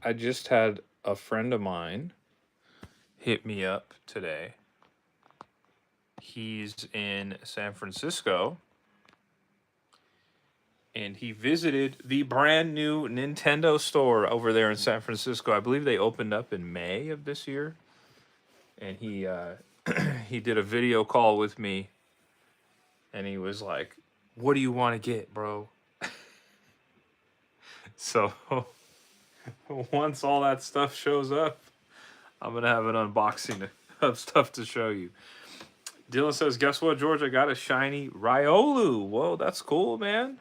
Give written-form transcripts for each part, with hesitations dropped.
I just had a friend of mine hit me up today. He's in San Francisco and he visited the brand new Nintendo store over there in San Francisco. I believe they opened up in May of this year. And he did a video call with me and he was like, "What do you want to get, bro?" So once all that stuff shows up, I'm gonna have an unboxing of stuff to show you. Dylan says, "Guess what, George? I got a shiny Riolu. Whoa, that's cool, man.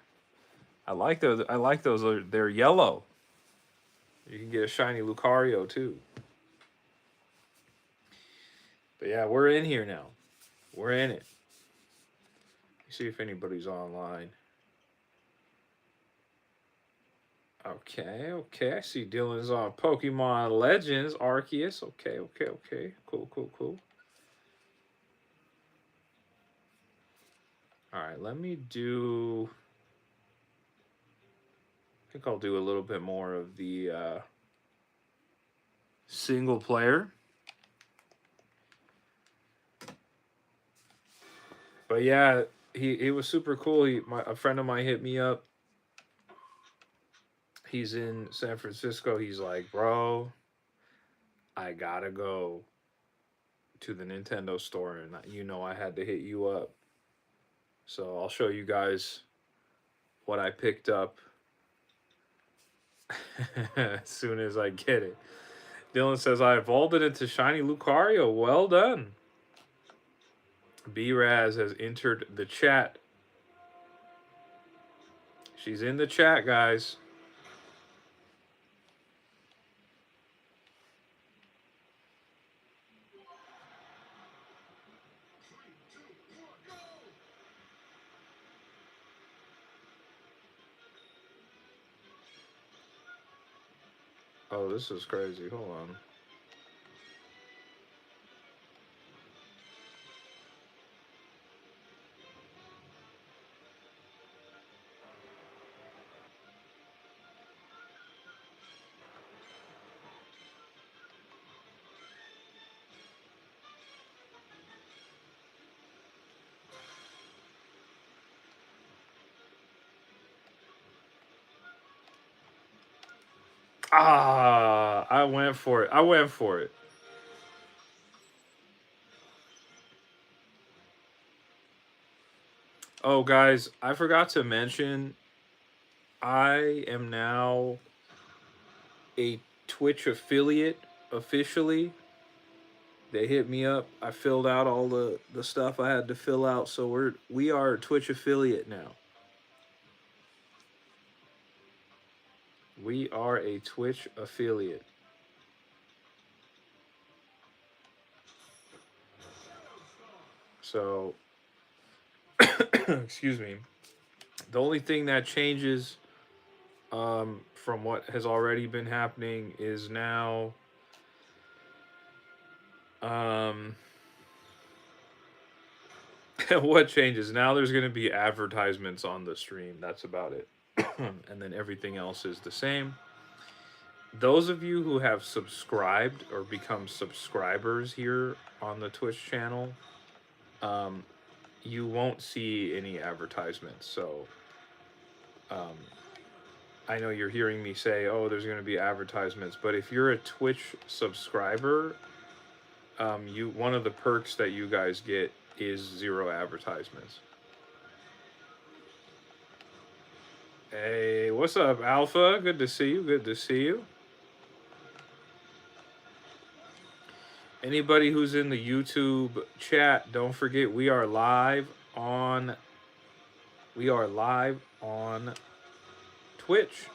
I like those. I like those. They're yellow. You can get a shiny Lucario too. But yeah, we're in here now. We're in it. See if anybody's online. Okay. I see Dylan's on Pokemon Legends, Arceus. Okay. Cool. All right, let me do. I think I'll do a little bit more of the single player. But yeah, he was super cool. A friend of mine hit me up. He's in San Francisco. He's like, "Bro, I gotta go to the Nintendo store, and I had to hit you up. So I'll show you guys what I picked up as soon as I get it." Dylan says, "I evolved it into shiny Lucario. Well done." B Raz has entered the chat. She's in the chat, guys. Oh, this is crazy. Hold on. I went for it. Oh, guys, I forgot to mention I am now a Twitch affiliate officially. They hit me up. I filled out all the stuff I had to fill out, so we are a Twitch affiliate now. We are a Twitch affiliate. So, excuse me. The only thing that changes from what has already been happening is now um, what changes? Now there's going to be advertisements on the stream. That's about it. And then everything else is the same. Those of you who have subscribed or become subscribers here on the Twitch channel, um, you won't see any advertisements. So um, I know you're hearing me say, "Oh, there's going to be advertisements," but if you're a Twitch subscriber, you one of the perks that you guys get is zero advertisements. Hey, what's up, Alpha? Good to see you. Good to see you. Anybody who's in the YouTube chat, don't forget on we are live on Twitch.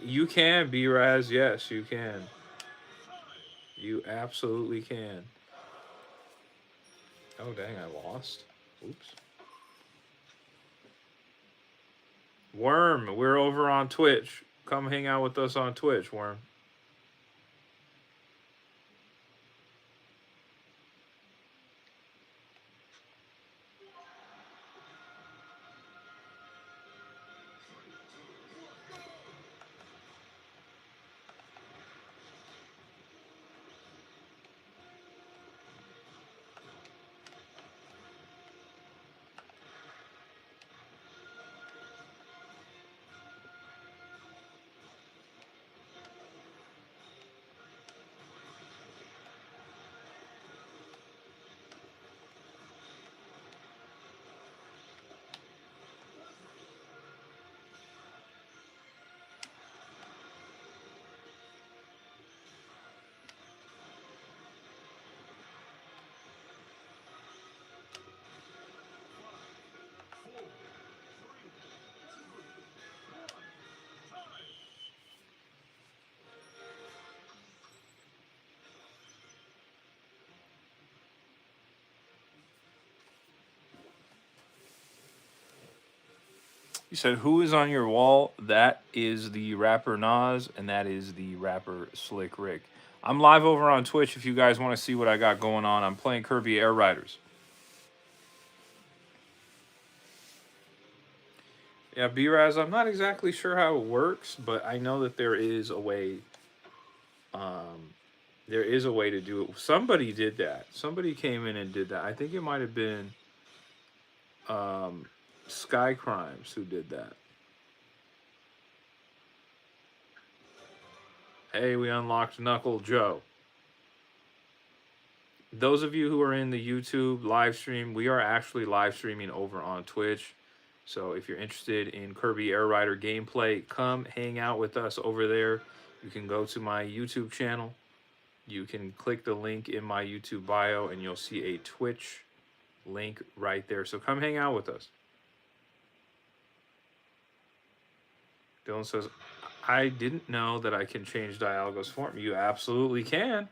You can B-Raz, yes, you can. You absolutely can. Oh dang, I lost. Oops. Worm, we're over on Twitch. Come hang out with us on Twitch, Worm. You said, who is on your wall? That is the rapper Nas, and that is the rapper Slick Rick. I'm live over on Twitch if you guys want to see what I got going on. I'm playing Kirby Air Riders. Yeah, B-Raz, I'm not exactly sure how it works, but I know that there is a way. There is a way to do it. Somebody did that. Somebody came in and did that. I think it might have been Sky Crimes who did that. Hey, we unlocked Knuckle Joe. Those of you who are in the YouTube live stream, we are actually live streaming over on Twitch. So if you're interested in Kirby Air Rider gameplay, come hang out with us over there. You can go to my YouTube channel. You can click the link in my YouTube bio and you'll see a Twitch link right there. So come hang out with us. Dylan says, I didn't know that I can change Dialgo's form. You absolutely can.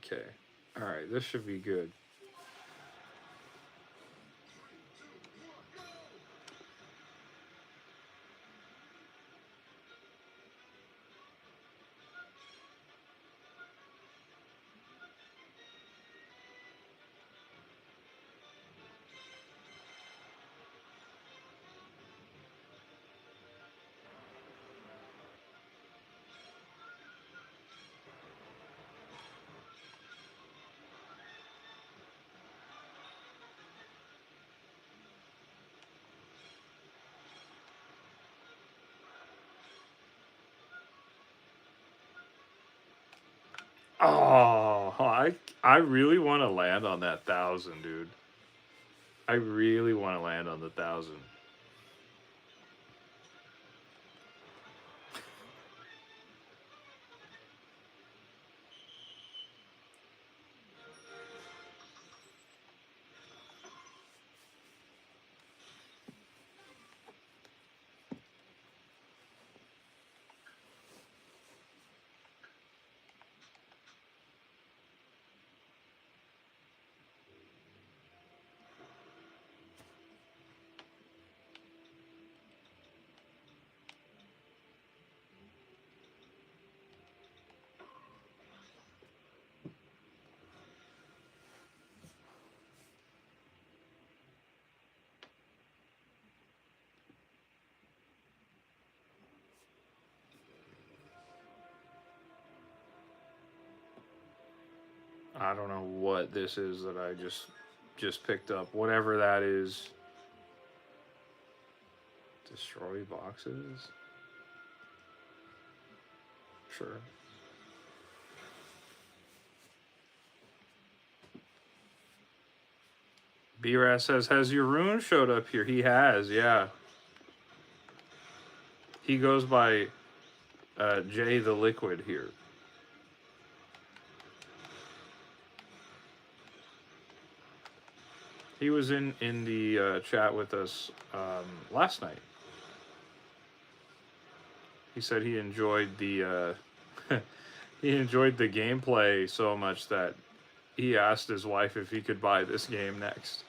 Okay. All right. This should be good. Oh, I really want to land on that 1,000, dude. I really want to land on the 1,000. I don't know what this is that I just picked up. Whatever that is. Destroy boxes? Sure. BRAS says, has your rune showed up here? He has, yeah. He goes by Jay the Liquid here. He was in the chat with us last night. He said he enjoyed the he enjoyed the gameplay so much that he asked his wife if he could buy this game next.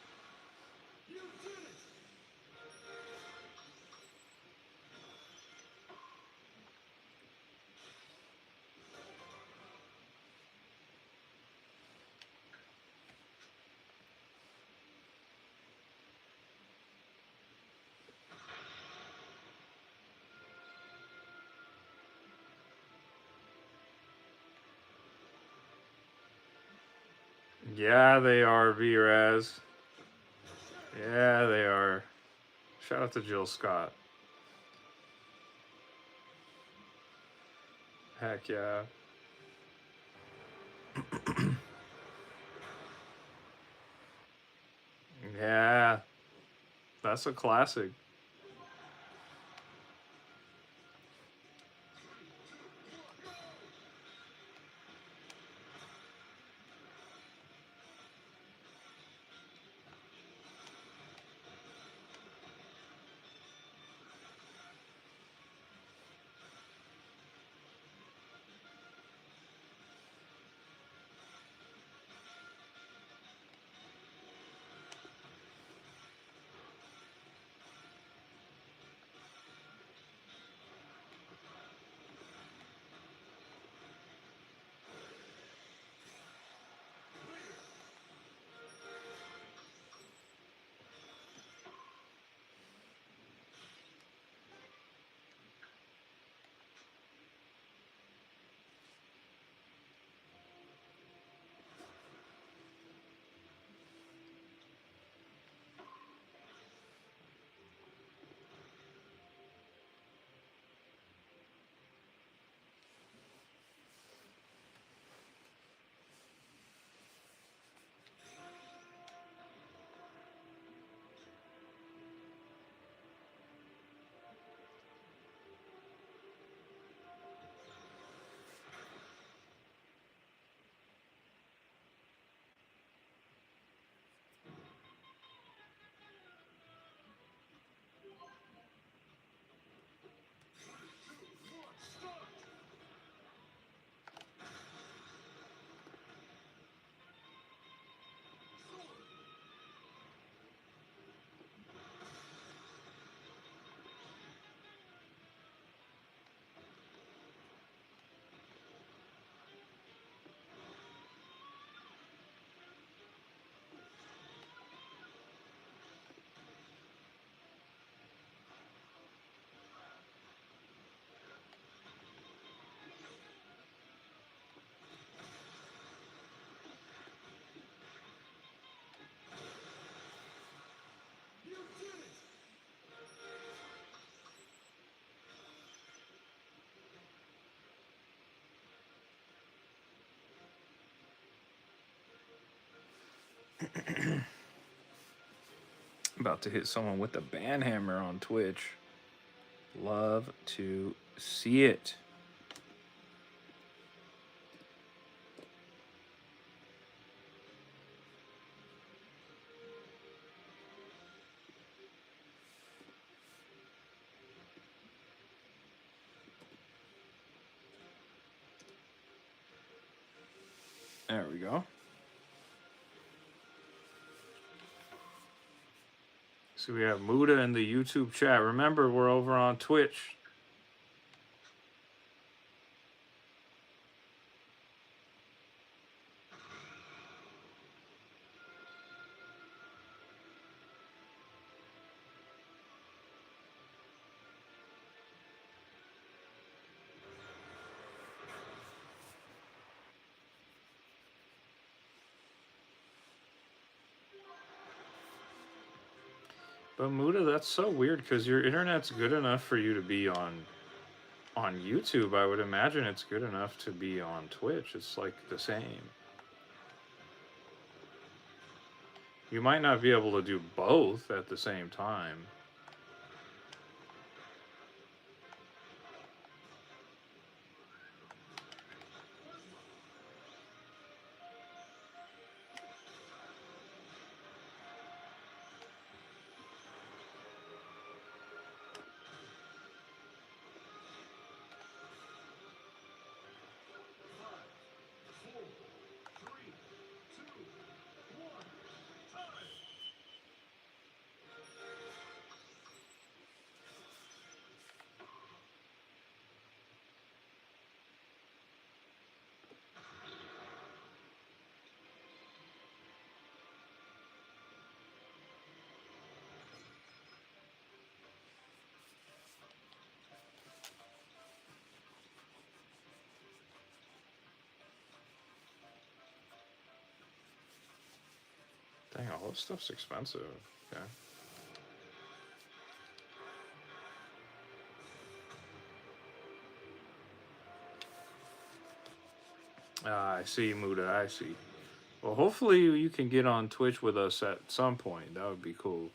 Yeah, they are, VRAS. Yeah, they are. Shout out to Jill Scott. Heck yeah. Yeah, that's a classic. About to hit someone with the ban hammer on Twitch. Love to see it. There we go. So we have Muda in the YouTube chat. Remember, we're over on Twitch. But Muda, that's so weird because your internet's good enough for you to be on YouTube. I would imagine it's good enough to be on Twitch. It's like the same. You might not be able to do both at the same time. Dang, all this stuff's expensive. Okay. I see, Muda. I see. Well, hopefully you can get on Twitch with us at some point. That would be cool.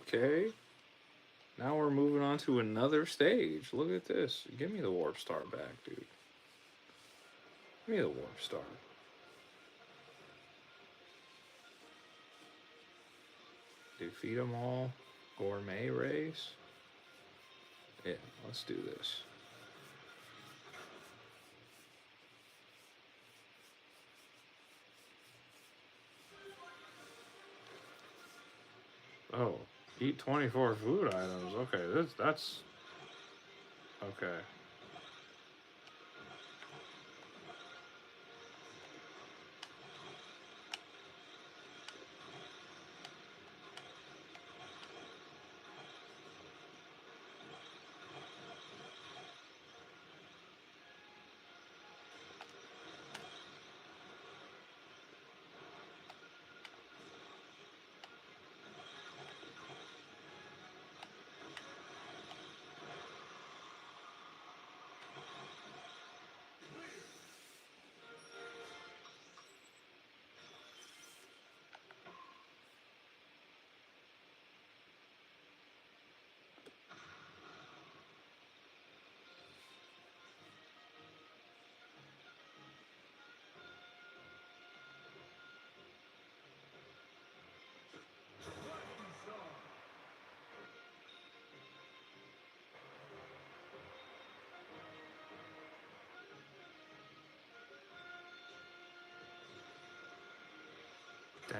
Okay. Now we're moving on to another stage. Look at this. Give me the Warp Star back, dude. Give me the Warp Star. Defeat them all. Gourmet race. Yeah, let's do this. Oh, eat 24 food items. Okay, that's okay.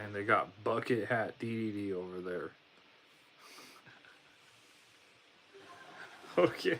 And they got Bucket Hat DDD over there. Okay.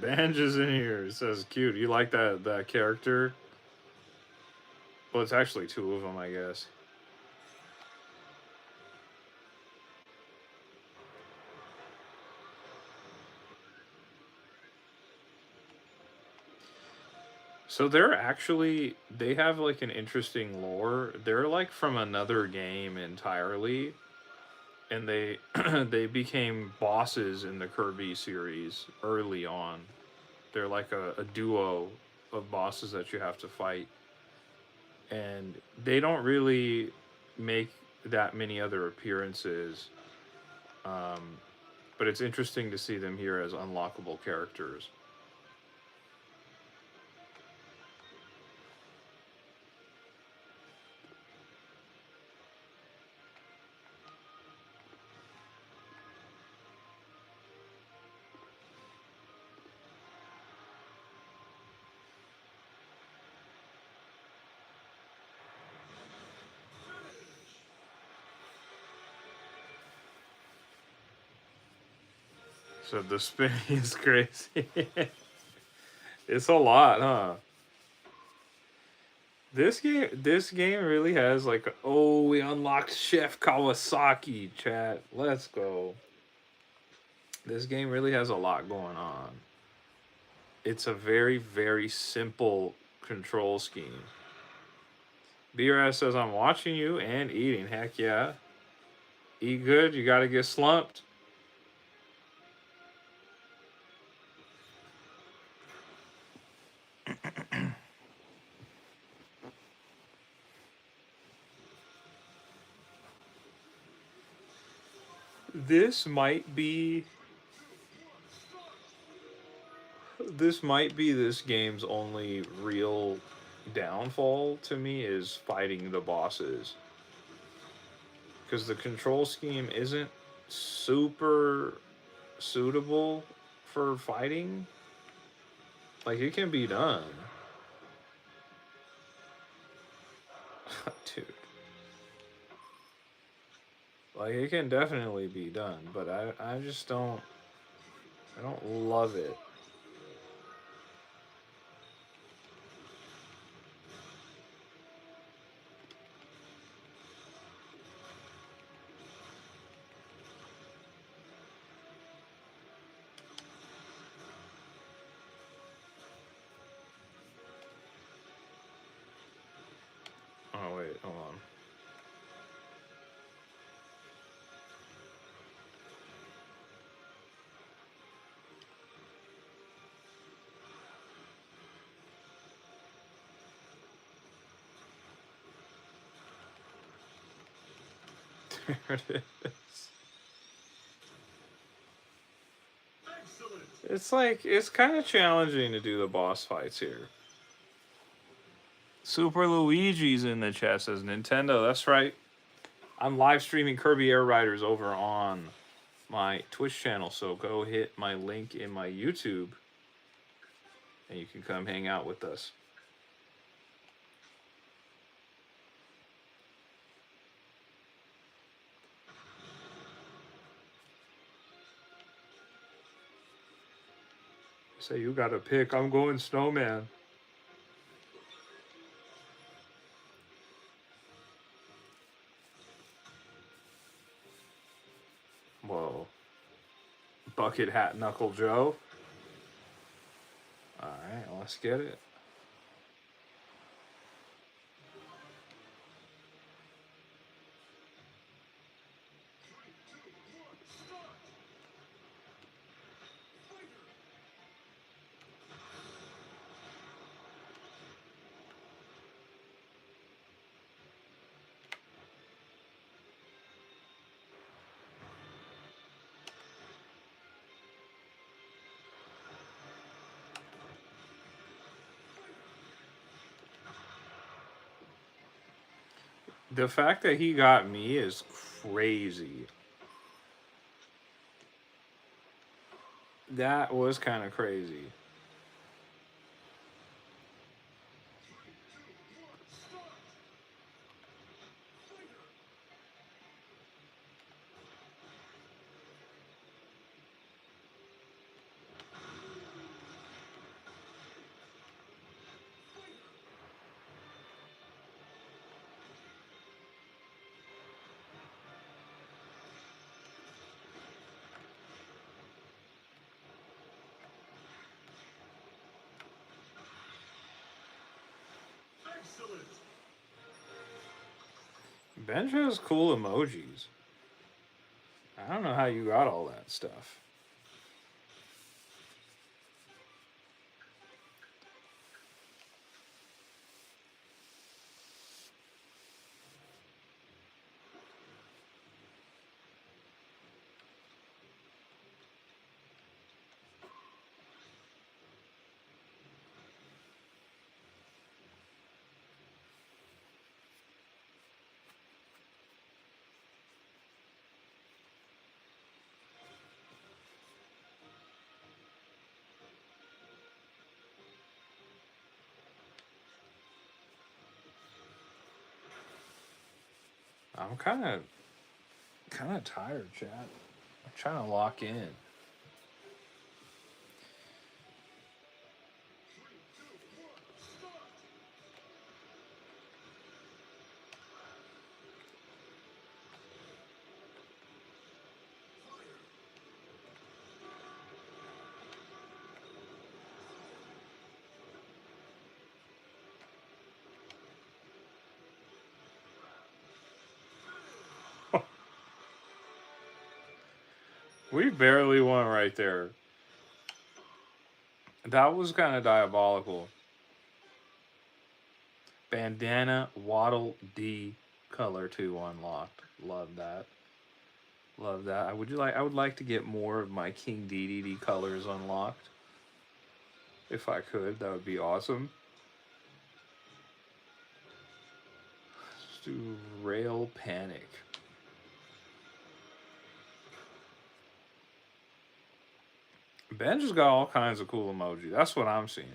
Banj is in here. It says cute. You like that character? Well, it's actually two of them, I guess. So they have like an interesting lore. They're like from another game entirely, and they they became bosses in the Kirby series early on. They're like a duo of bosses that you have to fight, and they don't really make that many other appearances. Um, but it's interesting to see them here as unlockable characters. So the spinning is crazy. It's a lot, huh? This game really has like, oh, we unlocked Chef Kawasaki, chat. Let's go. This game really has a lot going on. It's a very, very simple control scheme. BRS says, I'm watching you and eating. Heck yeah. Eat good, you gotta get slumped. This might be this game's only real downfall to me is fighting the bosses. Because the control scheme isn't super suitable for fighting. Like, it can be done. Dude. Like, it can definitely be done, but I just don't. I don't love it. Oh, wait, hold on. There it is. It's like, it's kind of challenging to do the boss fights here. Super Luigi's in the chat, says Nintendo. That's right. I'm live streaming Kirby Air Riders over on my Twitch channel, so go hit my link in my YouTube and you can come hang out with us. Say you got to pick. I'm going Snowman. Whoa. Bucket Hat Knuckle Joe. Alright, let's get it. The fact that he got me is crazy. That was kind of crazy. Benj has cool emojis. I don't know how you got all that stuff. I'm kind of tired, chat. I'm trying to lock in. We barely won right there. That was kind of diabolical. Bandana Waddle D color 2 unlocked. Love that. Love that. I would like to get more of my King DDD colors unlocked. If I could, that would be awesome. Let's do Rail Panic. Ben just got all kinds of cool emoji. That's what I'm seeing.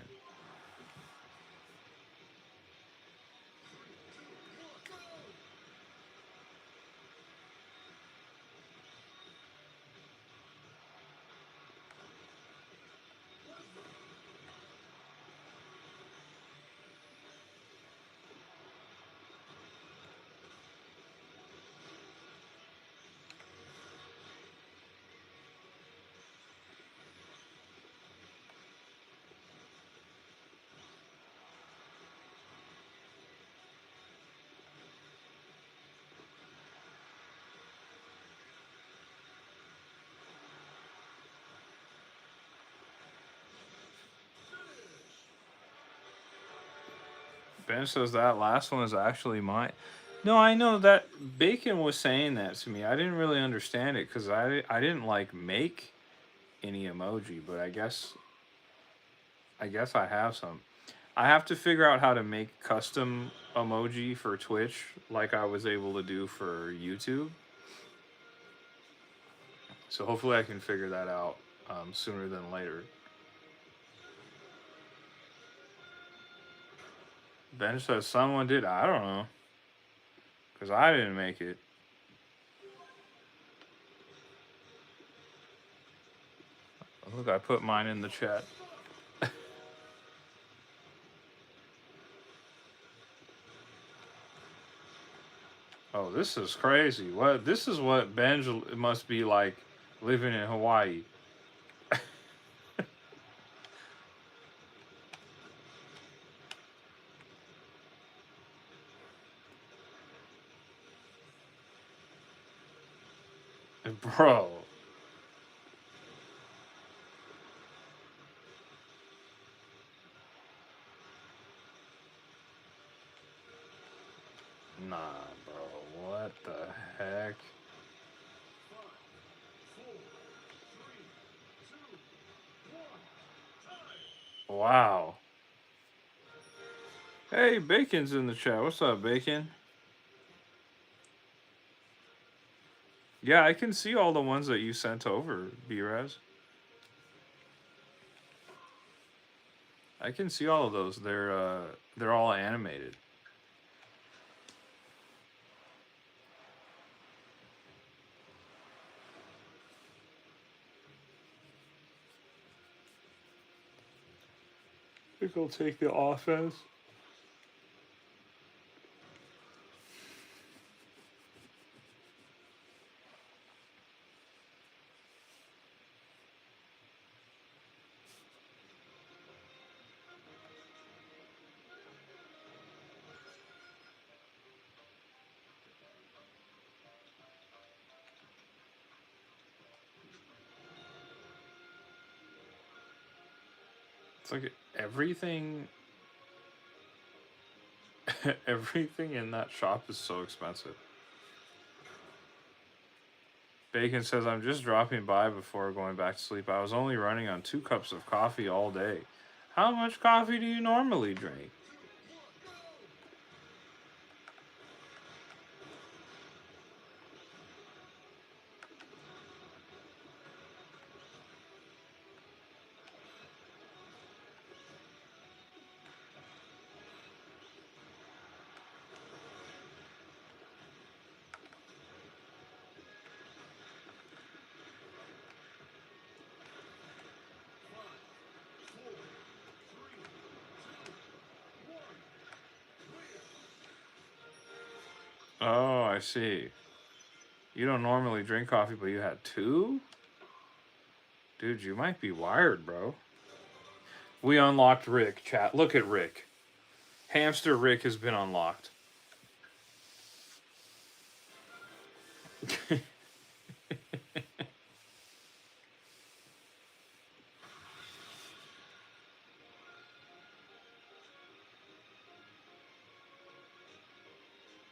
Ben says that last one is actually mine. No, I know that Bacon was saying that to me. I didn't really understand it because I didn't like make any emoji, but I guess I have some. I have to figure out how to make custom emoji for Twitch like I was able to do for YouTube. So hopefully I can figure that out sooner than later. Ben says someone did. I don't know because I didn't make it. Look, I put mine in the chat. Oh, this is crazy. What? This is what Benj must be like living in Hawaii. Bro. Nah, bro. What the heck? Wow. Hey, Bacon's in the chat. What's up, Bacon? Yeah, I can see all the ones that you sent over, B-Raz. I can see all of those. They're all animated. I think I'll take the offense. It's like everything everything in that shop is so expensive. Bacon says I'm just dropping by before going back to sleep. I was only running on 2 cups of coffee all day. How much coffee do you normally drink? Oh, I see. You don't normally drink coffee, but you had 2? Dude, you might be wired, bro. We unlocked Rick, chat. Look at Rick. Hamster Rick has been unlocked.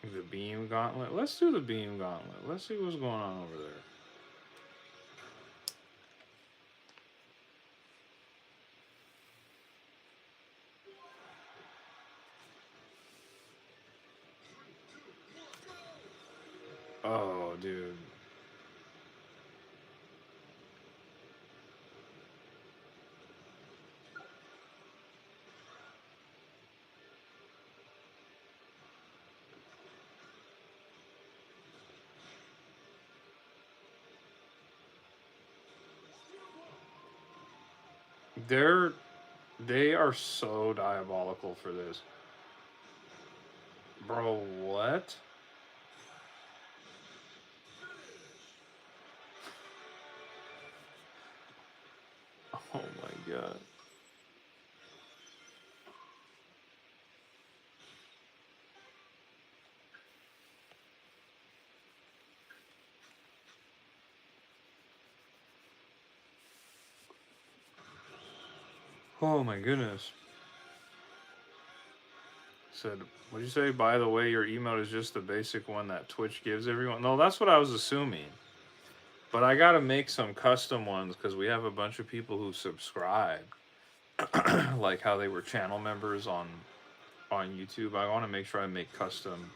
The beam gauntlet. Let's do the beam gauntlet. Let's see what's going on over there. Oh, dude. They're they are so diabolical for this. Bro, what? Oh my god. Oh my goodness. Said, what'd you say? By the way, your emote is just the basic one that Twitch gives everyone. No, that's what I was assuming. But I gotta make some custom ones because we have a bunch of people who subscribe, like how they were channel members on YouTube. I want to make sure I make custom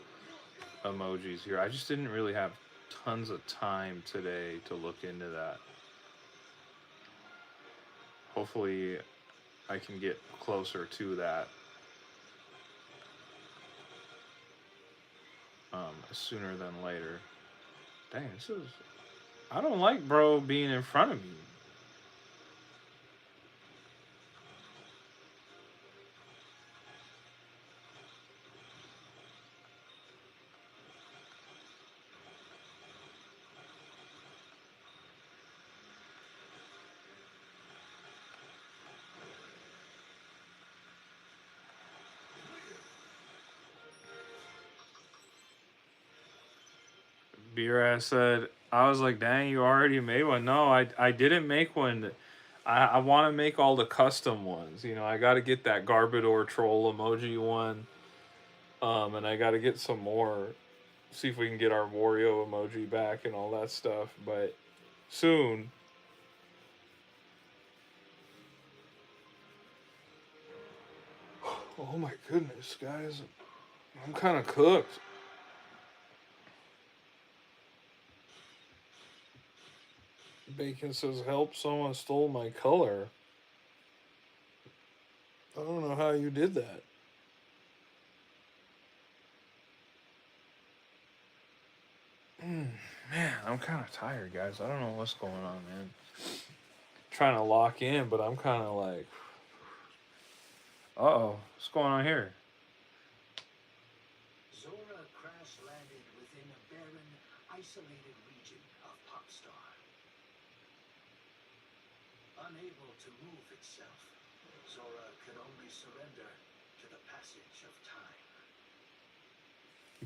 emojis here. I just didn't really have tons of time today to look into that. Hopefully, I can get closer to that sooner than later. Dang, this is. I don't like bro being in front of me. B-Raz said, I was like, dang, you already made one. No, I didn't make one. I want to make all the custom ones. You know, I got to get that Garbodor troll emoji one. And I got to get some more. See if we can get our Wario emoji back and all that stuff. But soon. Oh my goodness, guys. I'm kind of cooked. Bacon says, help, someone stole my color. I don't know how you did that. Man, I'm kind of tired, guys. I don't know what's going on, man. Trying to lock in, but I'm kind of like, uh-oh, what's going on here? Zora crash landed within a barren, isolated region of Popstar. Unable to move itself, Zora could only surrender to the passage of time.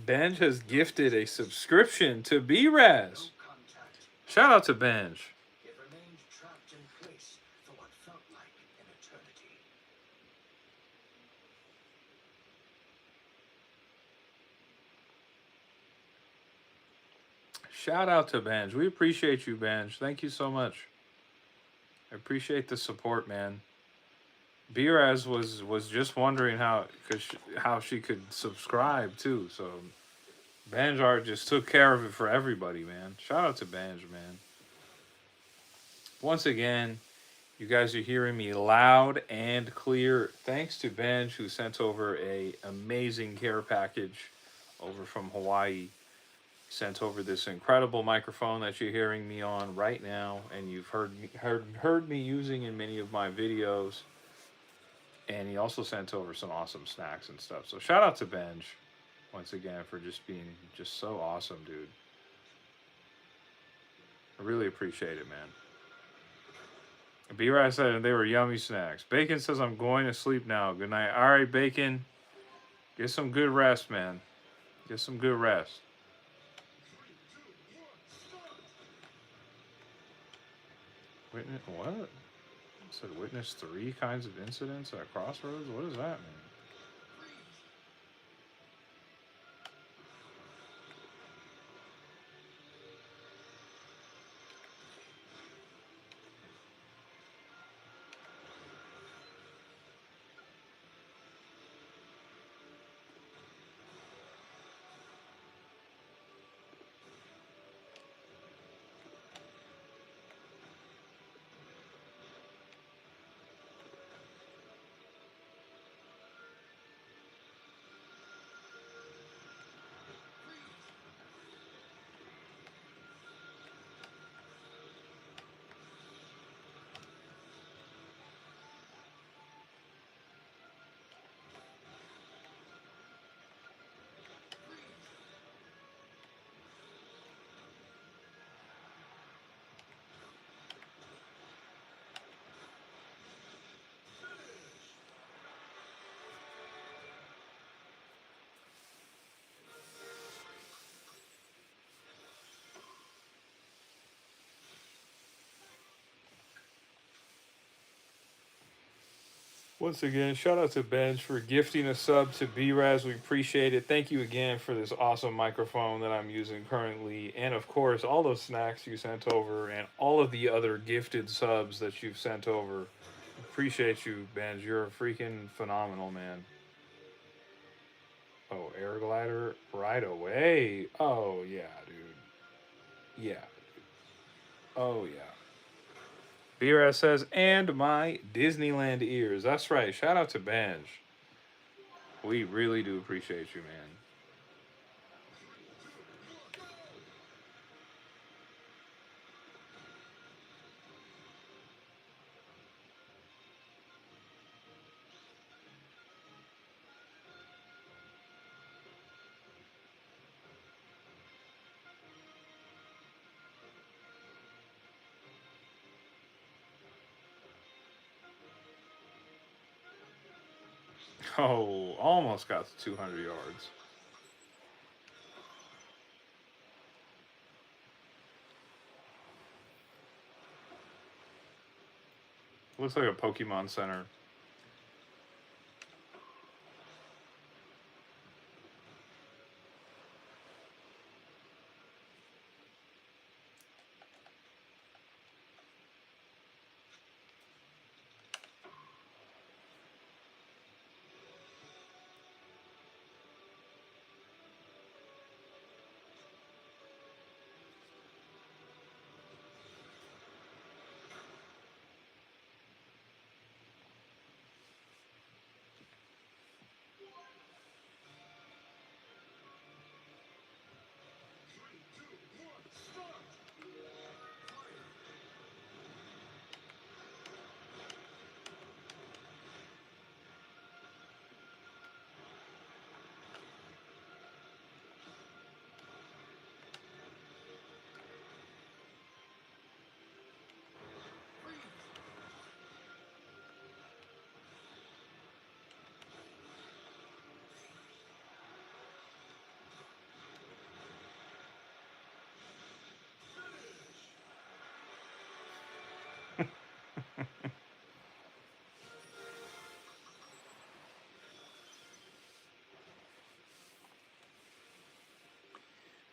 Benj has gifted a subscription to B-Raz. No contact. Shout out to Benj. It remained trapped in place for what felt like an eternity. Shout out to Benj. We appreciate you, Benj. Thank you so much. I appreciate the support, man. B-Raz was just wondering how she could subscribe too. So Banjar just took care of it for everybody, man. Shout out to Banj, man. Once again, you guys are hearing me loud and clear. Thanks to Banj who sent over a amazing care package over from Hawaii. Sent over this incredible microphone that you're hearing me on right now, and you've heard me using in many of my videos. And he also sent over some awesome snacks and stuff. So shout out to Benj once again for just being just so awesome, dude. I really appreciate it, man. B-Rat said they were yummy snacks. Bacon says I'm going to sleep now. Good night. All right, Bacon. Get some good rest, man. Get some good rest. Witness what? It said witness 3 kinds of incidents at Crossroads? What does that mean? Once again, shout out to Benj for gifting a sub to B-Raz. We appreciate it. Thank you again for this awesome microphone that I'm using currently. And of course, all those snacks you sent over and all of the other gifted subs that you've sent over. Appreciate you, Benj. You're a freaking phenomenal man. Oh, air glider right away. Oh, yeah, dude. Yeah. Oh, yeah. B-Raz says, and my Disneyland ears. That's right. Shout out to Benj. We really do appreciate you, man. Oh, almost got to 200 yards. Looks like a Pokemon Center.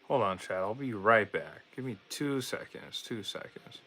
Hold on, chat. I'll be right back. Give me 2 seconds. 2 seconds.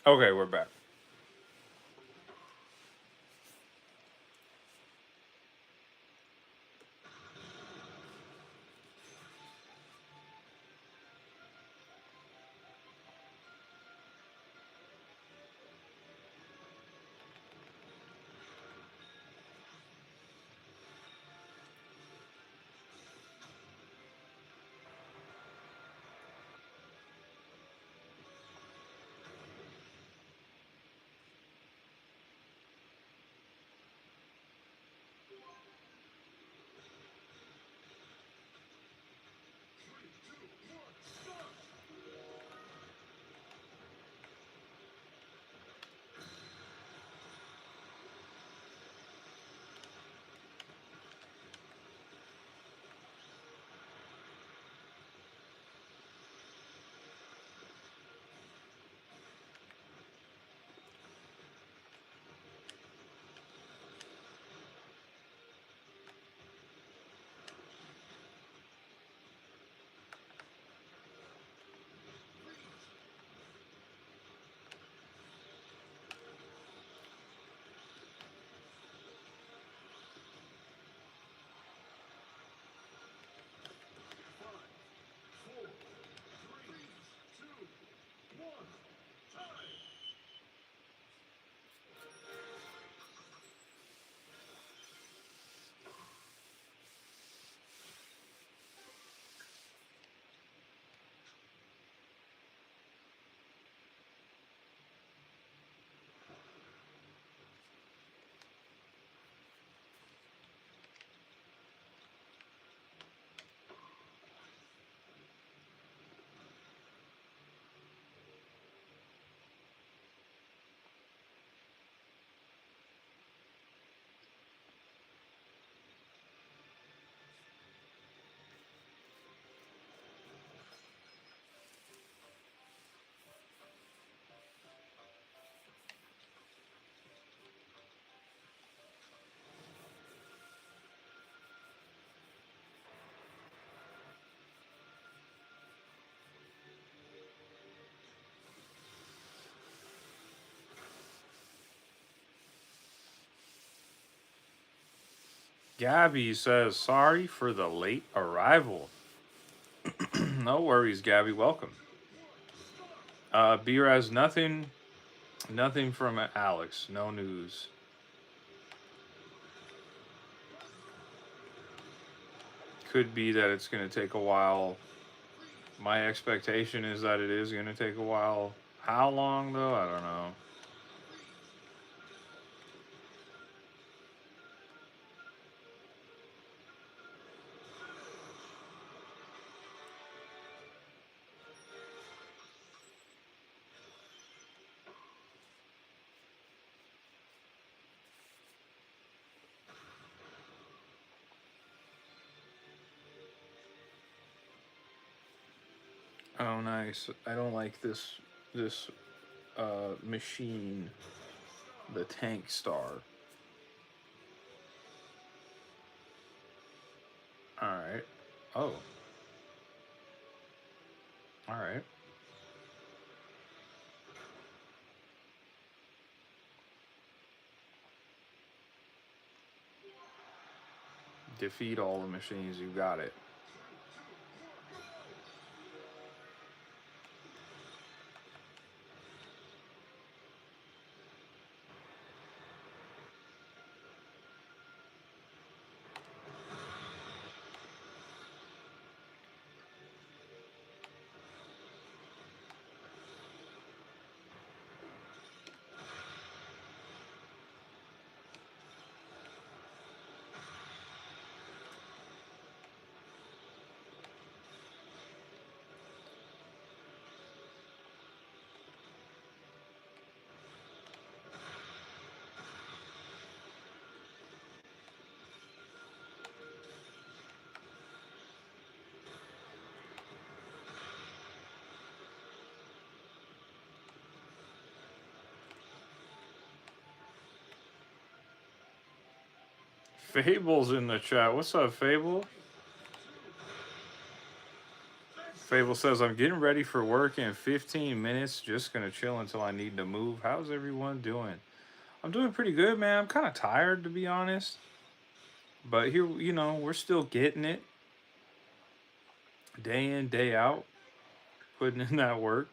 Okay, we're back. Gabby says, sorry for the late arrival. No worries, Gabby. Welcome. B-Raz, nothing from Alex. No news. Could be that it's going to take a while. My expectation is that it is going to take a while. How long, though? I don't know. Oh, nice. I don't like this machine, the Tank Star. All right. Oh. All right. Defeat all the machines. You got it. Fable's in the chat. What's up, Fable? Fable says, I'm getting ready for work in 15 minutes. Just gonna chill until I need to move. How's everyone doing? I'm doing pretty good, man. I'm kind of tired, to be honest. But here, we're still getting it day in, day out, putting in that work.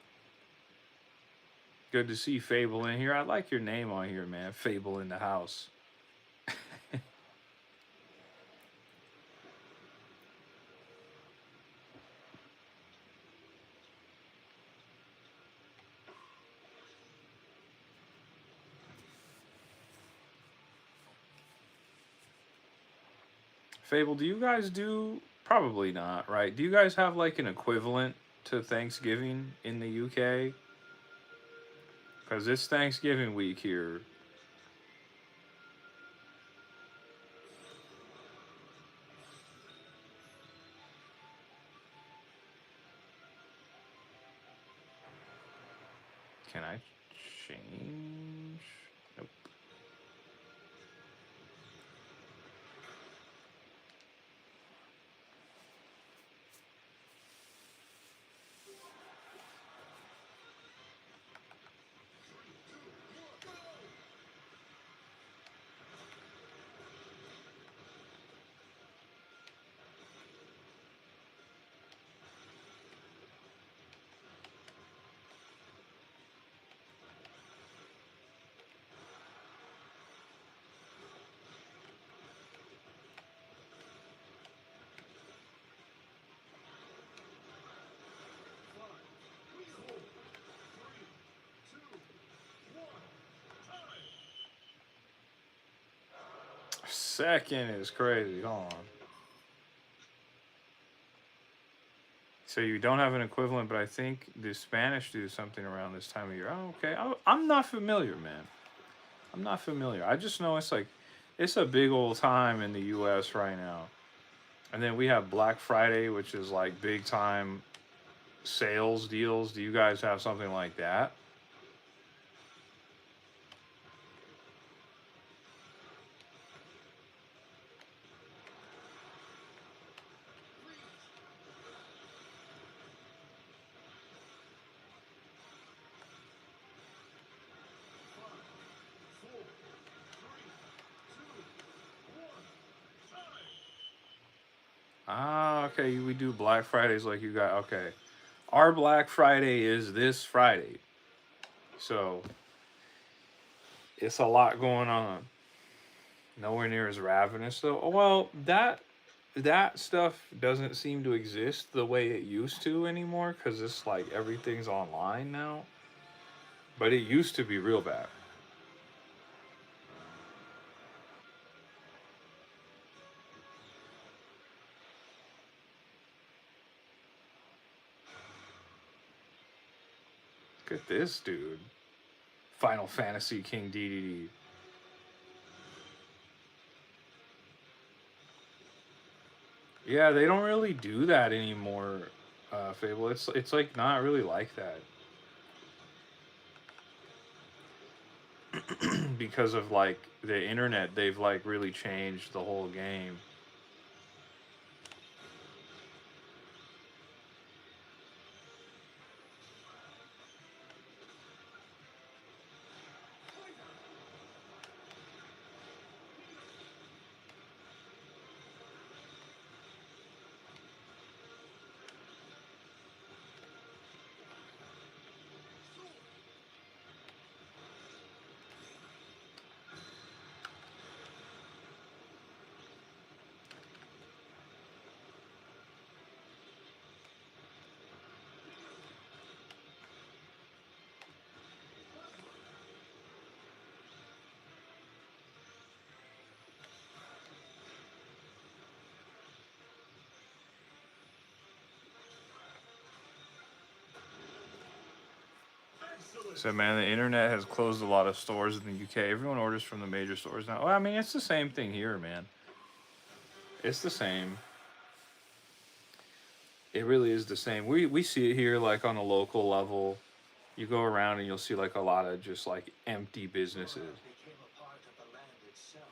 Good to see Fable in here. I like your name on here, man. Fable in the house. Fable, do you guys do? Probably not, right? Do you guys have like an equivalent to Thanksgiving in the UK? Because it's Thanksgiving week here. Can I change? Nope. Second is crazy. Hold on. So you don't have an equivalent, but I think the Spanish do something around this time of year. Oh, okay. I'm not familiar, man. I'm not familiar. I just know it's a big old time in the U.S. right now. And then we have Black Friday, which is like big time sales deals. Do you guys have something like that? Ah, okay. We do Black Fridays like you got. Okay. Our Black Friday is this Friday. So it's a lot going on. Nowhere near as ravenous though. Well, that stuff doesn't seem to exist the way it used to anymore because it's like everything's online now. But it used to be real bad. Look at this dude. Final Fantasy King DDD. Yeah, they don't really do that anymore, Fable. It's like not really like that because of like the internet. They've like really changed the whole game. So man, the internet has closed a lot of stores in the UK. Everyone orders from the major stores now. Well, I mean, it's the same thing here, man. It's the same. It really is the same. We see it here like on a local level. You go around and you'll see like a lot of just like empty businesses. became a part of the land itself,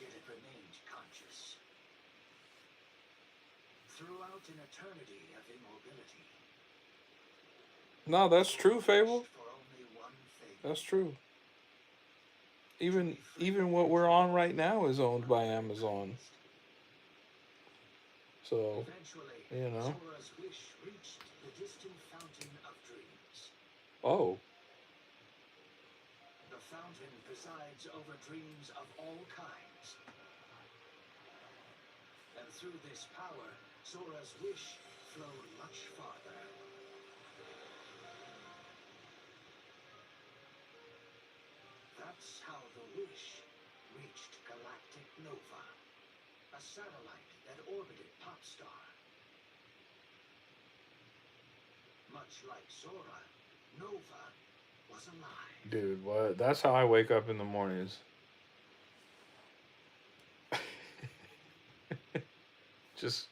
yet it remained conscious. Throughout an eternity of immobility, No, that's true, Fable. for only one thing. That's true. Even what we're on right now is owned by Amazon. So, Eventually, you know. Sora's wish reached the distant fountain of dreams. Oh, The fountain presides over dreams of all kinds. And through this power, Sora's wish flowed much farther. That's how the wish reached Galactic Nova, a satellite that orbited Popstar. Much like Sora, Nova was alive. dude, what? That's how I wake up in the mornings. Just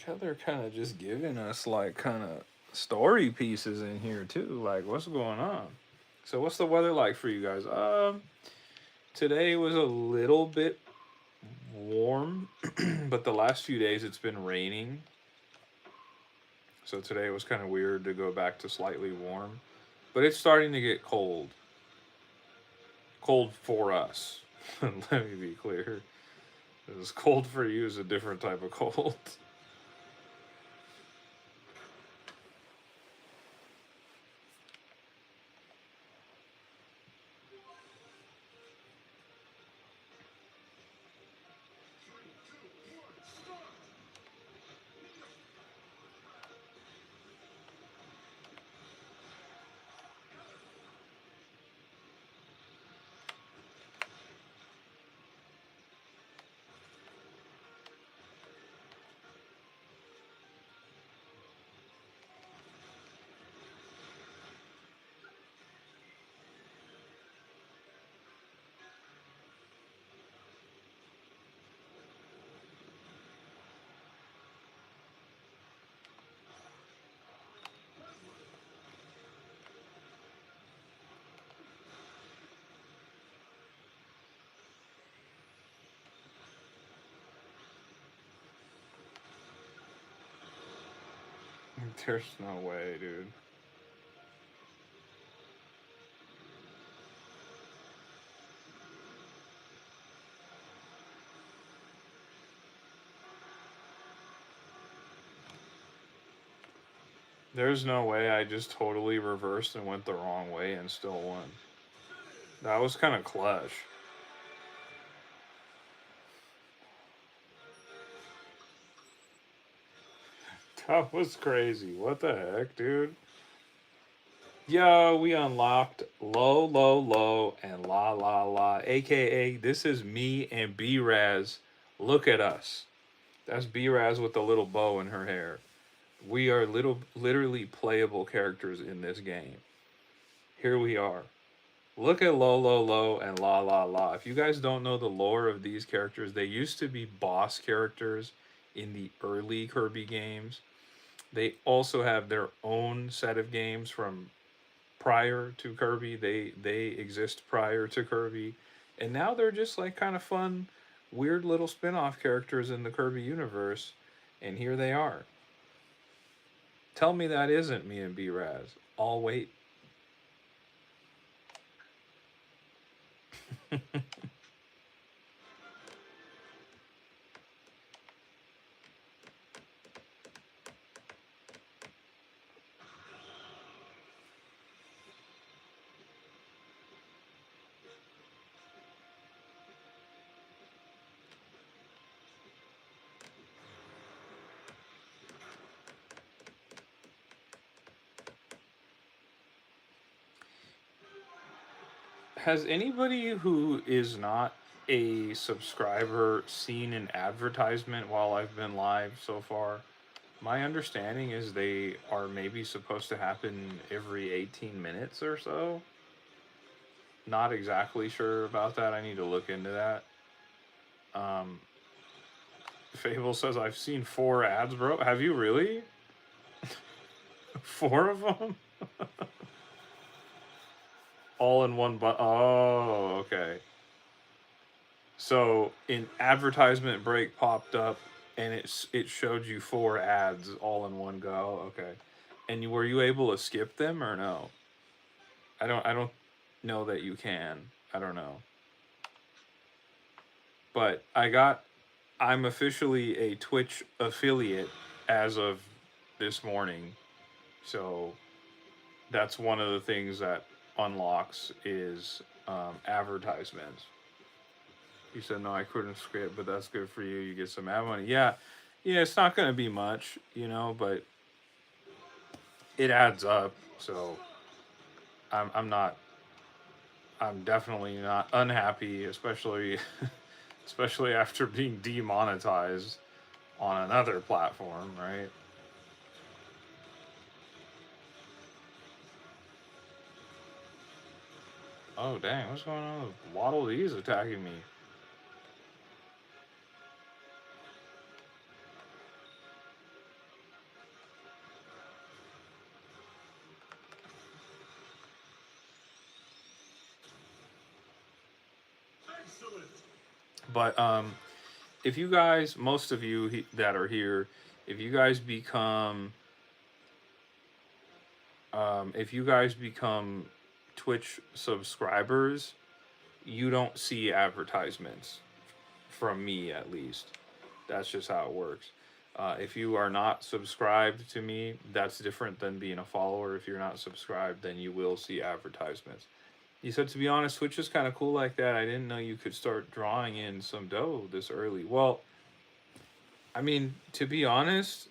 yeah, they're kind of just giving us like kind of story pieces in here too. Like, what's going on? So, what's the weather like for you guys? Today was a little bit warm, but the last few days it's been raining. So today was kind of weird to go back to slightly warm, but it's starting to get cold. Cold for us. Let me be clear. It's cold for you is a different type of cold. There's no way, dude. There's no way I just totally reversed and went the wrong way and still won. That was kind of clutch. That was crazy. What the heck, dude? Yo, we unlocked low, low, low, and la, la, la. AKA, this is me and B Raz. Look at us. That's B Raz with the little bow in her hair. We are literally playable characters in this game. Here we are. Look at Low, Low, Low, and La, La, La. If you guys don't know the lore of these characters, they used to be boss characters in the early Kirby games. They also have their own set of games from prior to Kirby. They exist prior to Kirby, and now they're just like kind of fun, weird little spin-off characters in the Kirby universe. And here they are. Tell me that isn't me and B Raz. I'll wait. Has anybody who is not a subscriber seen an advertisement while I've been live so far? My understanding is they are maybe supposed to happen every 18 minutes or so. Not exactly sure about that. I need to look into that. Um, Fable says, I've seen 4 ads, bro. Have you really? 4 of them? All in one but oh, okay. So an advertisement break popped up and it showed you 4 ads all in one go. Okay. And were you able to skip them or no? I don't know that you can. I don't know. But I'm officially a Twitch affiliate as of this morning. So that's one of the things that unlocks is advertisements. He said, "No, I couldn't skip, but that's good for you. You get some ad money." Yeah, yeah, it's not going to be much, but it adds up. So I'm not. I'm definitely not unhappy, especially especially after being demonetized on another platform, right? Oh dang, what's going on with Waddle Dee's attacking me? Excellent. But if you guys, most of you that are here, if you guys become if you guys become Twitch subscribers, you don't see advertisements from me at least. That's just how it works. If you are not subscribed to me, that's different than being a follower. If you're not subscribed, then you will see advertisements. You said, to be honest, Twitch is kind of cool like that. I didn't know you could start drawing in some dough this early. Well, I mean, to be honest,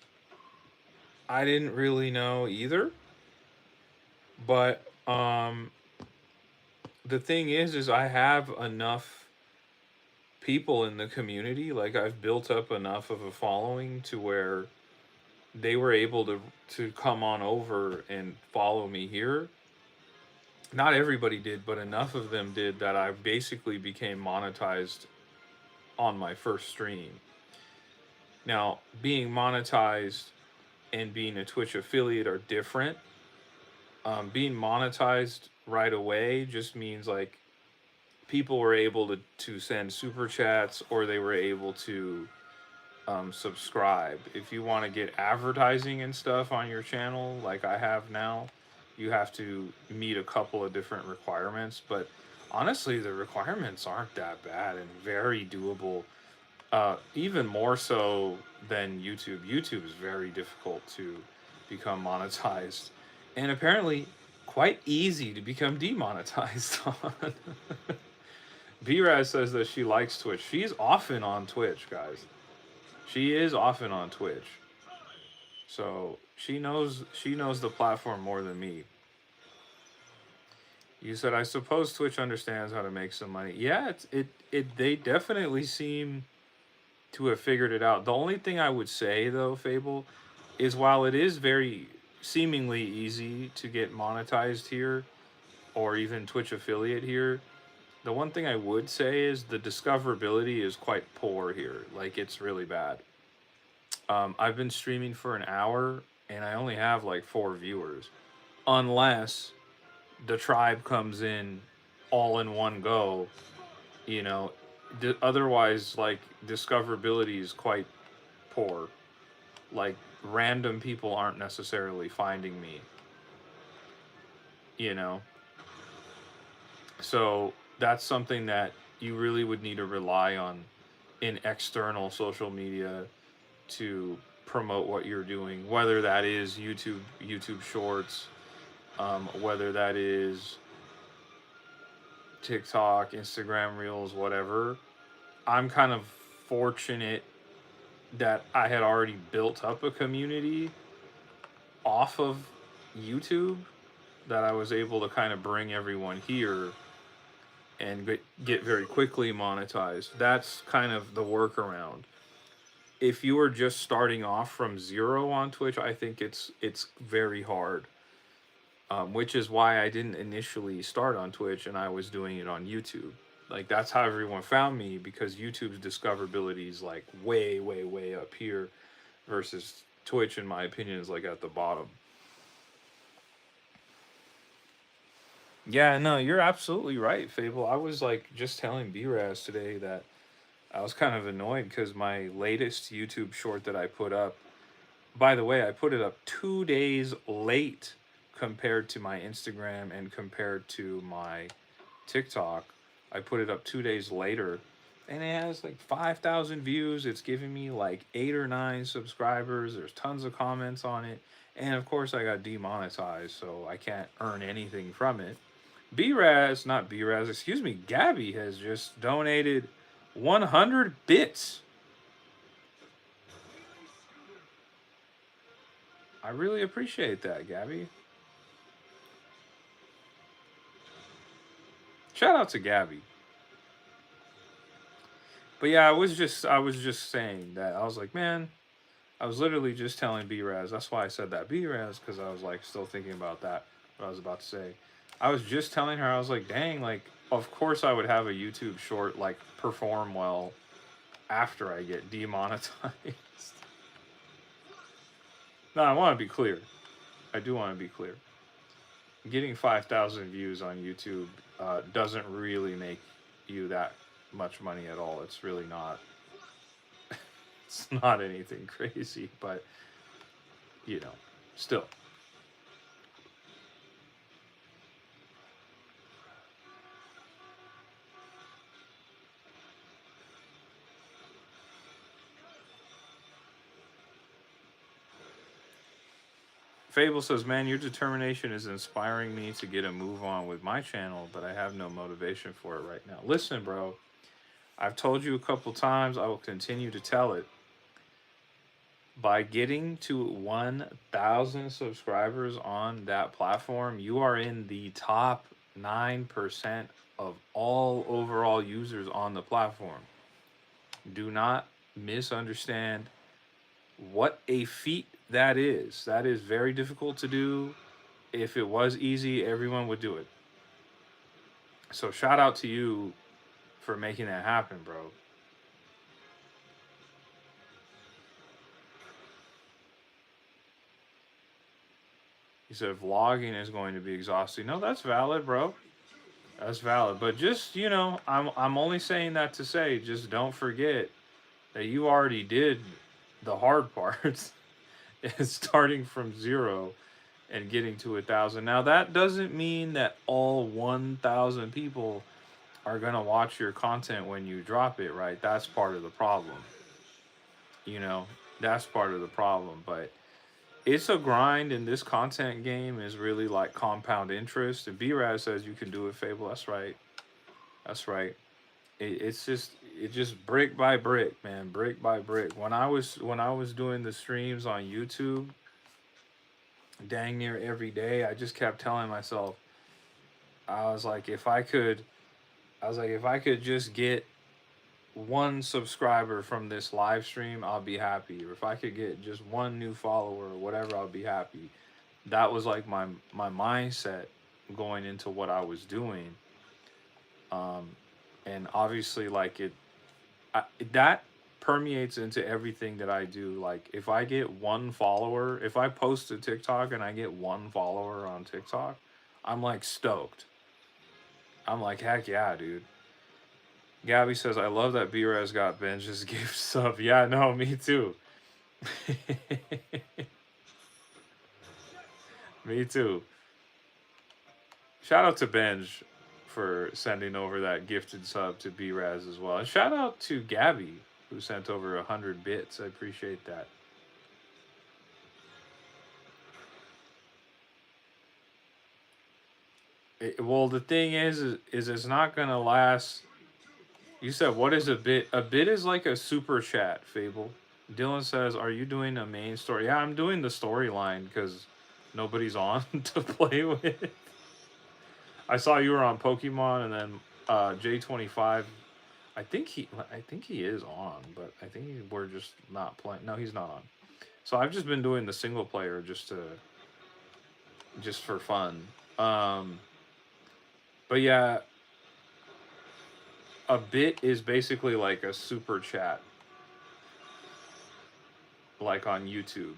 I didn't really know either. But the thing is I have enough people in the community. Like I've built up enough of a following to where they were able to come on over and follow me here. Not everybody did, but enough of them did that I basically became monetized on my first stream. Now, being monetized and being a Twitch affiliate are different. Being monetized right away just means like people were able to send super chats or they were able to subscribe. If you want to get advertising and stuff on your channel, like I have now, you have to meet a couple of different requirements. But honestly, the requirements aren't that bad and very doable. Even more so than YouTube. YouTube is very difficult to become monetized, and apparently quite easy to become demonetized on. B-Raz says that she likes Twitch. She's often on Twitch, guys. She is often on Twitch. So she knows the platform more than me. You said I suppose Twitch understands how to make some money. Yeah, it they definitely seem to have figured it out. The only thing I would say though, Fable, is while it is very seemingly easy to get monetized here or even Twitch affiliate here, the one thing I would say is the discoverability is quite poor here. Like it's really bad. I've been streaming for an hour and I only have like 4 viewers, unless the tribe comes in all in one go. You know, otherwise like discoverability is quite poor. Like random people aren't necessarily finding me. You know, so that's something that you really would need to rely on in external social media to promote what you're doing, whether that is YouTube Shorts, whether that is TikTok, Instagram Reels, whatever. I'm kind of fortunate that I had already built up a community off of YouTube, that I was able to kind of bring everyone here and get very quickly monetized. That's kind of the workaround. If you are just starting off from zero on Twitch, I think it's very hard. Which is why I didn't initially start on Twitch and I was doing it on YouTube. Like that's how everyone found me, because YouTube's discoverability is like way, way, way up here, versus Twitch, in my opinion, is like at the bottom. Yeah, no, you're absolutely right, Fable. I was like just telling B-Raz today that I was kind of annoyed because my latest YouTube short that I put up, by the way, I put it up 2 days late compared to my Instagram and compared to my TikTok. I put it up 2 days later and it has like 5,000 views. It's giving me like 8 or 9 subscribers. There's tons of comments on it. And of course, I got demonetized, so I can't earn anything from it. B-Raz, not B-Raz, excuse me, Gabby has just donated 100 bits. I really appreciate that, Gabby. Shout out to Gabby. But yeah, I was just saying that I was like, man, I was literally just telling B-Raz. That's why I said that B-Raz, because I was like still thinking about that. What I was about to say. I was just telling her, I was like, dang, like of course I would have a YouTube short like perform well after I get demonetized. No, I want to be clear. I do want to be clear. Getting 5,000 views on YouTube doesn't really make you that much money at all. It's really not. It's not anything crazy, but you know, still. Fable says, man, your determination is inspiring me to get a move on with my channel, but I have no motivation for it right now. Listen, bro, I've told you a couple times, I will continue to tell it. By getting to 1,000 subscribers on that platform, you are in the top 9% of all overall users on the platform. Do not misunderstand what a feat that is. That is very difficult to do. If it was easy, everyone would do it. So shout out to you for making that happen, bro. He said vlogging is going to be exhausting. No, that's valid, bro. That's valid. But just, I'm only saying that to say, just don't forget that you already did the hard parts is starting from zero and getting to 1,000. Now that doesn't mean that all 1,000 people are gonna watch your content when you drop it, right? That's part of the problem. You know, that's part of the problem. But it's a grind, and this content game is really like compound interest. And B-Raz says you can do it, Fable. That's right. That's right. It's just brick by brick, man, brick by brick. When I was doing the streams on YouTube, dang near every day, I just kept telling myself, I was like, if I could just get one subscriber from this live stream, I'll be happy. Or if I could get just one new follower or whatever, I'll be happy. That was like my mindset going into what I was doing. Um, and obviously, like that permeates into everything that I do. Like if I get one follower, if I post a TikTok and I get one follower on TikTok, I'm like stoked. I'm like, heck yeah, dude. Gabby says, I love that B-Raz got Benj's gift sub. Yeah, no, me too. Me too. Shout out to Benj for sending over that gifted sub to B-Raz as well. And shout out to Gabby who sent over 100 bits. I appreciate that. Well, the thing is it's not gonna last. You said what is a bit? A bit is like a super chat, Fable. Dylan says, "Are you doing a main story?" Yeah, I'm doing the storyline because nobody's on to play with. I saw you were on Pokemon, and then J25. I think he is on, but we're just not playing. No, he's not on. So I've just been doing the single player just for fun. Um, but yeah, a bit is basically like a super chat, like on YouTube.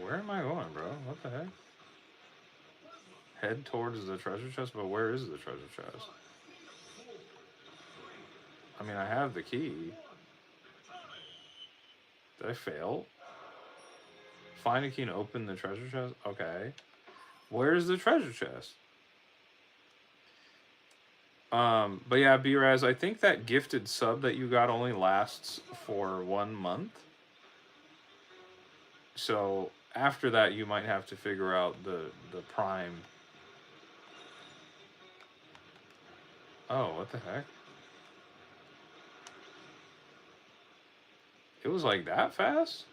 Where am I going, bro? What the heck? Head towards the treasure chest, but where is the treasure chest? I mean, I have the key. Did I fail? Find a key and open the treasure chest? Okay. Where's the treasure chest? But yeah, B-Raz, I think that gifted sub that you got only lasts for 1 month. So after that, you might have to figure out the prime. Oh, what the heck? It was like that fast?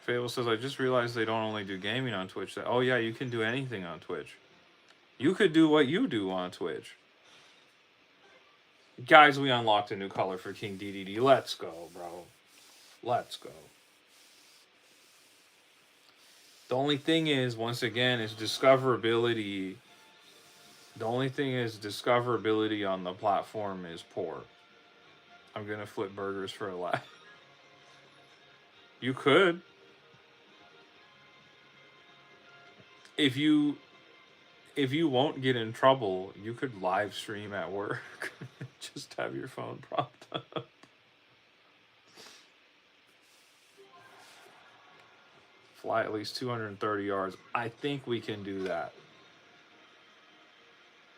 Fable says, I just realized they don't only do gaming on Twitch. Oh yeah, you can do anything on Twitch. You could do what you do on Twitch. Guys, we unlocked a new color for King DDD. Let's go, bro. Let's go. The only thing is, once again, is discoverability. The only thing is discoverability on the platform is poor. I'm gonna flip burgers for a laugh. You could. If you won't get in trouble, you could live stream at work. Just have your phone propped up. Fly at least 230 yards. I think we can do that.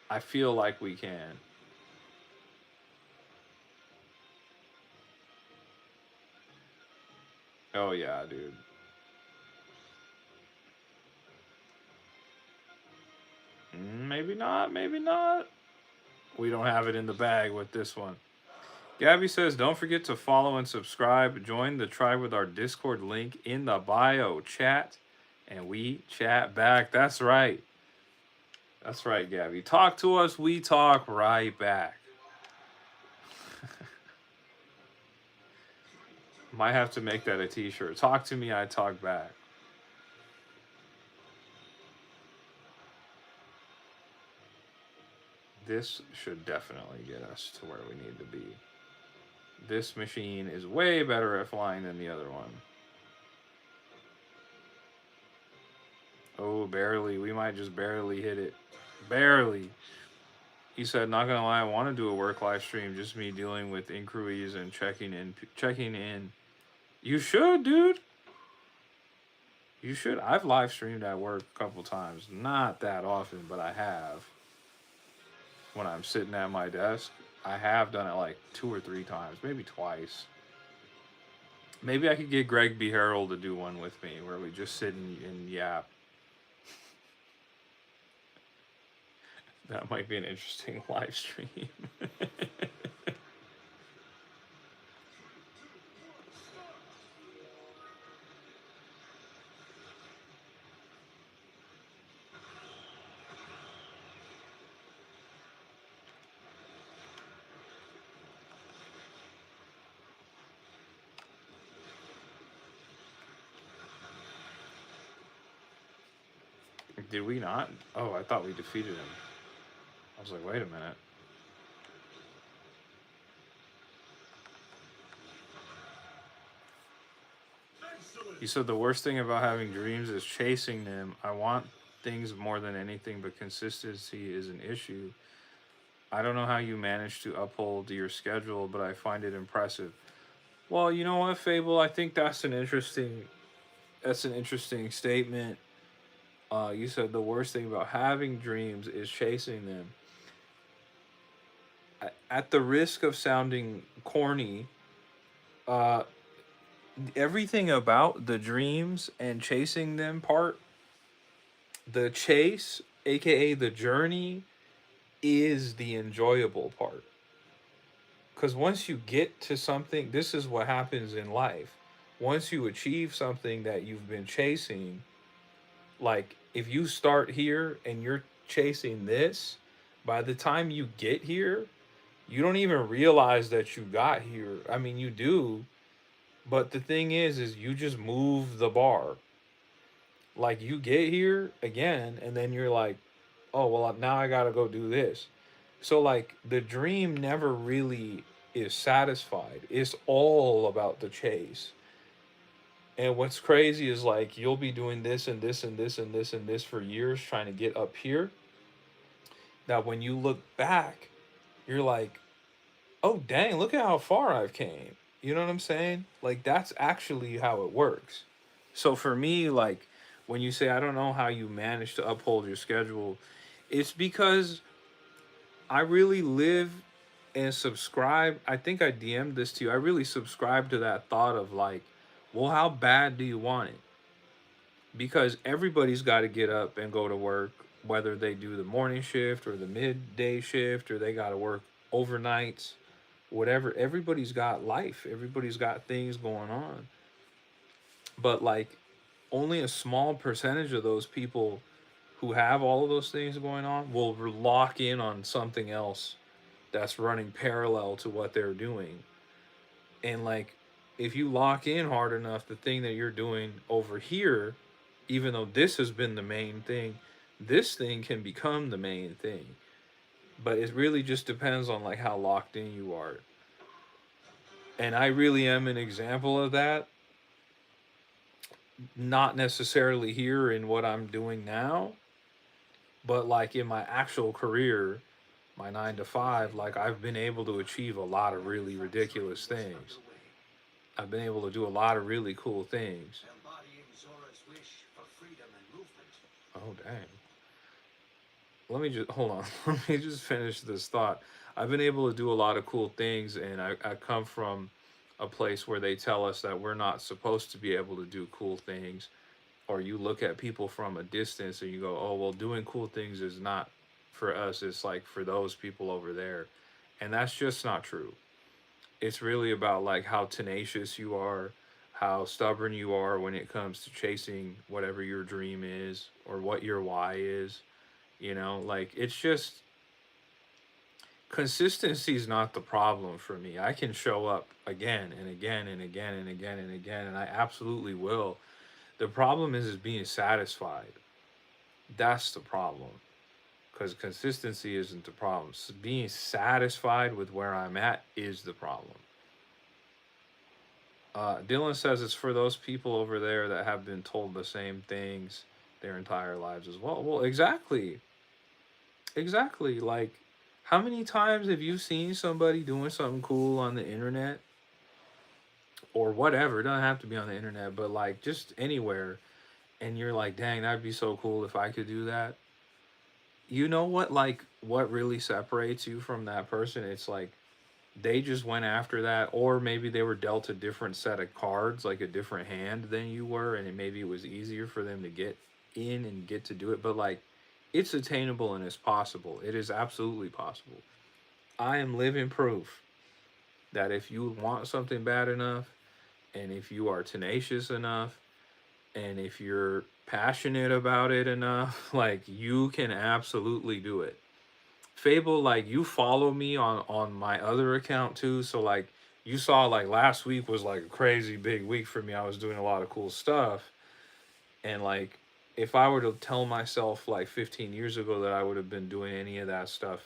I feel like we can. Oh yeah, dude. Maybe not, maybe not. We don't have it in the bag with this one. Gabby says, don't forget to follow and subscribe. Join the tribe with our Discord link in the bio chat. And we chat back. That's right. That's right, Gabby. Talk to us. We talk right back. Might have to make that a t-shirt. Talk to me, I talk back. This should definitely get us to where we need to be. This machine is way better at flying than the other one. Oh, barely. We might just barely hit it. Barely. He said, "Not gonna lie, I want to do a work live stream. Just me dealing with inquiries and checking in. Checking in. You should, dude. You should. I've live streamed at work a couple times. Not that often, but I have. When I'm sitting at my desk, I have done it like 2 or 3 times, maybe twice. Maybe I could get Greg B. Harrell to do one with me where we just sit and yap. That might be an interesting live stream. Did we not? Oh, I thought we defeated him. I was like, wait a minute. He said the worst thing about having dreams is chasing them. I want things more than anything, but consistency is an issue. I don't know how you manage to uphold your schedule, but I find it impressive. Well, you know what, Fable? I think that's an interesting statement. You said the worst thing about having dreams is chasing them. At the risk of sounding corny, uh, everything about the dreams and chasing them part, the chase, aka the journey, is the enjoyable part. Because once you get to something, this is what happens in life. Once you achieve something that you've been chasing, like if you start here and you're chasing this, by the time you get here, you don't even realize that you got here. I mean, you do, but the thing is you just move the bar. Like you get here again, and then you're like, oh, well, now I gotta go do this. So, like, the dream never really is satisfied. It's all about the chase. And what's crazy is like you'll be doing this and this and this and this and this for years trying to get up here. That when you look back, you're like, oh dang, look at how far I've came. You know what I'm saying? Like that's actually how it works. So for me, like when you say I don't know how you manage to uphold your schedule, it's because I really live and subscribe. I think I DM'd this to you. I really subscribe to that thought of like, well, how bad do you want it? Because everybody's got to get up and go to work, whether they do the morning shift or the midday shift or they got to work overnights, whatever. Everybody's got life, everybody's got things going on. But like, only a small percentage of those people who have all of those things going on will lock in on something else that's running parallel to what they're doing. And like, if you lock in hard enough, the thing that you're doing over here, even though this has been the main thing, this thing can become the main thing. But it really just depends on like how locked in you are. And I really am an example of that. Not necessarily here in what I'm doing now, but like in my actual career, my 9 to 5, like I've been able to achieve a lot of really ridiculous things. I've been able to do a lot of really cool things. Embodying Zora's wish for freedom and movement. Oh, dang. Let me just hold on. Let me just finish this thought. I've been able to do a lot of cool things, and I come from a place where they tell us that we're not supposed to be able to do cool things. Or you look at people from a distance and you go, oh, well, doing cool things is not for us. It's like for those people over there. And that's just not true. It's really about like how tenacious you are, how stubborn you are when it comes to chasing whatever your dream is or what your why is. Like it's just consistency is not the problem for me. I can show up again and again and again and again and again, and I absolutely will. The problem is being satisfied. That's the problem. Because consistency isn't the problem. Being satisfied with where I'm at is the problem. Dylan says it's for those people over there that have been told the same things. their entire lives as well. Well, exactly. Exactly. Like, how many times have you seen somebody doing something cool on the internet or whatever? It doesn't have to be on the internet, but like just anywhere. And you're like, dang, that'd be so cool if I could do that. You know what, like, what really separates you from that person? It's like they just went after that, or maybe they were dealt a different set of cards, like a different hand than you were, and maybe it was easier for them to get in and get to do it. But like, it's attainable and it's possible. It is absolutely possible. I am living proof that if you want something bad enough, and if you are tenacious enough, and if you're passionate about it enough, like you can absolutely do it. Fable, like you follow me on my other account too, so like you saw like last week was like a crazy big week for me. I was doing a lot of cool stuff, and like if I were to tell myself like 15 years ago that I would have been doing any of that stuff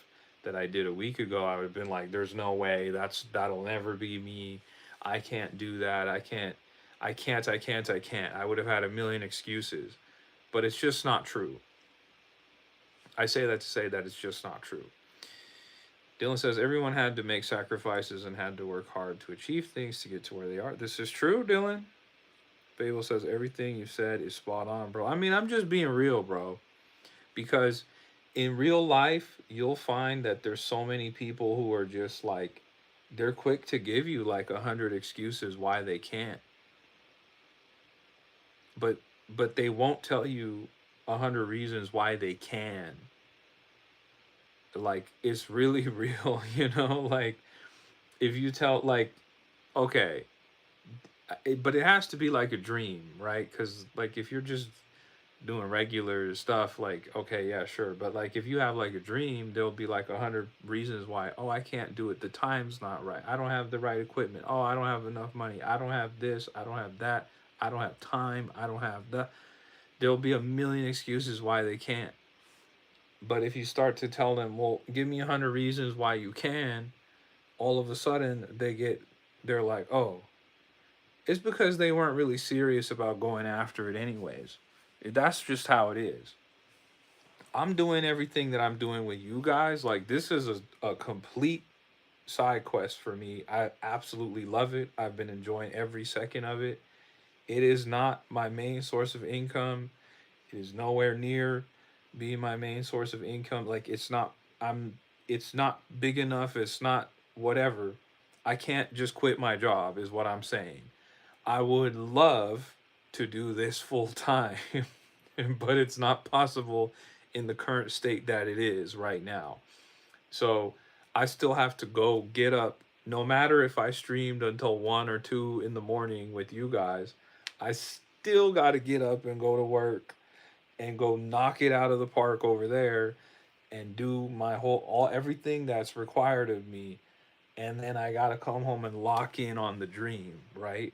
that I did a week ago, I would have been like, there's no way, that'll never be me. I can't do that. I can't. I would have had a million excuses. But it's just not true. I say that to say that it's just not true. Dylan says everyone had to make sacrifices and had to work hard to achieve things to get to where they are. This is true, Dylan. Fable says everything you said is spot on, bro. I mean, I'm just being real, bro. Because in real life, you'll find that there's so many people who are just like, they're quick to give you like 100 excuses why they can't, but they won't tell you 100 reasons why they can. Like it's really real, Like if you tell like, okay, but it has to be like a dream, right? Because like if you're just doing regular stuff, like okay, yeah, sure, but like if you have like a dream, there'll be like 100 reasons why. Oh, I can't do it. The time's not right. I don't have the right equipment. Oh, I don't have enough money. I don't have this. I don't have that. I don't have time. I don't have the. There'll be a million excuses why they can't. But if you start to tell them, well, give me 100 reasons why you can, all of a sudden they're like, oh, it's because they weren't really serious about going after it anyways. That's just how it is. I'm doing everything that I'm doing with you guys. Like this is a complete side quest for me. I absolutely love it. I've been enjoying every second of it. It is not my main source of income. It is nowhere near being my main source of income. Like I'm it's not big enough. It's not whatever. I can't just quit my job is what I'm saying. I would love to do this full time, but it's not possible in the current state that it is right now. So I still have to go get up, no matter if I streamed until 1 or 2 in the morning with you guys. I still got to get up and go to work and go knock it out of the park over there and do my whole all everything that's required of me, and then I got to come home and lock in on the dream, right?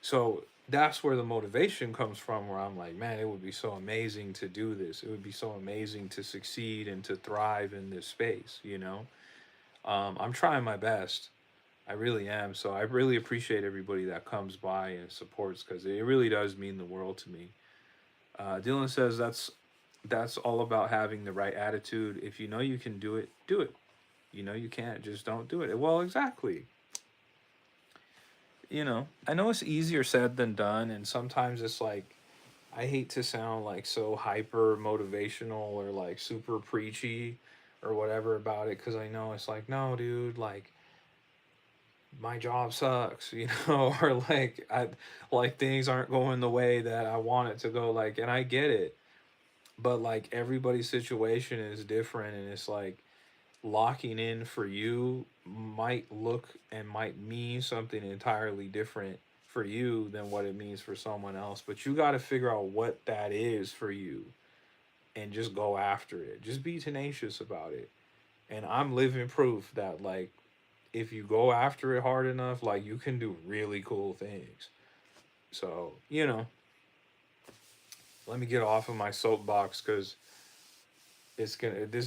So that's where the motivation comes from, where I'm like, man, it would be so amazing to do this. It would be so amazing to succeed and to thrive in this space. I'm trying my best. I really am. So I really appreciate everybody that comes by and supports, because it really does mean the world to me. Dylan says that's all about having the right attitude. If you know you can do it, do it. You know you can't, just don't do it. Well, exactly. I know it's easier said than done, and sometimes it's like I hate to sound like so hyper motivational or like super preachy or whatever about it, because I know it's like, no, dude, like my job sucks, or like I like things aren't going the way that I want it to go, like, and I get it, but like everybody's situation is different, and it's like locking in for you might look and might mean something entirely different for you than what it means for someone else. But you got to figure out what that is for you and just go after it. Just be tenacious about it. And I'm living proof that, like, if you go after it hard enough, like, you can do really cool things. So, let me get off of my soapbox, because this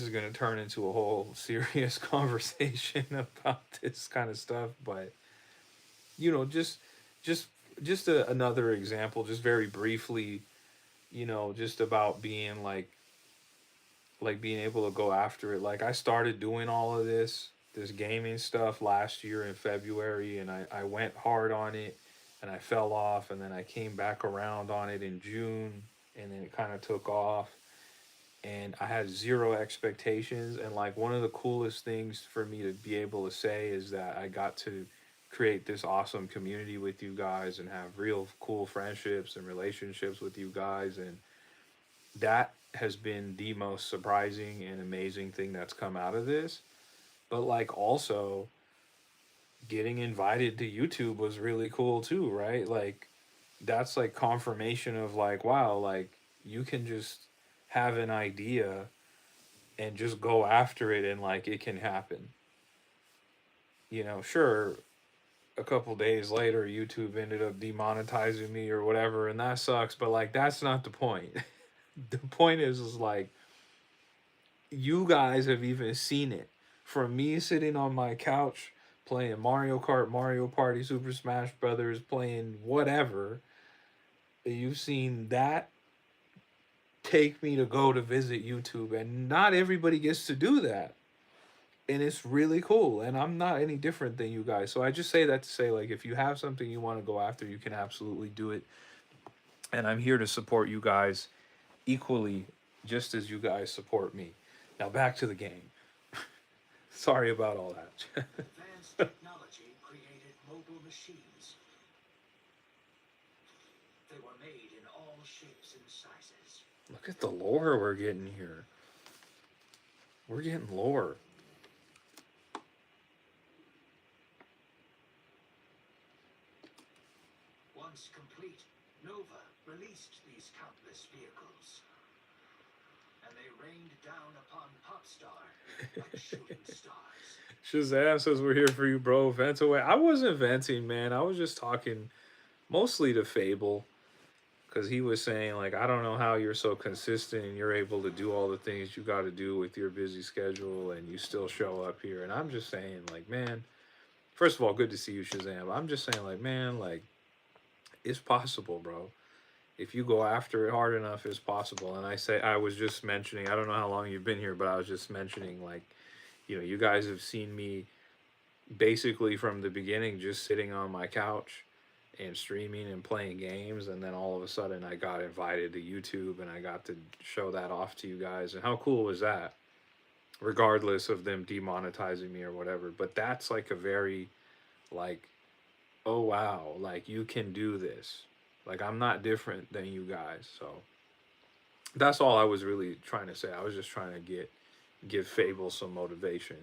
is gonna turn into a whole serious conversation about this kind of stuff. But you know just just another example, just very briefly. just about being like being able to go after it. Like I started doing all of this gaming stuff last year in February, and I went hard on it, and I fell off, and then I came back around on it in June, and then it kind of took off, and I had zero expectations. And like one of the coolest things for me to be able to say is that I got to create this awesome community with you guys and have real cool friendships and relationships with you guys, and that has been the most surprising and amazing thing that's come out of this. But like also getting invited to YouTube was really cool too, right? Like that's like confirmation of like wow, like you can just have an idea and just go after it, and like it can happen. Sure, a couple days later YouTube ended up demonetizing me or whatever, and that sucks, but like that's not the point. The point is like you guys have even seen it from me sitting on my couch playing Mario Kart, Mario Party, Super Smash Brothers, playing whatever. You've seen that take me to go to visit YouTube, and not everybody gets to do that. And it's really cool, and I'm not any different than you guys. So I just say that to say, like, if you have something you want to go after, you can absolutely do it. And I'm here to support you guys equally, just as you guys support me. Now back to the game. Sorry about all that. Advanced technology created mobile machines. They were made in all shapes and sizes. Look at the lore we're getting here. We're getting lore. Once complete, Nova released these countless vehicles, and they rained down upon Popstar like shooting stars. Shazam says we're here for you, bro. Vent away. I wasn't venting, man. I was just talking mostly to Fable, because he was saying like I don't know how you're so consistent and you're able to do all the things you got to do with your busy schedule and you still show up here. And I'm just saying like, man, first of all, good to see you, Shazam. I'm just saying like, man, like it's possible, bro. If you go after it hard enough, it's possible. And I was just mentioning, I don't know how long you've been here, but I was just mentioning like, you guys have seen me basically from the beginning just sitting on my couch and streaming and playing games, and then all of a sudden I got invited to YouTube and I got to show that off to you guys. And how cool was that? Regardless of them demonetizing me or whatever. But that's like a very like, oh wow, like you can do this. Like I'm not different than you guys. So that's all I was really trying to say. I was just trying to give Fable some motivation.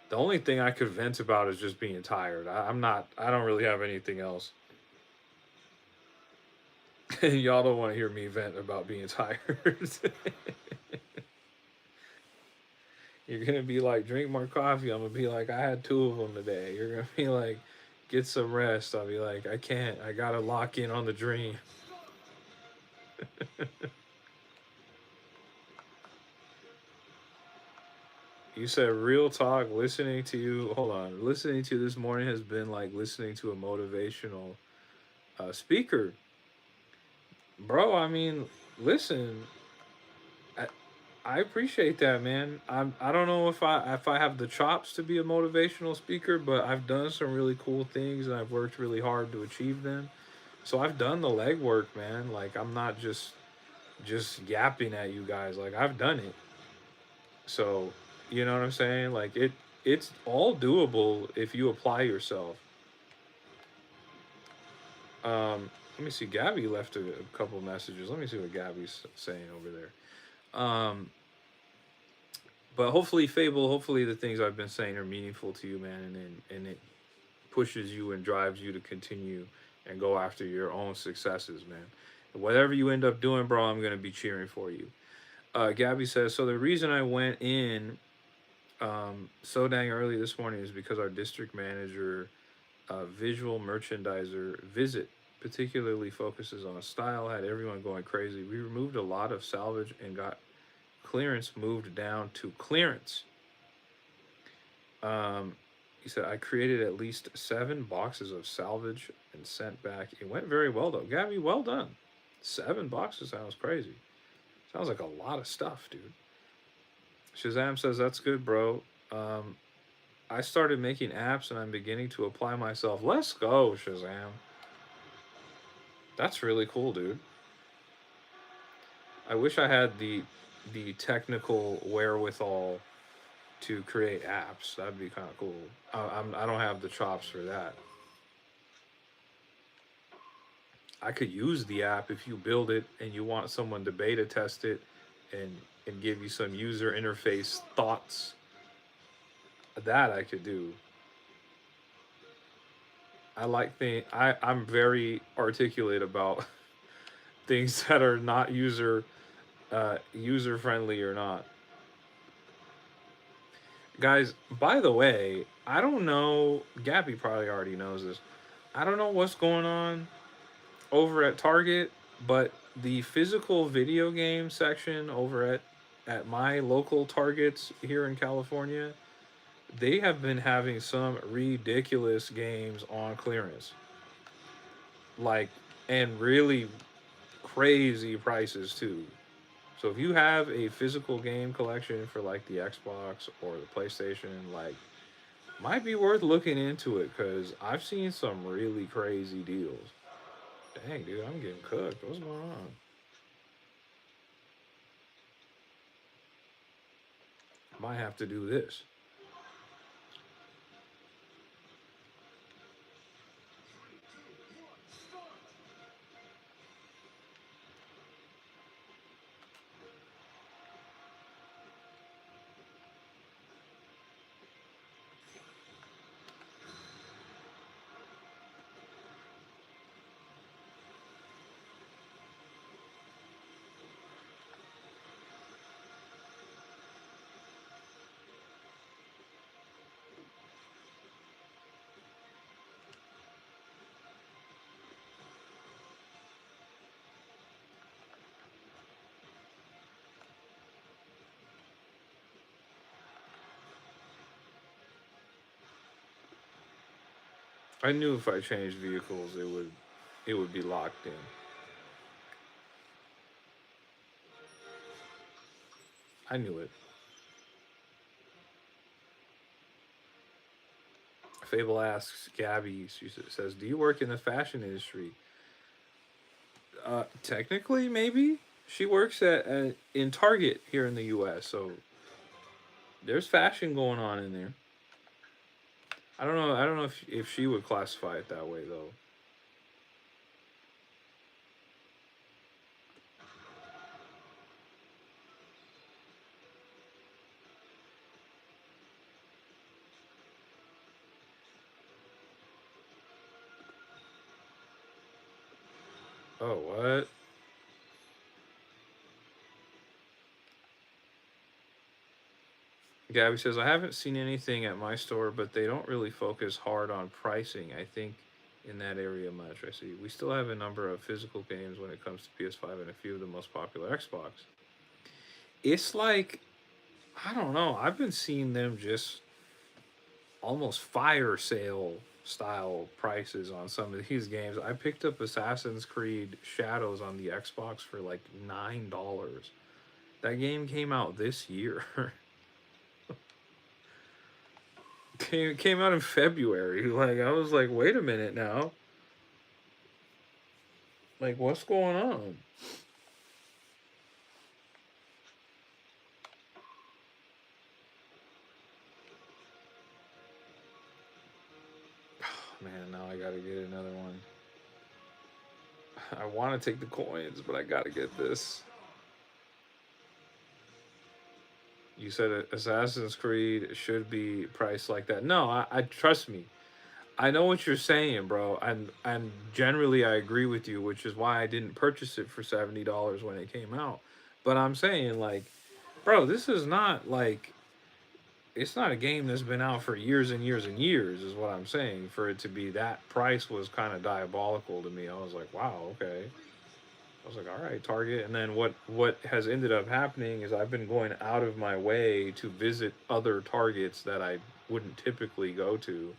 The only thing I could vent about is just being tired. I'm not. I don't really have anything else. Y'all don't want to hear me vent about being tired. You're gonna be like, drink more coffee. I'm gonna be like, I had two of them today. You're gonna be like, get some rest. I'll be like, I can't. I gotta lock in on the dream. You said real talk. Listening to you. Hold on. Listening to you this morning has been like listening to a motivational speaker, bro. I mean, listen. I, I appreciate that, man. I don't know if I have the chops to be a motivational speaker, but I've done some really cool things and I've worked really hard to achieve them. So I've done the legwork, man. Like I'm not just yapping at you guys. Like I've done it. So, you know what I'm saying? Like it's all doable if you apply yourself. Let me see. Gabby left a couple messages. Let me see what Gabby's saying over there. But hopefully, Fable. Hopefully, the things I've been saying are meaningful to you, man, and it pushes you and drives you to continue and go after your own successes, man. Whatever you end up doing, bro, I'm gonna be cheering for you. Gabby says, so the reason I went in so dang early this morning is because our district manager, visual merchandiser visit particularly focuses on style, had everyone going crazy. We removed a lot of salvage and got clearance moved down to clearance. Um, He said, I created at least 7 boxes of salvage and sent back. It went very well, though. Gabby, well done. 7 boxes sounds crazy. Sounds like a lot of stuff, dude. Shazam says, that's good, bro. Um, I started making apps and I'm beginning to apply myself. Let's go, Shazam. That's really cool, dude. I wish I had the technical wherewithal to create apps. That'd be kind of cool. I don't have the chops for that. I could use the app if you build it and you want someone to beta test it and give you some user interface thoughts. That I could do. I'm very articulate about things that are not user friendly or not. Guys, by the way, I don't know. Gabby probably already knows this. I don't know what's going on over at Target, but the physical video game section over at my local Targets here in California, they have been having some ridiculous games on clearance. Like, and really crazy prices too. So if you have a physical game collection for like the Xbox or the PlayStation, like might be worth looking into it because I've seen some really crazy deals. Dang, dude, I'm getting cooked. What's going on? Might have to do this. I knew if I changed vehicles, it would be locked in. I knew it. Fable asks Gabby. She says, "Do you work in the fashion industry?" Technically, maybe she works at in Target here in the U.S. So there's fashion going on in there. I don't know. I don't know if she would classify it that way though. Oh, what? Gabby says, I haven't seen anything at my store, but they don't really focus hard on pricing. I think in that area much. I see. We still have a number of physical games when it comes to PS5 and a few of the most popular Xbox. It's like, I don't know. I've been seeing them just almost fire sale style prices on some of these games. I picked up Assassin's Creed Shadows on the Xbox for like $9. That game came out this year. came out in February. Like I was like, wait a minute now. Like what's going on? Man, now I gotta get another one. I want to take the coins, but I gotta get this. You said Assassin's Creed should be priced like that. No, I trust me. I know what you're saying, bro. And generally I agree with you, which is why I didn't purchase it for $70 when it came out. But I'm saying like, bro, this is not like it's not a game that's been out for years and years and years, is what I'm saying. For it to be that price was kind of diabolical to me. I was like, wow, okay. I was like, all right, Target. And then what has ended up happening is I've been going out of my way to visit other Targets that wouldn't typically go to.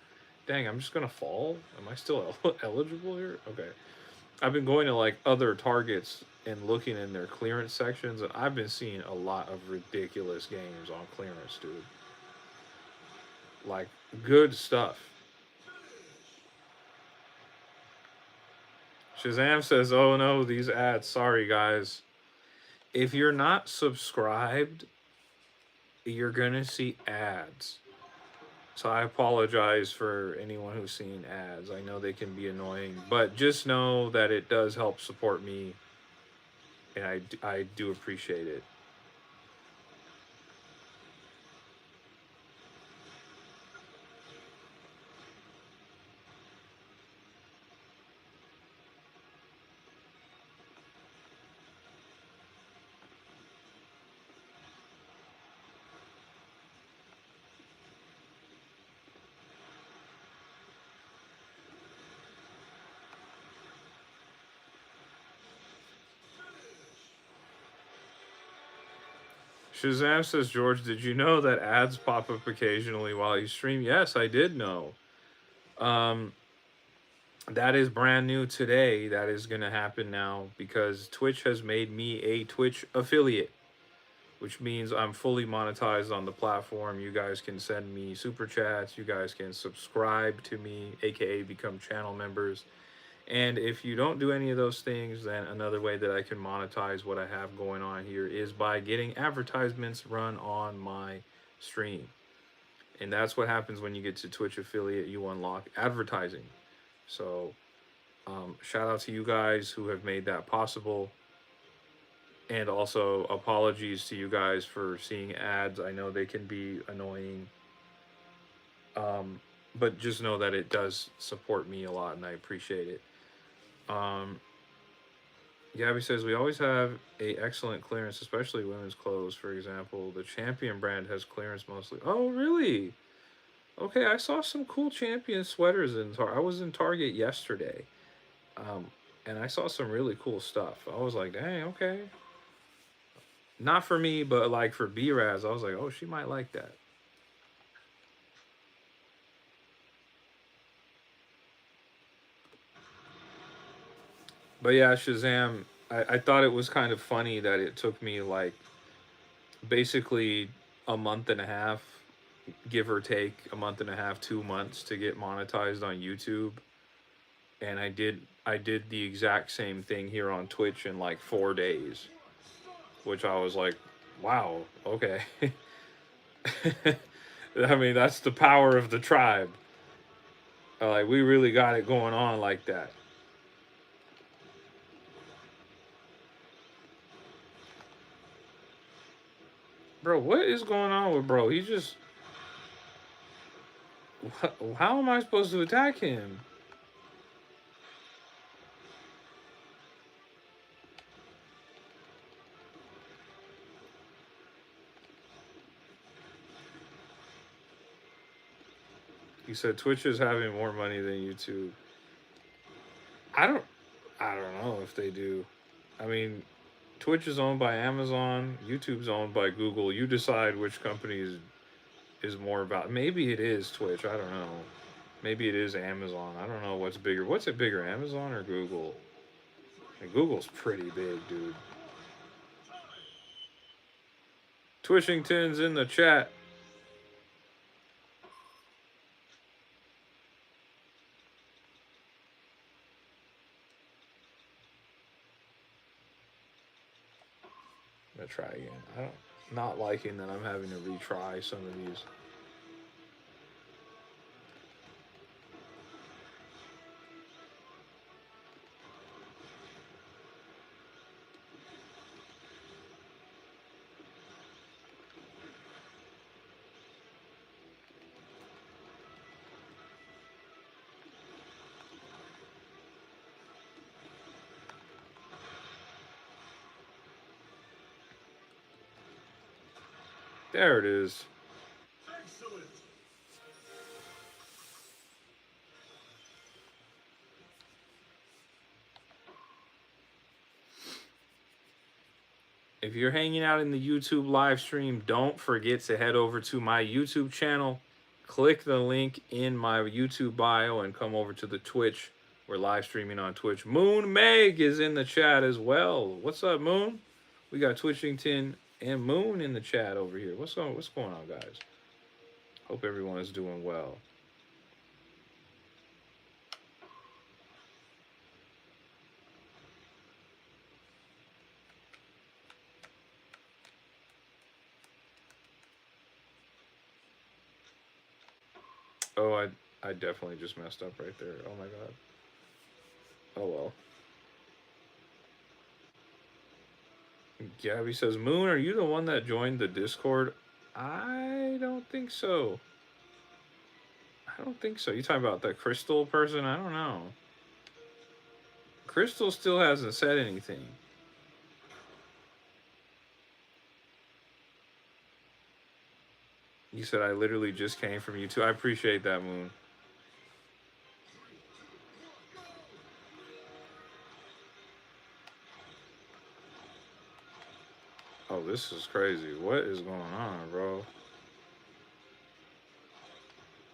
Dang, I'm just gonna fall. Am I still eligible here? Okay. I've been going to like other Targets and looking in their clearance sections, and I've been seeing a lot of ridiculous games on clearance, dude. Like good stuff. Shazam says, "Oh no, these ads. Sorry, guys. If you're not subscribed, you're gonna see ads. So I apologize for anyone who's seen ads. I know they can be annoying, but just know that it does help support me, and I do appreciate it." Shazam says, "George, did you know that ads pop up occasionally while you stream?" Yes, I did know. Um, that is brand new today. That is going to happen now because Twitch has made me a Twitch affiliate, which means I'm fully monetized on the platform. You guys can send me super chats. You guys can subscribe to me, aka become channel members. And if you don't do any of those things, then another way that I can monetize what I have going on here is by getting advertisements run on my stream. And that's what happens when you get to Twitch affiliate, you unlock advertising. So, shout out to you guys who have made that possible. And also, apologies to you guys for seeing ads. I know they can be annoying. But just know that it does support me a lot and I appreciate it. Um, Gabby says we always have a excellent clearance, especially women's clothes. For example, the Champion brand has clearance mostly. Oh, really? Okay, I saw some cool Champion sweaters in I was in Target yesterday, um, and I saw some really cool stuff. I was like, dang, okay. Not for me, but like for B-Raz, I was like, oh, she might like that. But yeah, Shazam, I thought it was kind of funny that it took me like basically a month and a half, give or take a month and a half, 2 months to get monetized on YouTube. And I did the exact same thing here on Twitch in like 4 days, which I was like, wow, okay. I mean, that's the power of the tribe. Like we really got it going on like that. Bro, what is going on with bro? He just how am I supposed to attack him? He said Twitch is having more money than YouTube. I don't I don't know if they do. I mean, Twitch is owned by Amazon, YouTube's owned by Google. You decide which company is more about. Maybe it is Twitch, I don't know. Maybe it is Amazon. I don't know what's bigger. What's it bigger, Amazon or Google? And Google's pretty big, dude. Twishington's in the chat. I'm gonna try again. I don't not liking that I'm having to retry some of these. There it is. Excellent. If you're hanging out in the YouTube live stream, don't forget to head over to my YouTube channel, click the link in my YouTube bio and come over to the Twitch. We're live streaming on Twitch. Moon Meg is in the chat as well. What's up, Moon? We got Twitchington and Moon in the chat over here. What's going on, guys? Hope everyone is doing well. Oh, I definitely just messed up right there. Oh my god. Oh well. Gabby says, Moon, are you the one that joined the Discord? I don't think so. I don't think so. You talking about the Crystal person? I don't know. Crystal still hasn't said anything. You said I literally just came from you too. I appreciate that, Moon. Oh, this is crazy. What is going on, bro?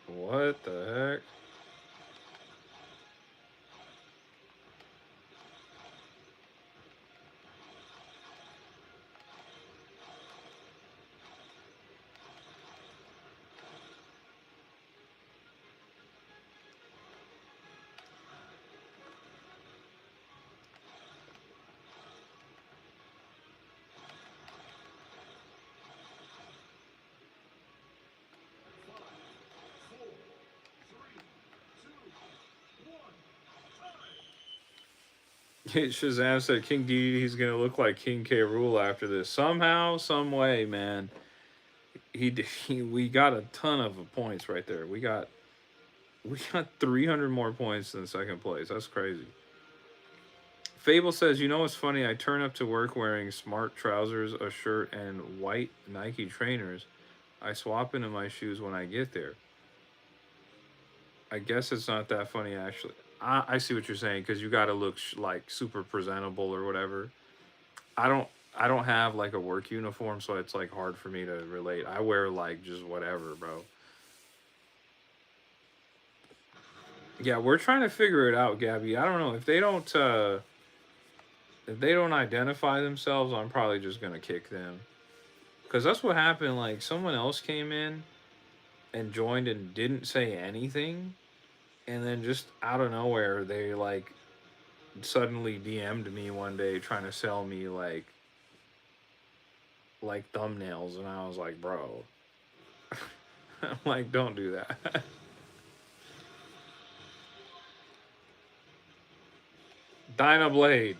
What the heck? Shazam said King Dedede, he's gonna look like King K. Rool after this. Somehow, some way, man. We got a ton of points right there. We got 300 more points than second place. That's crazy. Fable says, you know what's funny? I turn up to work wearing smart trousers, a shirt, and white Nike trainers. I swap into my shoes when I get there. I guess it's not that funny, actually. I see what you're saying, because you got to look like super presentable or whatever. I don't I don't have like a work uniform, so it's like hard for me to relate. I wear like just whatever, bro. Yeah, we're trying to figure it out, Gabby. I don't know if they don't identify themselves, I'm probably just gonna kick them. Cause that's what happened. Like someone else came in and joined and didn't say anything, and then just out of nowhere they like suddenly DM'd me one day trying to sell me like thumbnails, and I was like, bro, I'm like, don't do that. Dynablade.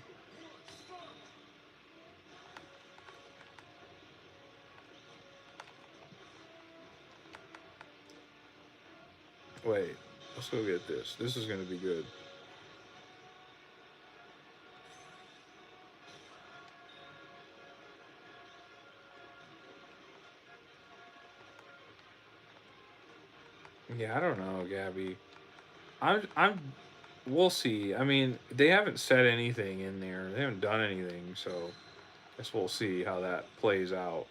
Wait, let's go get this. This is gonna be good. Yeah, I don't know, Gabby. I'm we'll see. I mean, they haven't said anything in there. They haven't done anything, so I guess we'll see how that plays out.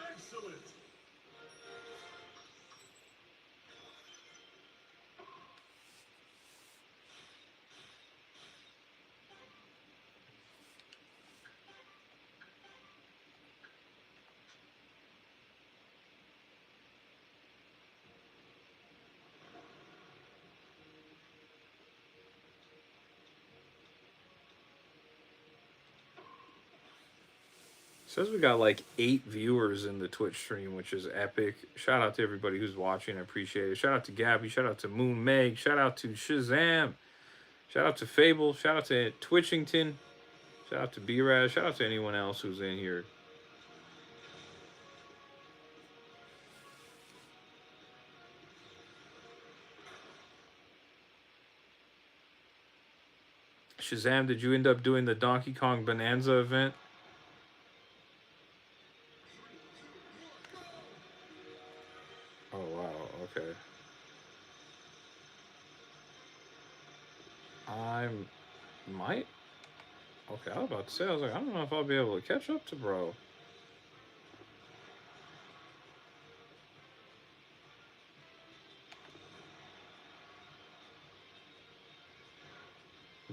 Excellent. Says we got like 8 viewers in the Twitch stream, which is epic. Shout out to everybody who's watching. I appreciate it. Shout out to Gabby. Shout out to Moon Meg. Shout out to Shazam. Shout out to Fable. Shout out to Twitchington. Shout out to B-Raz. Shout out to anyone else who's in here. Shazam, did you end up doing the Donkey Kong Bonanza event? Oh, wow. Okay. I might. Okay, I was about to say, I was like, I don't know if I'll be able to catch up to bro.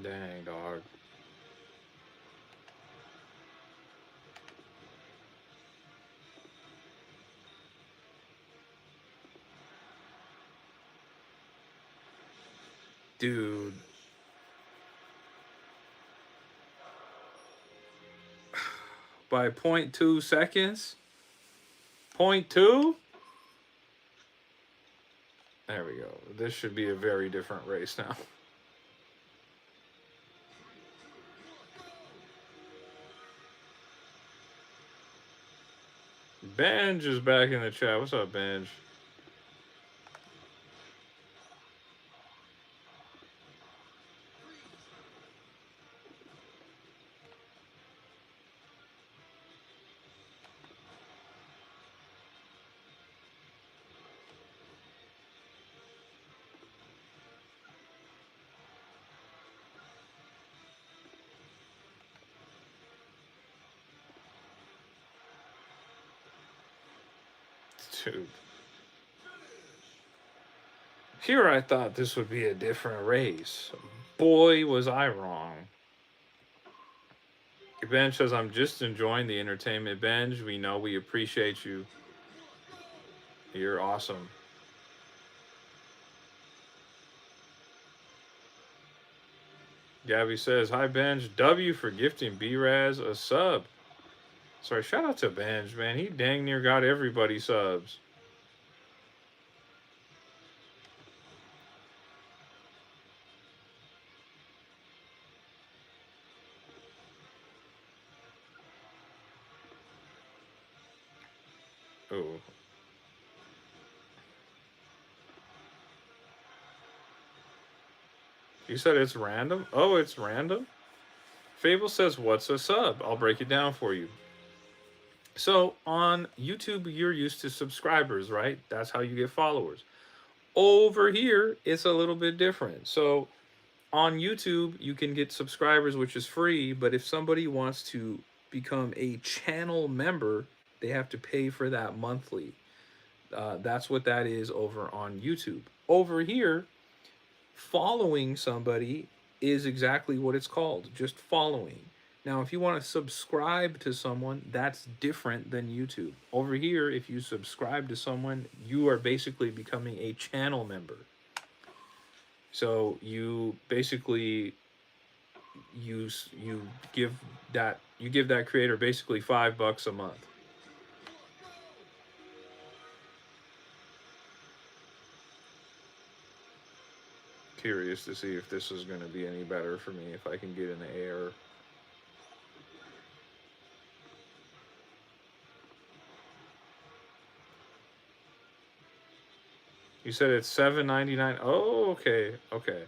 Dang, dog. Dude. By .2 seconds? .2? There we go. This should be a very different race now. Benj is back in the chat. What's up, Benj? Dude. Here I thought this would be a different race. Boy, was I wrong. Benj says, I'm just enjoying the entertainment. Benj, we know, we appreciate you. You're awesome. Gabby says, hi, Benj. W for gifting B-Raz a sub. Sorry, shout out to Benj, man. He dang near got everybody subs. Oh. You said it's random? Oh, it's random? Fable says, what's a sub? I'll break it down for you. So on YouTube, you're used to subscribers, right? That's how you get followers. Over here, it's a little bit different. So on YouTube, you can get subscribers, which is free. But if somebody wants to become a channel member, they have to pay for that monthly. That's what that is over on YouTube. Over here, following somebody is exactly what it's called, just following. Now, if you want to subscribe to someone, that's different than YouTube. Over here, if you subscribe to someone, you are basically becoming a channel member. So you basically you give that creator basically $5 a month. Curious to see if this is going to be any better for me if I can get in the air. You said it's $7.99. Oh, okay, okay.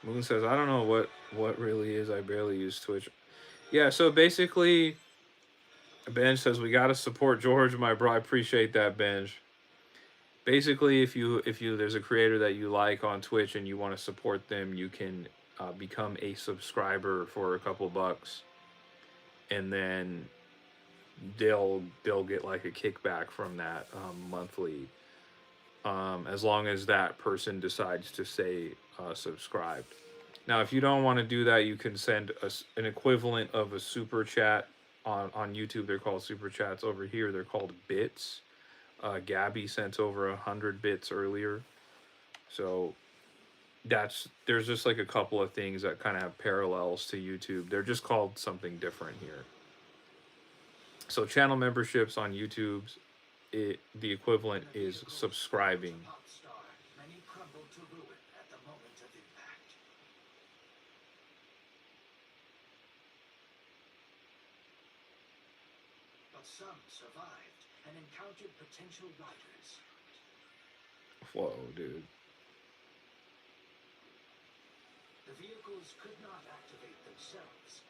Moon says, I don't know what really is. I barely use Twitch. Yeah, so basically, Benj says we gotta support George, my bro. I appreciate that, Benj. Basically, if you there's a creator that you like on Twitch and you want to support them, you can become a subscriber for a couple bucks, and then they'll get like a kickback from that monthly, as long as that person decides to stay subscribed. Now, if you don't want to do that, you can send an equivalent of a super chat on YouTube. They're called super chats. Over here, they're called bits. Gabby sent over 100 bits earlier, so there's just like a couple of things that kind of have parallels to YouTube. They're just called something different here. So channel memberships on YouTube's the equivalent is subscribing. Many crumbled to ruin at the moment of impact. But some survived and encountered potential riders. Whoa, dude. The vehicles could not activate themselves,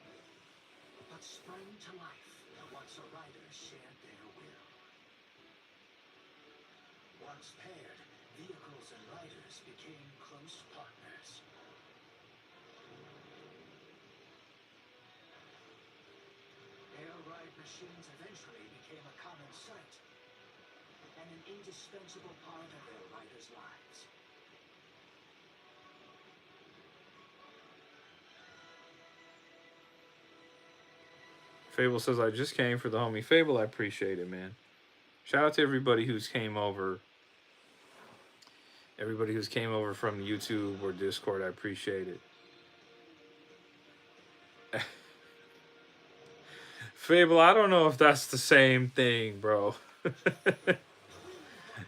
but what sprang to life once a rider shared their will. Once paired, vehicles and riders became close partners. Air ride machines eventually became a common sight and an indispensable part of their riders' lives. Fable says, I just came for the homie Fable. I appreciate it, man. Shout out to everybody who's came over. Everybody who's came over from YouTube or Discord. I appreciate it. Fable, I don't know if that's the same thing, bro.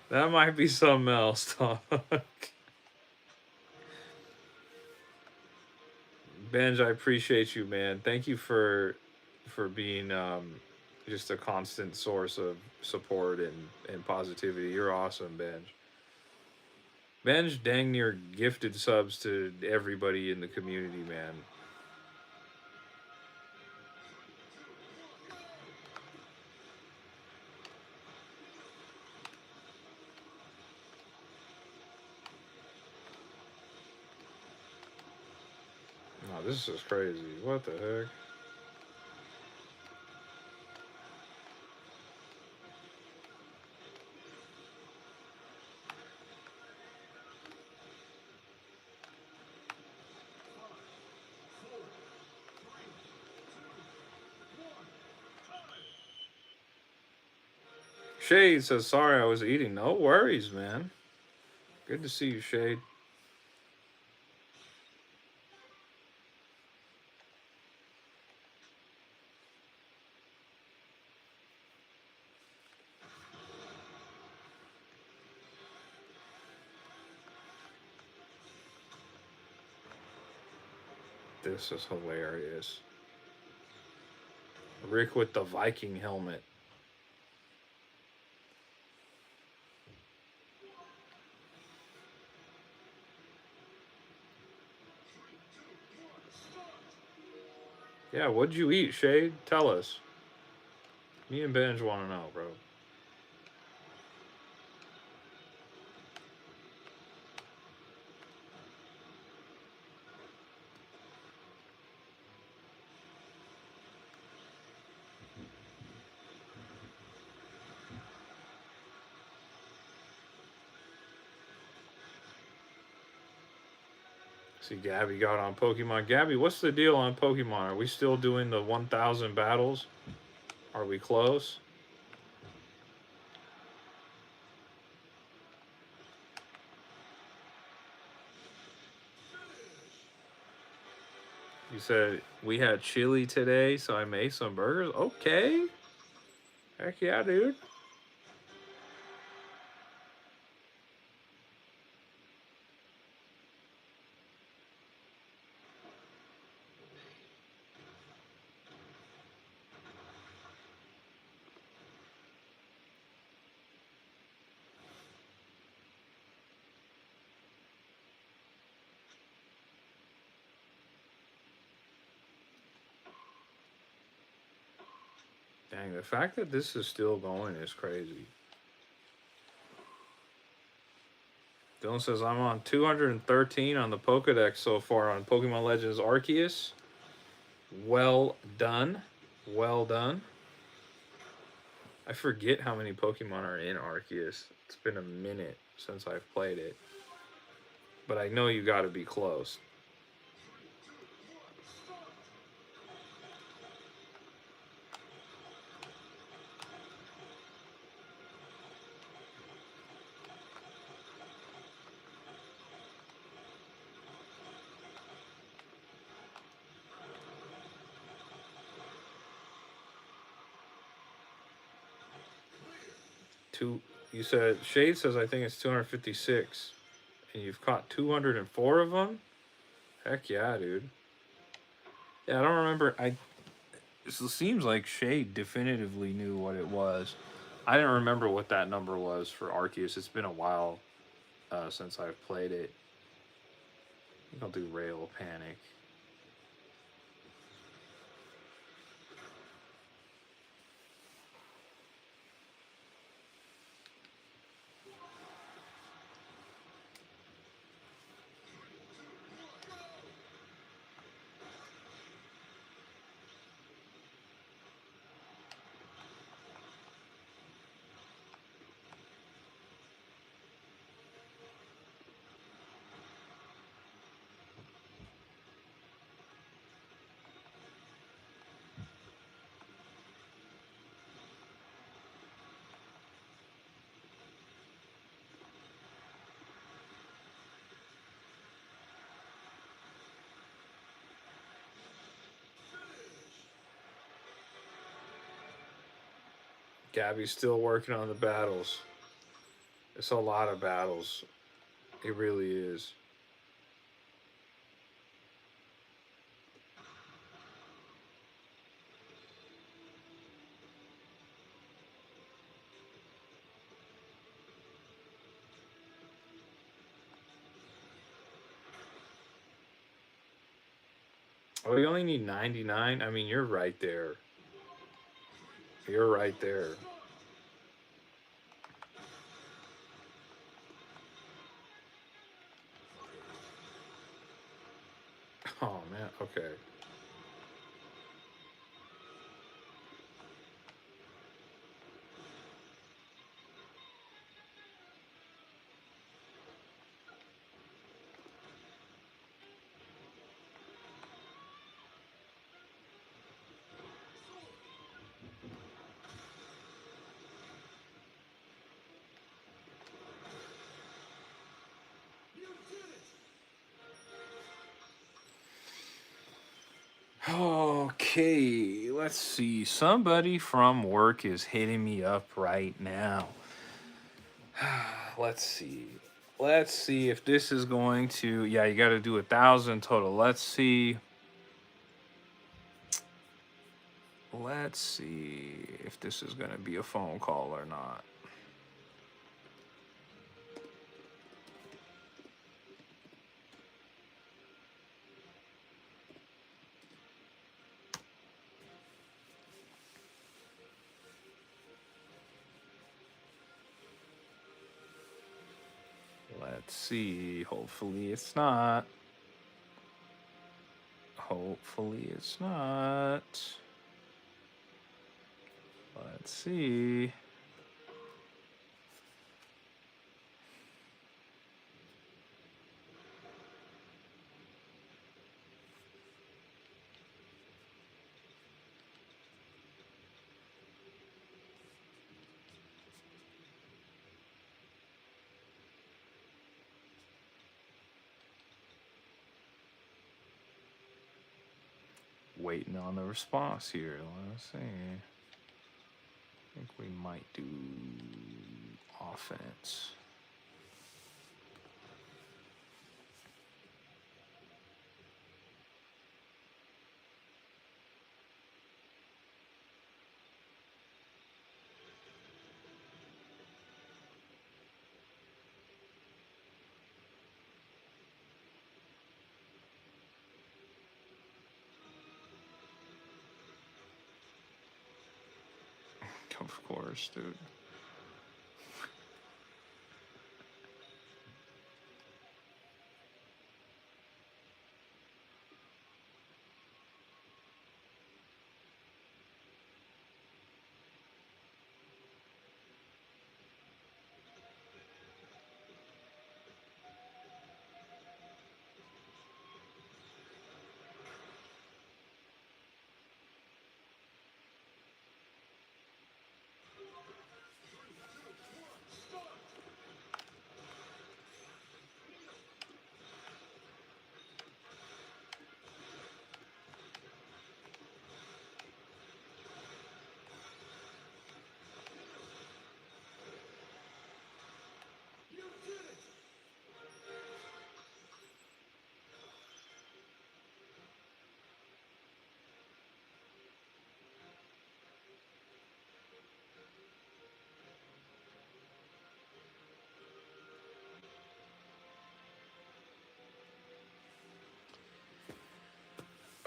That might be something else, dog. Benj, I appreciate you, man. Thank you for being just a constant source of support and positivity. You're awesome, Benj. Benj dang near gifted subs to everybody in the community, man. Oh, this is crazy. What the heck? Shade says, sorry I was eating. No worries, man. Good to see you, Shade. This is hilarious. Rick with the Viking helmet. Yeah, what'd you eat, Shade? Tell us. Me and Benj want to know, bro. See, Gabby got on Pokemon. Gabby, what's the deal on Pokemon? Are we still doing the 1,000 battles? Are we close? You said we had chili today, so I made some burgers. Okay. Heck yeah, dude. Dang, the fact that this is still going is crazy. Dylan says, I'm on 213 on the Pokedex so far on Pokemon Legends Arceus. Well done. Well done. I forget how many Pokemon are in Arceus. It's been a minute since I've played it. But I know you gotta be close. You said Shade says I think it's 256, and you've caught 204 of them. Heck yeah, dude. Yeah, I don't remember. It seems like Shade definitively knew what it was. I didn't remember what that number was for Arceus. It's been a while since I've played it. I think I'll do Rail Panic. Gabby's still working on the battles. It's a lot of battles. It really is. Oh, you only need 99? I mean, you're right there. You're right there. Oh, man. Okay. Okay, let's see. Somebody from work is hitting me up right now. Let's see. Let's see if this is going to. Yeah, you got to do 1,000 total. Let's see. Let's see if this is going to be a phone call or not. Let's see. Hopefully it's not. Hopefully it's not. Let's see. Waiting on the response here. Let's see. I think we might do offense. Of course, dude.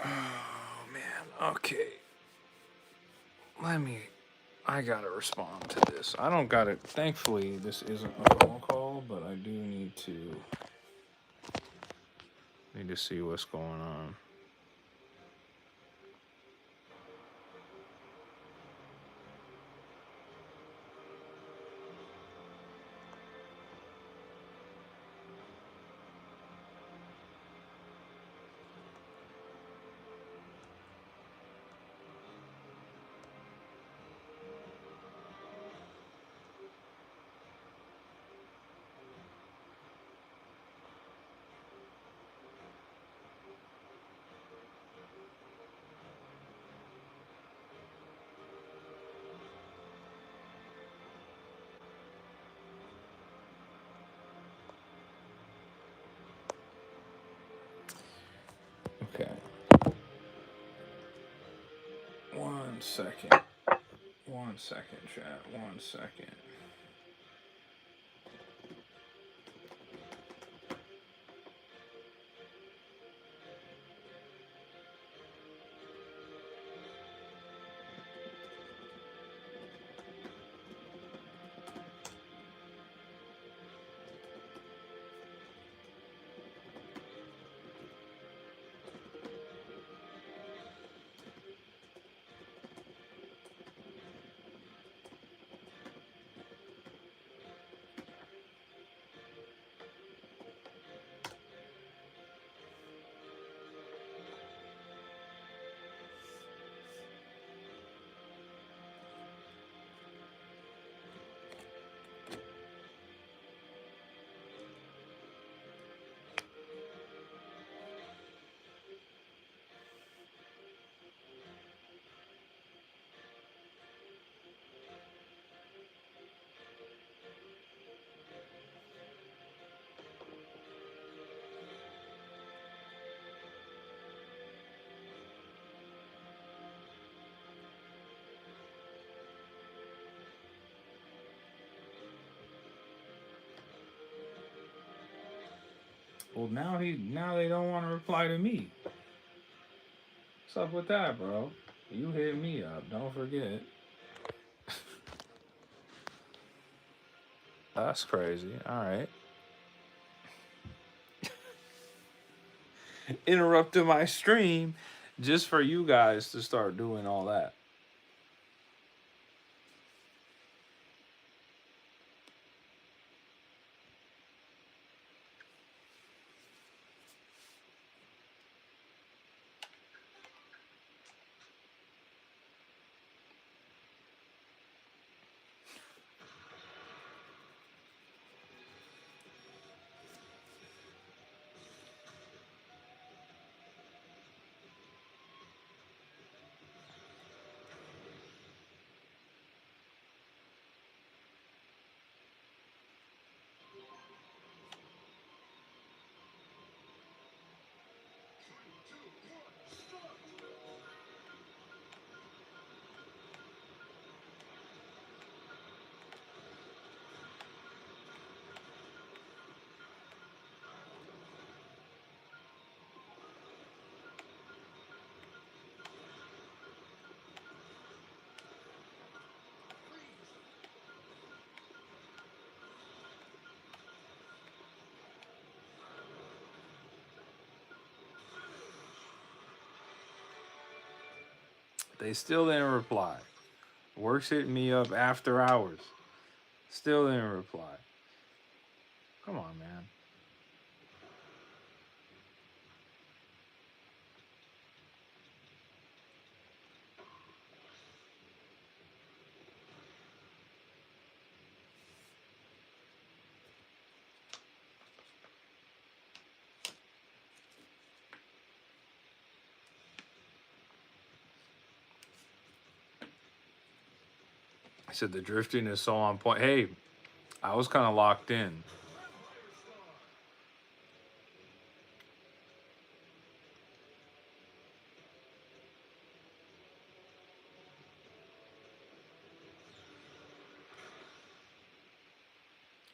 Oh man. Okay. I gotta respond to this. I don't got it. Thankfully, this isn't a phone call, but I do need to see what's going on. 1 second. 1 second, chat. 1 second. Well, now they don't want to reply to me. What's up with that, bro? You hit me up. Don't forget. That's crazy. All right. Interrupted my stream just for you guys to start doing all that. They still didn't reply. Works hitting me up after hours. Still didn't reply. Come on, man. I said the drifting is so on point. Hey, I was kind of locked in.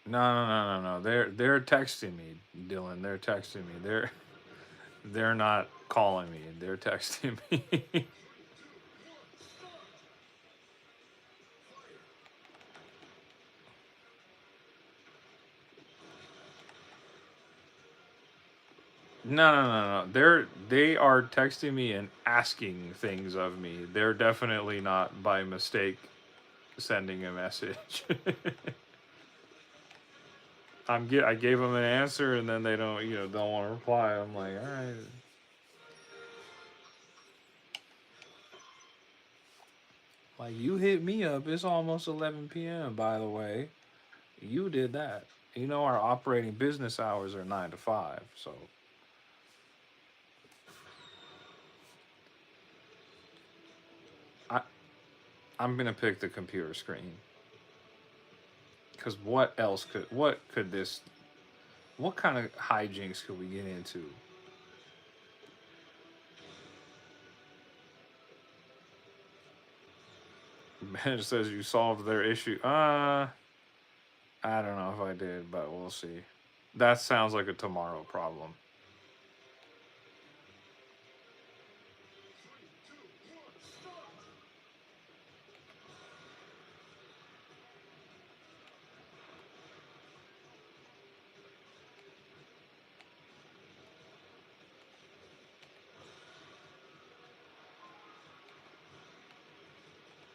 No. They're texting me, Dylan. They're texting me. They're not calling me. They're texting me. No. They are texting me and asking things of me. They're definitely not by mistake sending a message. I gave them an answer and then they don't want to reply. I'm like, all right. Like you hit me up. It's almost 11 p.m. by the way. You did that. You know our operating business hours are 9 to 5. So I I'm going to pick the computer screen. Cuz what kind of hijinks could we get into? Man says you solved their issue. I don't know if I did, but we'll see. That sounds like a tomorrow problem.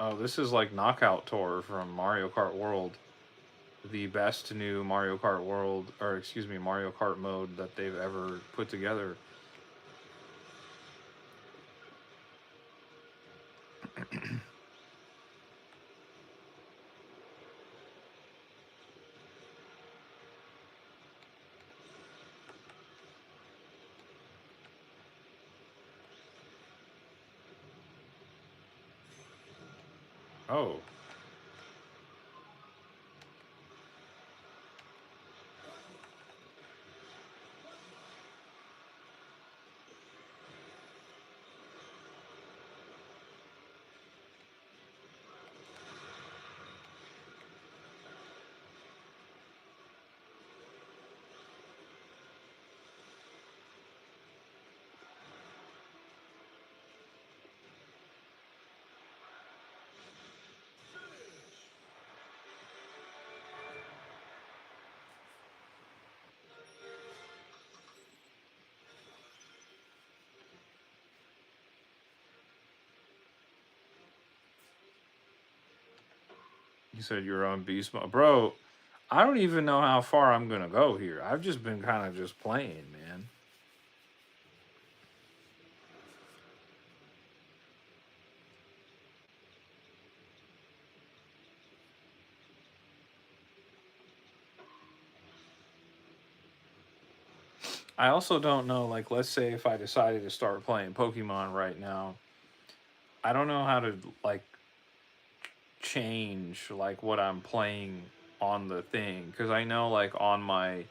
Oh, this is like Knockout Tour from Mario Kart World. The best new Mario Kart World, or excuse me, Mario Kart mode that they've ever put together. Oh. You said you're on beast mode. Bro, I don't even know how far I'm going to go here. I've just been kind of just playing, man. I also don't know, like, let's say if I decided to start playing Pokemon right now, I don't know how to, like, change, like, what I'm playing on the thing. Because I know, like, on my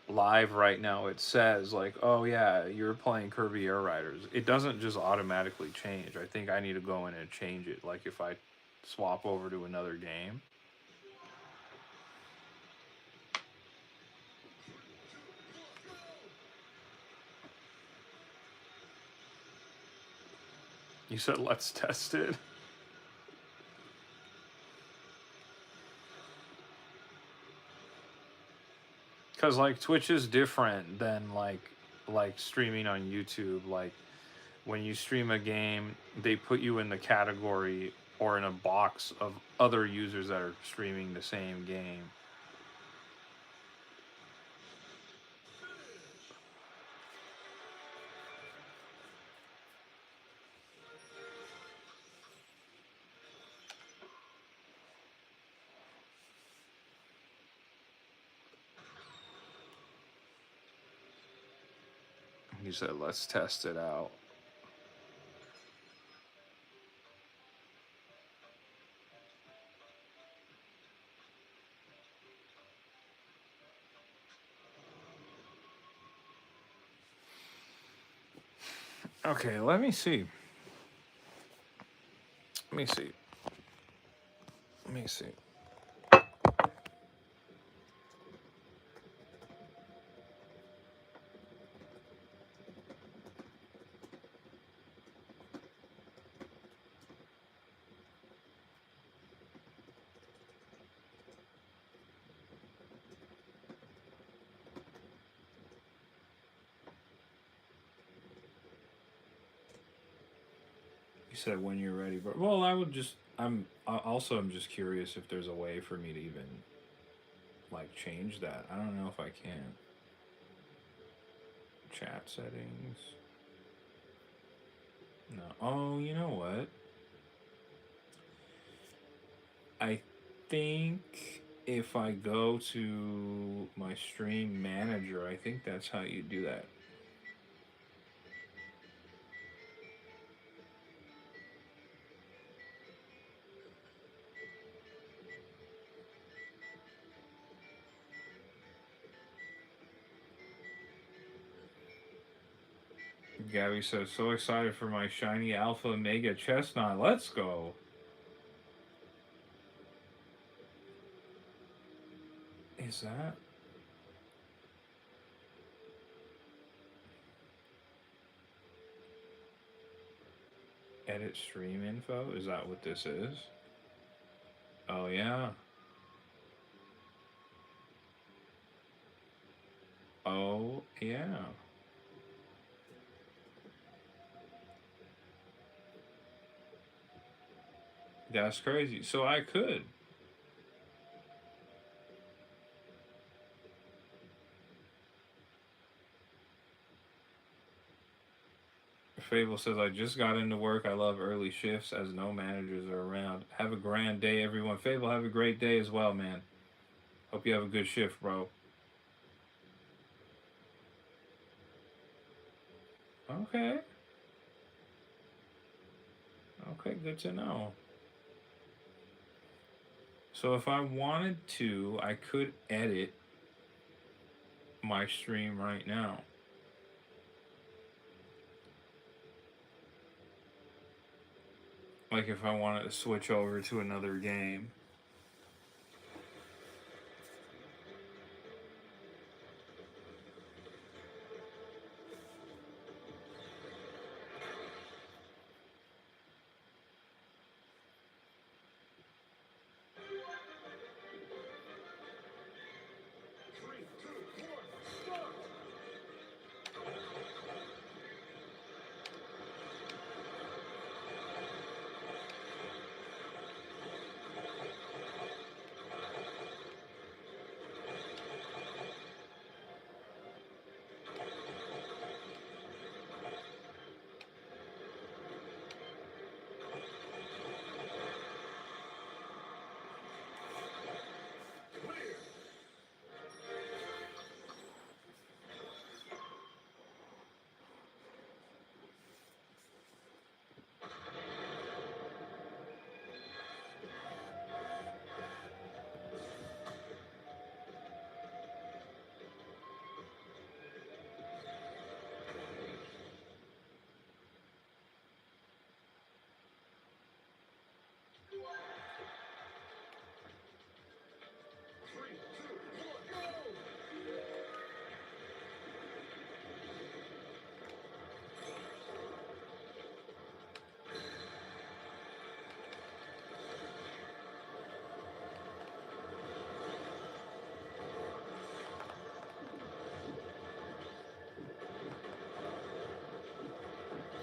live right now, it says, like, oh, yeah, you're playing Kirby Air Riders. It doesn't just automatically change. I think I need to go in and change it, like, if I swap over to another game. You said, let's test it. Because, like, Twitch is different than, like streaming on YouTube. Like, when you stream a game, they put you in the category or in a box of other users that are streaming the same game. You said, let's test it out. Okay, let me see. Let me see. Let me see. You said when you're ready, but well, I would just. I'm just curious if there's a way for me to even like change that. I don't know if I can. Chat settings. No. Oh, you know what? I think if I go to my stream manager, I think that's how you do that. Gabby says, so excited for my shiny alpha mega chestnut. Let's go. Is that? Edit stream info? Is that what this is? Oh, yeah. Oh, yeah. That's crazy. So I could. Fable says, I just got into work. I love early shifts as no managers are around. Have a grand day, everyone. Fable, have a great day as well, man. Hope you have a good shift, bro. Okay. Okay, good to know. So if I wanted to, I could edit my stream right now. Like if I wanted to switch over to another game.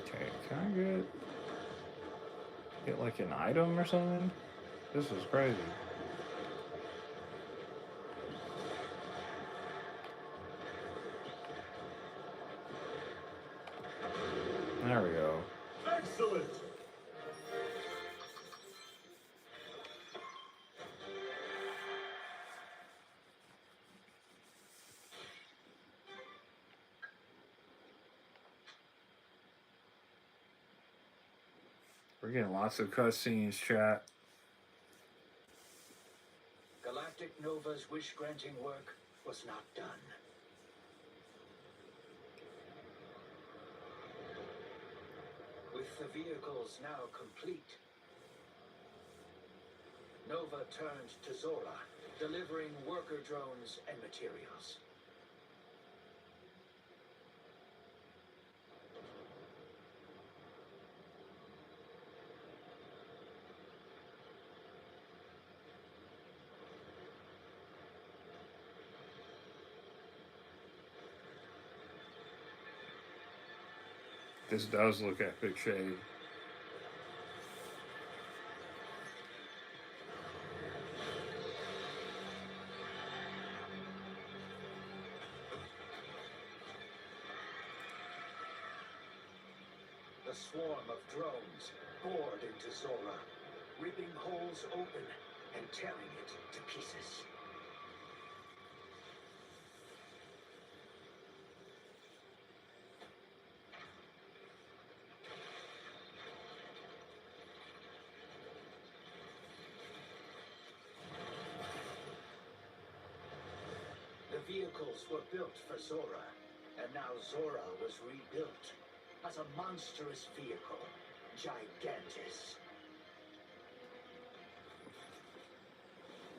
Okay, can I get like an item or something? This is crazy. There we go. Excellent! We're getting lots of cutscenes, chat. Galactic Nova's wish-granting work was not done. With the vehicles now complete, Nova turned to Zora, delivering worker drones and materials. This does look epic, Shade. The swarm of drones bored into Zora, ripping holes open and tearing it to pieces. The vehicles were built for Zora, and now Zora was rebuilt as a monstrous vehicle, Gigantus.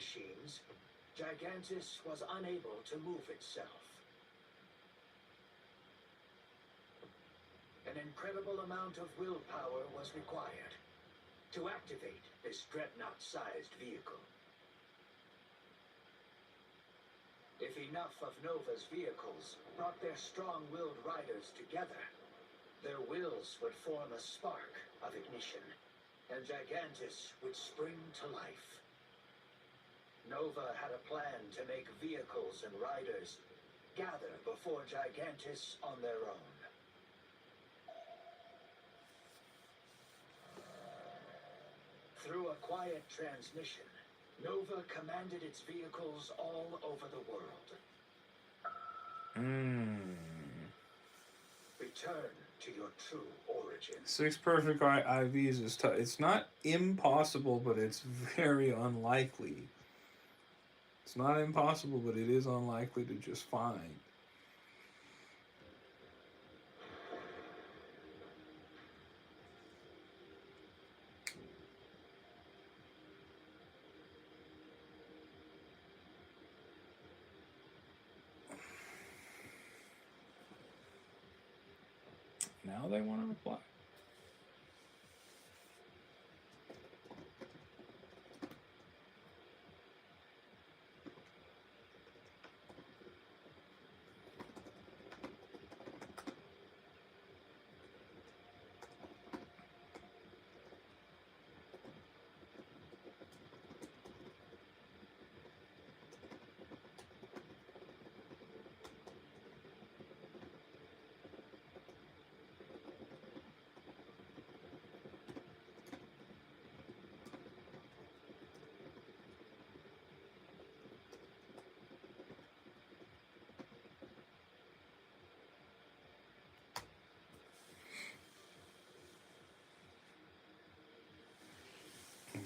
machines, Gigantus was unable to move itself. An incredible amount of willpower was required to activate this dreadnought-sized vehicle. If enough of Nova's vehicles brought their strong-willed riders together, their wills would form a spark of ignition, and Gigantus would spring to life. Nova had a plan to make vehicles and riders gather before Gigantus on their own. Through a quiet transmission, Nova commanded its vehicles all over the world. Return to your true origin. 6 perfect IVs is tough. It's not impossible, but it's very unlikely. It's not impossible, but it is unlikely to just find. Now they want to reply.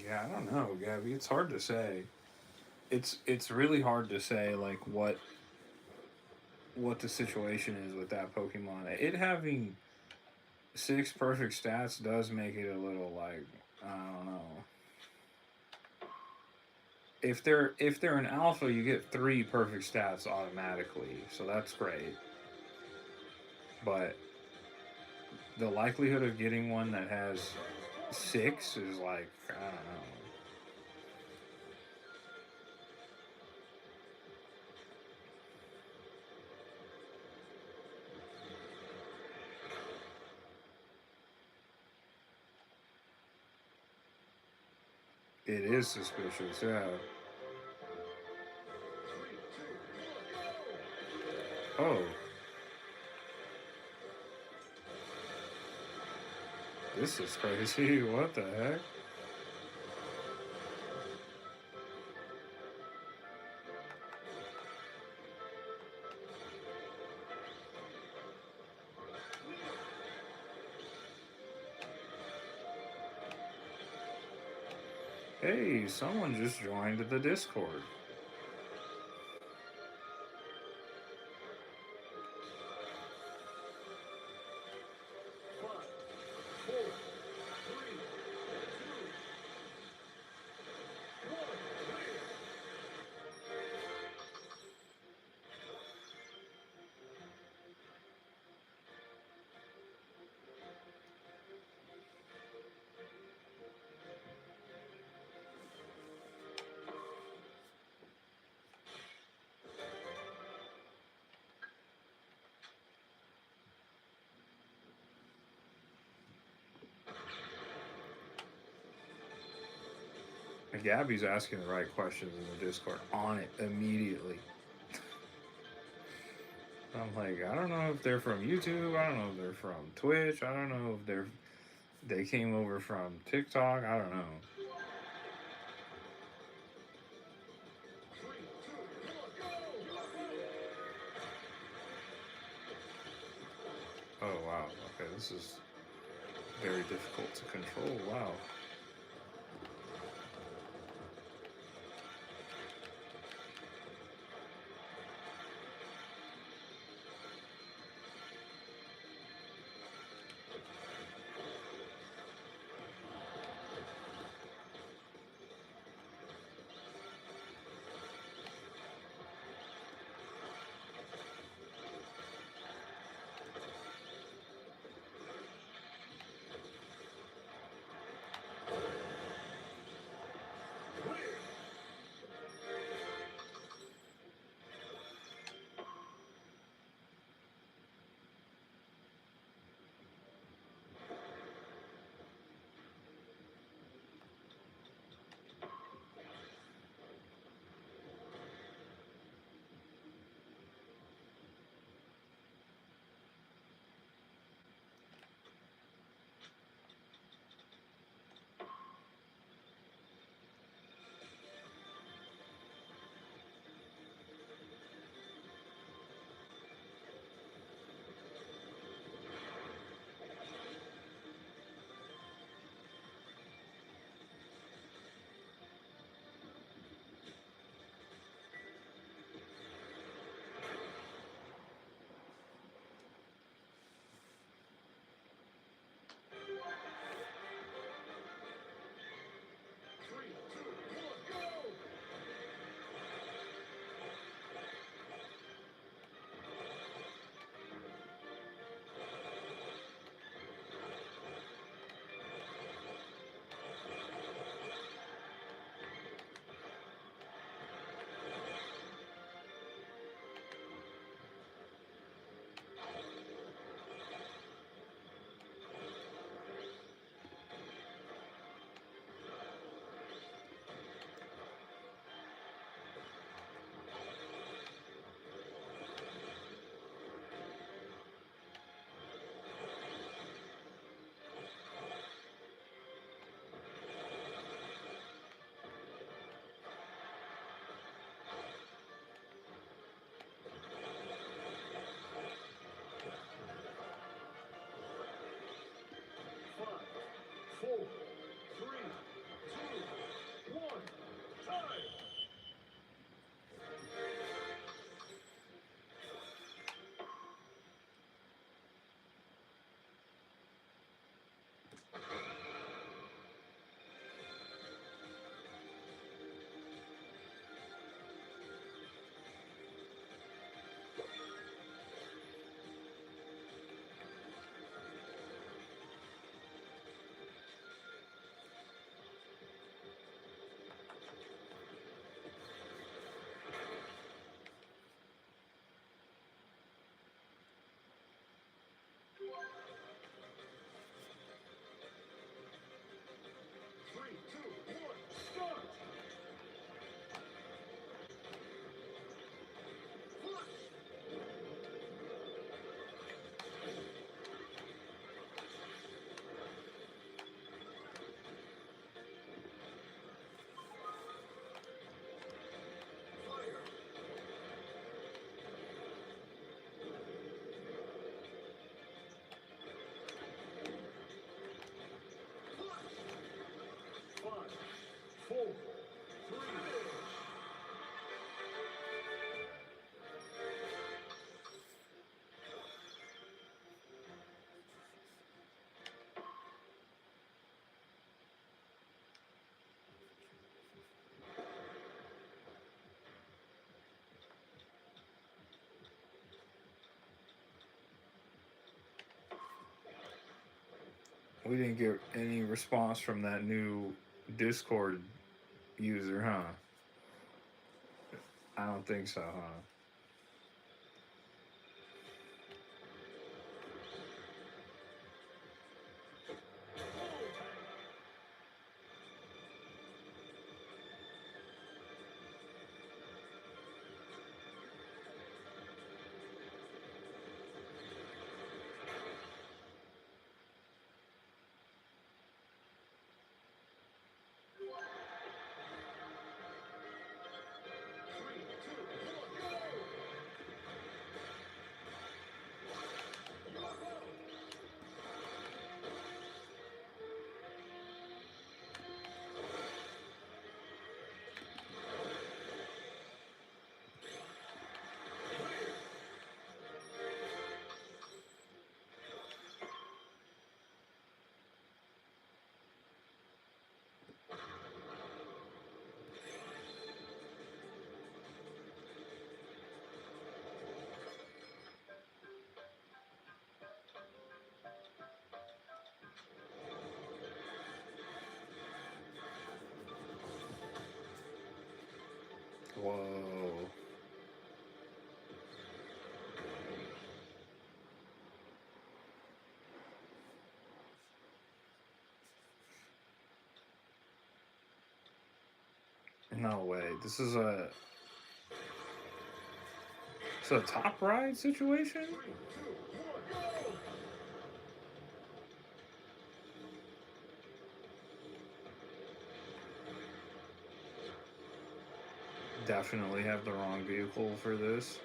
Yeah, I don't know, Gabby. It's hard to say. It's really hard to say like what the situation is with that Pokemon. It having 6 perfect stats does make it a little like, I don't know. If they're an alpha, you get 3 perfect stats automatically, so that's great. But the likelihood of getting one that has 6 is like, I don't know. It is suspicious, yeah. Oh. This is crazy. What the heck? Hey, someone just joined the Discord. Gabby's asking the right questions in the Discord. On it immediately. I'm like, I don't know if they're from YouTube. I don't know if they're from Twitch. I don't know if they came over from TikTok. I don't know. Oh wow. Okay, this is very difficult to control. Wow. We didn't get any response from that new Discord user, huh? I don't think so, huh? Whoa. No way. It's a top ride situation? Definitely have the wrong vehicle for this.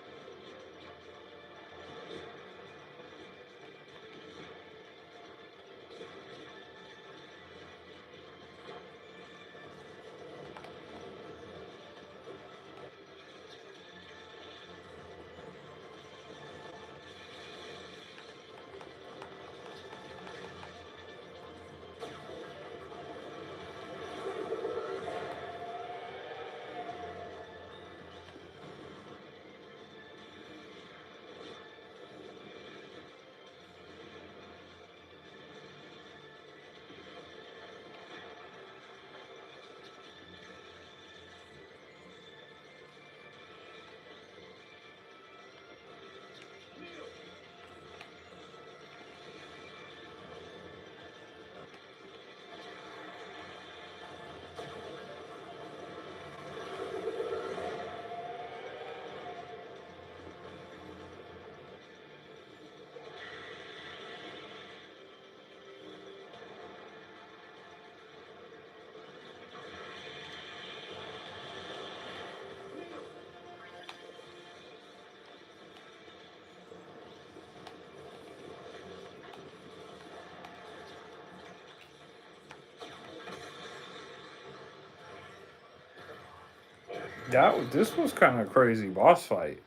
This was kind of crazy boss fight.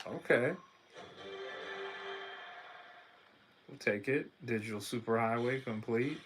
Okay, we'll take it. Digital superhighway complete.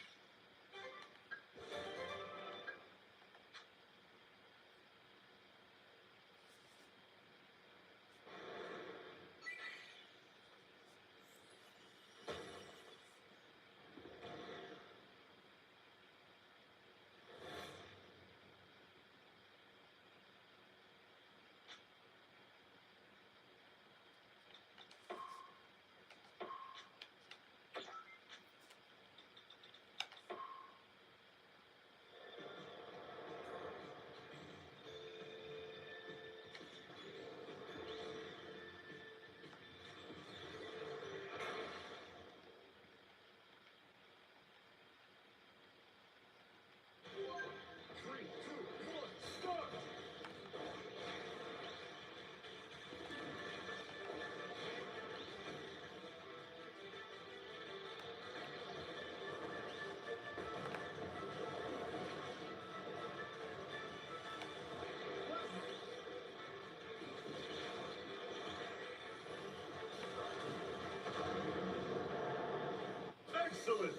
Excellent.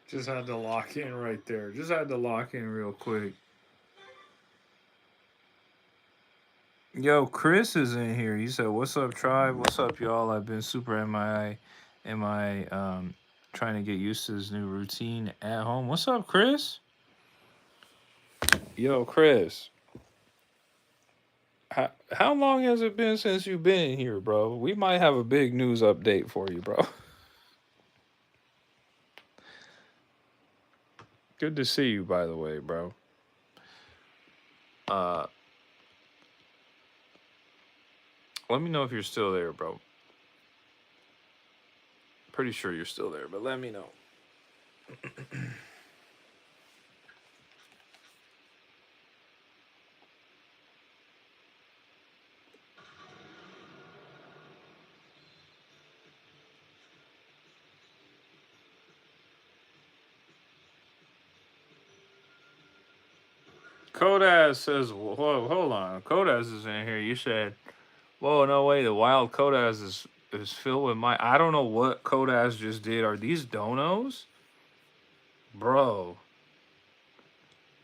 Just had to lock in right there. Just had to lock in real quick. Yo, Chris is in here. He said, "What's up, tribe? What's up, y'all? I've been super MIA, trying to get used to this new routine at home. What's up, Chris? Yo, Chris. How long has it been since you've been in here, bro? We might have a big news update for you, bro. Good to see you, by the way, bro. Uh, let me know if you're still there, bro. Pretty sure you're still there, but let me know. Kodas says, "Whoa, hold on. Kodas is in here. You said, whoa, no way. The wild Kodas is filled with my. I don't know what Kodas just did. Are these donos, bro?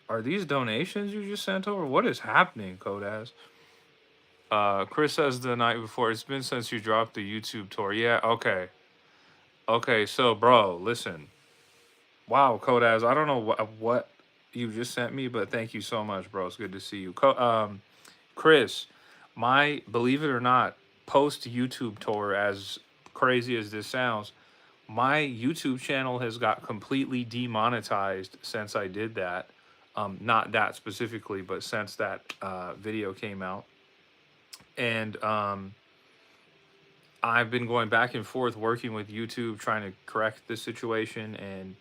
Are these donations you just sent over? What is happening, Kodas?" Chris says the night before. It's been since you dropped the YouTube tour. Yeah. Okay. Okay. So, bro, listen. Wow, Kodas. I don't know what you just sent me, but thank you so much, bro. It's good to see you. Chris, my believe it or not, post YouTube tour, as crazy as this sounds, my YouTube channel has got completely demonetized since I did that. Not that specifically, but since that video came out, and I've been going back and forth working with YouTube trying to correct the situation, and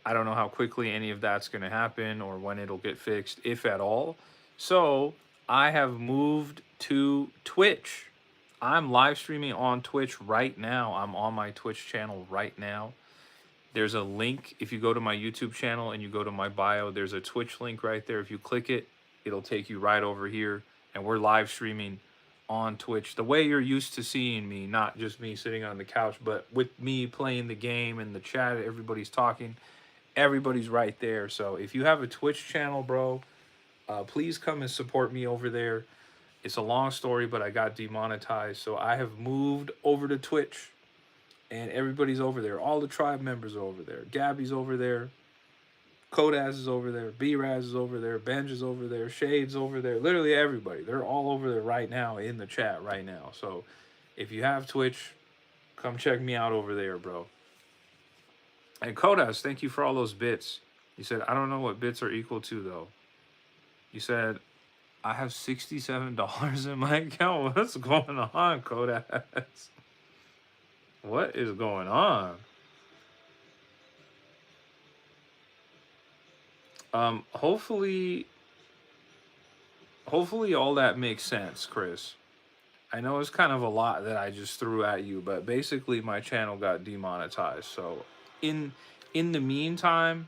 I don't know how quickly any of that's going to happen or when it'll get fixed, if at all. So I have moved to Twitch. I'm live streaming on Twitch right now. I'm on my Twitch channel right now. There's a link. If you go to my YouTube channel and you go to my bio, there's a Twitch link right there. If you click it, it'll take you right over here. And we're live streaming on Twitch the way you're used to seeing me, not just me sitting on the couch, but with me playing the game and the chat. Everybody's talking. Everybody's right there. So if you have a Twitch channel, bro, please come and support me over there. It's a long story, but I got demonetized. So I have moved over to Twitch, and everybody's over there. All the tribe members are over there. Gabby's over there. Kodaz is over there. B-Raz is over there. Benj is over there. Shade's over there. Literally everybody. They're all over there right now in the chat right now. So if you have Twitch, come check me out over there, bro. And Kodas, thank you for all those bits. You said, I don't know what bits are equal to, though. You said, I have $67 in my account. What's going on, Kodas? What is going on? Hopefully all that makes sense, Chris. I know it's kind of a lot that I just threw at you, but basically my channel got demonetized. So in the meantime,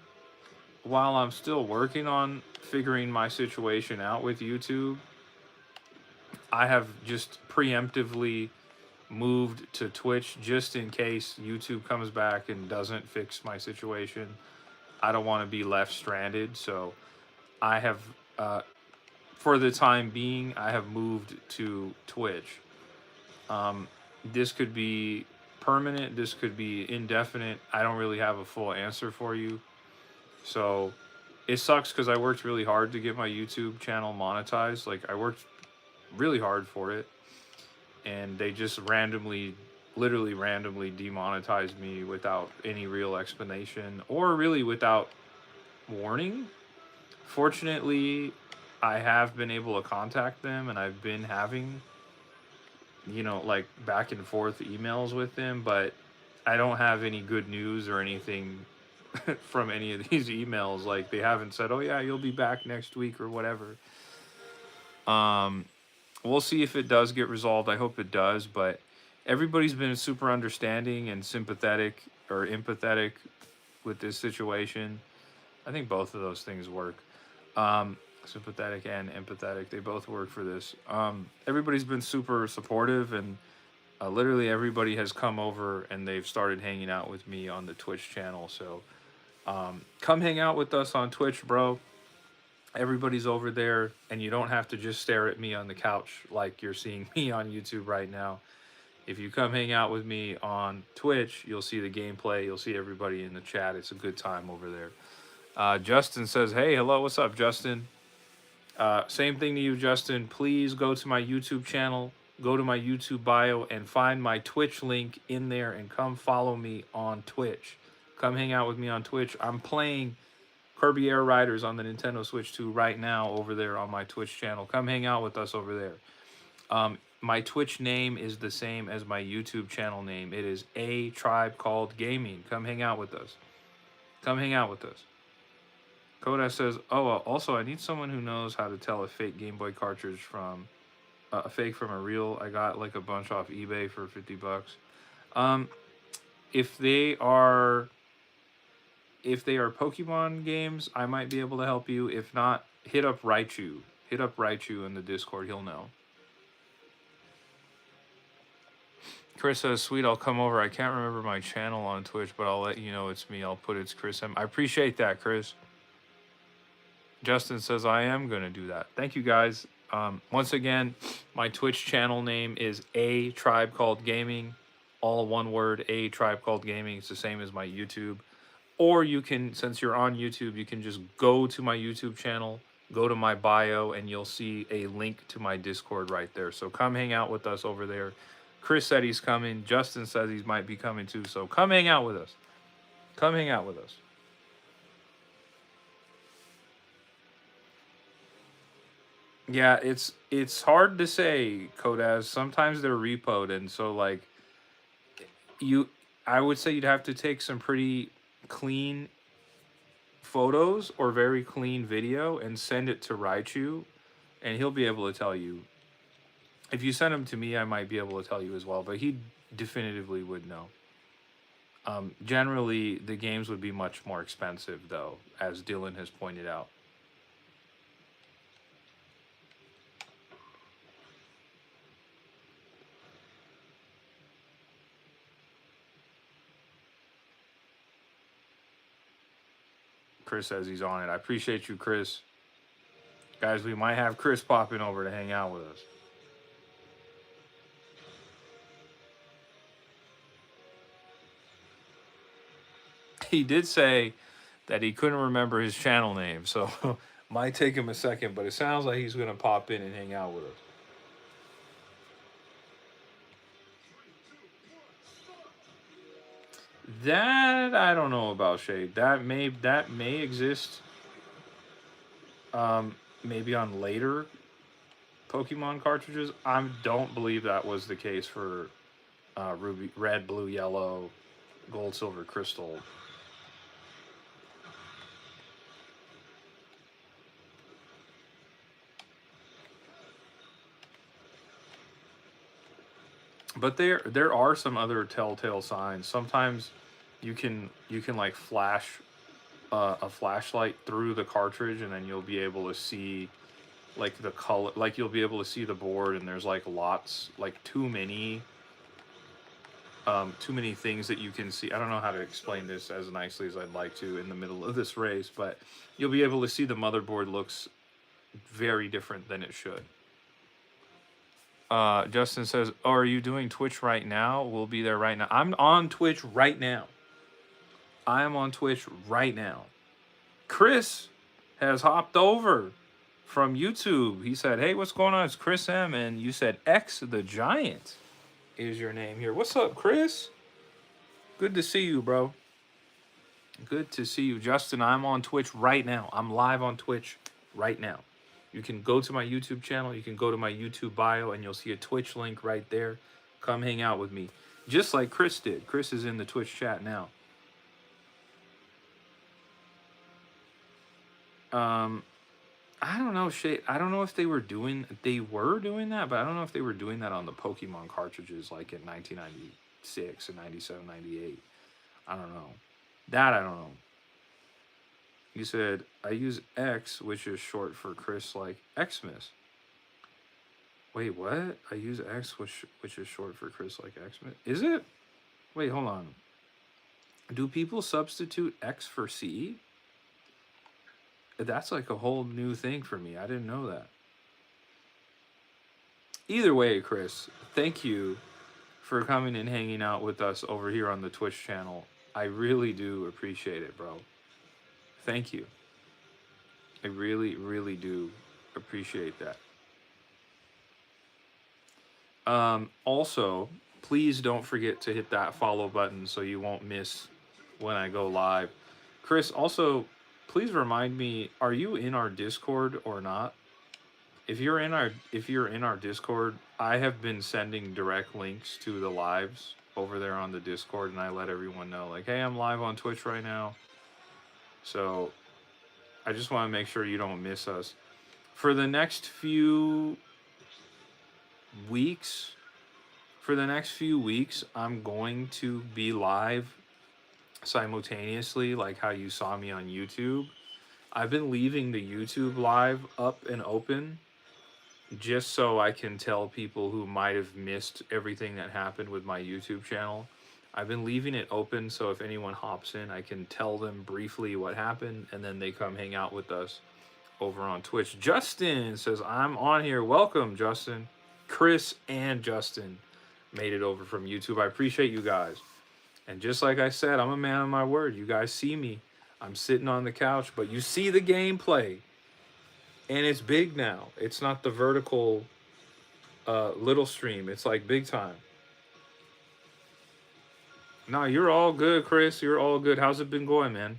while I'm still working on figuring my situation out with YouTube, I have just preemptively moved to Twitch just in case YouTube comes back and doesn't fix my situation. I don't want to be left stranded, so I have, for the time being, I have moved to Twitch. This could be permanent, this could be indefinite. I don't really have a full answer for you. So it sucks because I worked really hard to get my YouTube channel monetized. Like, I worked really hard for it, and they just literally randomly demonetized me without any real explanation or really without warning. Fortunately, I have been able to contact them, and I've been having, like, back and forth emails with them, but I don't have any good news or anything from any of these emails. Like, they haven't said, oh yeah, you'll be back next week or whatever. We'll see if it does get resolved. I hope it does, but everybody's been super understanding and sympathetic or empathetic with this situation. I think both of those things work. Sympathetic and empathetic, they both work for this. Everybody's been super supportive, and literally everybody has come over and they've started hanging out with me on the Twitch channel. So come hang out with us on Twitch, bro. Everybody's over there, and you don't have to just stare at me on the couch like you're seeing me on YouTube right now. If you come hang out with me on Twitch, you'll see the gameplay. You'll see everybody in the chat. It's a good time over there. Justin says, "Hey, hello, what's up, Justin?" Same thing to you, Justin. Please go to my YouTube channel, go to my YouTube bio, and find my Twitch link in there, and come follow me on Twitch. Come hang out with me on Twitch. I'm playing Kirby Air Riders on the Nintendo Switch 2 right now over there on my Twitch channel. Come hang out with us over there. My Twitch name is the same as my YouTube channel name. It is A Tribe Called Gaming. Come hang out with us. Come hang out with us. Koda says, "Oh, also I need someone who knows how to tell a fake Game Boy cartridge from a fake from a real. I got like a bunch off eBay for $50. Um, if they are Pokemon games, I might be able to help you. If not, hit up Raichu. Hit up Raichu in the Discord. He'll know." Chris says, "Sweet, I'll come over. I can't remember my channel on Twitch, but I'll let you know it's me. I'll put it's Chris M." I appreciate that, Chris. Justin says, "I am going to do that." Thank you, guys. Once again, my Twitch channel name is A Tribe Called Gaming. All one word, A Tribe Called Gaming. It's the same as my YouTube. Or you can, since you're on YouTube, you can just go to my YouTube channel, go to my bio, and you'll see a link to my Discord right there. So come hang out with us over there. Chris said he's coming. Justin says he might be coming too. So come hang out with us. Come hang out with us. Yeah, it's hard to say, Kodaz. Sometimes they're repoed, and so like you, I would say you'd have to take some pretty clean photos or very clean video and send it to Raichu, and he'll be able to tell you. If you send them to me, I might be able to tell you as well, but he definitively would know. Generally, the games would be much more expensive, though, as Dylan has pointed out. Chris says he's on it. I appreciate you, Chris. Guys, we might have Chris popping over to hang out with us. He did say that he couldn't remember his channel name, so might take him a second, but it sounds like he's going to pop in and hang out with us. That I don't know about, Shade. That may exist. Maybe on later Pokemon cartridges. I don't believe that was the case for Ruby, Red, Blue, Yellow, Gold, Silver, Crystal. But there are some other telltale signs. Sometimes you can like flash a flashlight through the cartridge, and then you'll be able to see like the color, like you'll be able to see the board, and there's like lots, like too many things that you can see. I don't know how to explain this as nicely as I'd like to in the middle of this race, but you'll be able to see the motherboard looks very different than it should. Justin says, "Oh, are you doing Twitch right now?" We'll be there right now. I'm on Twitch right now. I am on Twitch right now. Chris has hopped over from YouTube. He said, "Hey, what's going on? It's Chris M." And you said X the Giant is your name here. What's up, Chris? Good to see you, bro. Good to see you. Justin, I'm on Twitch right now. I'm live on Twitch right now. You can go to my YouTube channel. You can go to my YouTube bio, and you'll see a Twitch link right there. Come hang out with me. Just like Chris did. Chris is in the Twitch chat now. I don't know, Shay. I don't know if they were doing that, but I don't know if they were doing that on the Pokemon cartridges like in 1996 and 97, 98. I don't know. That I don't know. You said, "I use X, which is short for Chris, like Xmas." Wait, what? I use X, which is short for Chris, like Xmas? Is it? Wait, hold on. Do people substitute X for C? That's like a whole new thing for me. I didn't know that. Either way, Chris, thank you for coming and hanging out with us over here on the Twitch channel. I really do appreciate it, bro. Thank you. I really, really do appreciate that. Also, please don't forget to hit that follow button so you won't miss when I go live. Chris, also, please remind me, are you in our Discord or not? If you're in our Discord, I have been sending direct links to the lives over there on the Discord, and I let everyone know, like, hey, I'm live on Twitch right now. So I just want to make sure you don't miss us. For the next few weeks, I'm going to be live simultaneously, like how you saw me on YouTube. I've been leaving the YouTube live up and open just so I can tell people who might have missed everything that happened with my YouTube channel. I've been leaving it open so if anyone hops in, I can tell them briefly what happened and then they come hang out with us over on Twitch. Justin says, I'm on here. Welcome, Justin. Chris and Justin made it over from YouTube. I appreciate you guys. And just like I said, I'm a man of my word. You guys see me. I'm sitting on the couch, but you see the gameplay. And it's big now. It's not the vertical little stream. It's like big time. No, you're all good, Chris. You're all good. How's it been going, man?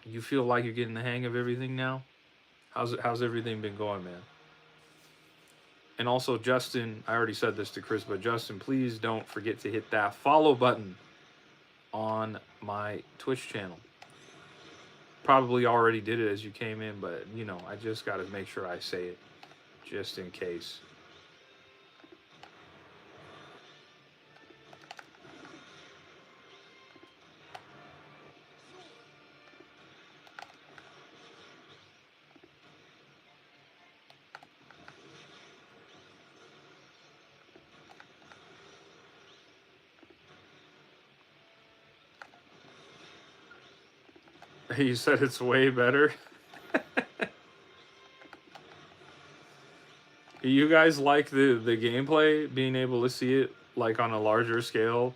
You feel like you're getting the hang of everything now? How's everything been going, man? And also, Justin, I already said this to Chris, but Justin, please don't forget to hit that follow button on my Twitch channel. Probably already did it as you came in, but you know, I just got to make sure I say it just in case. You said it's way better. You guys like the gameplay, being able to see it like on a larger scale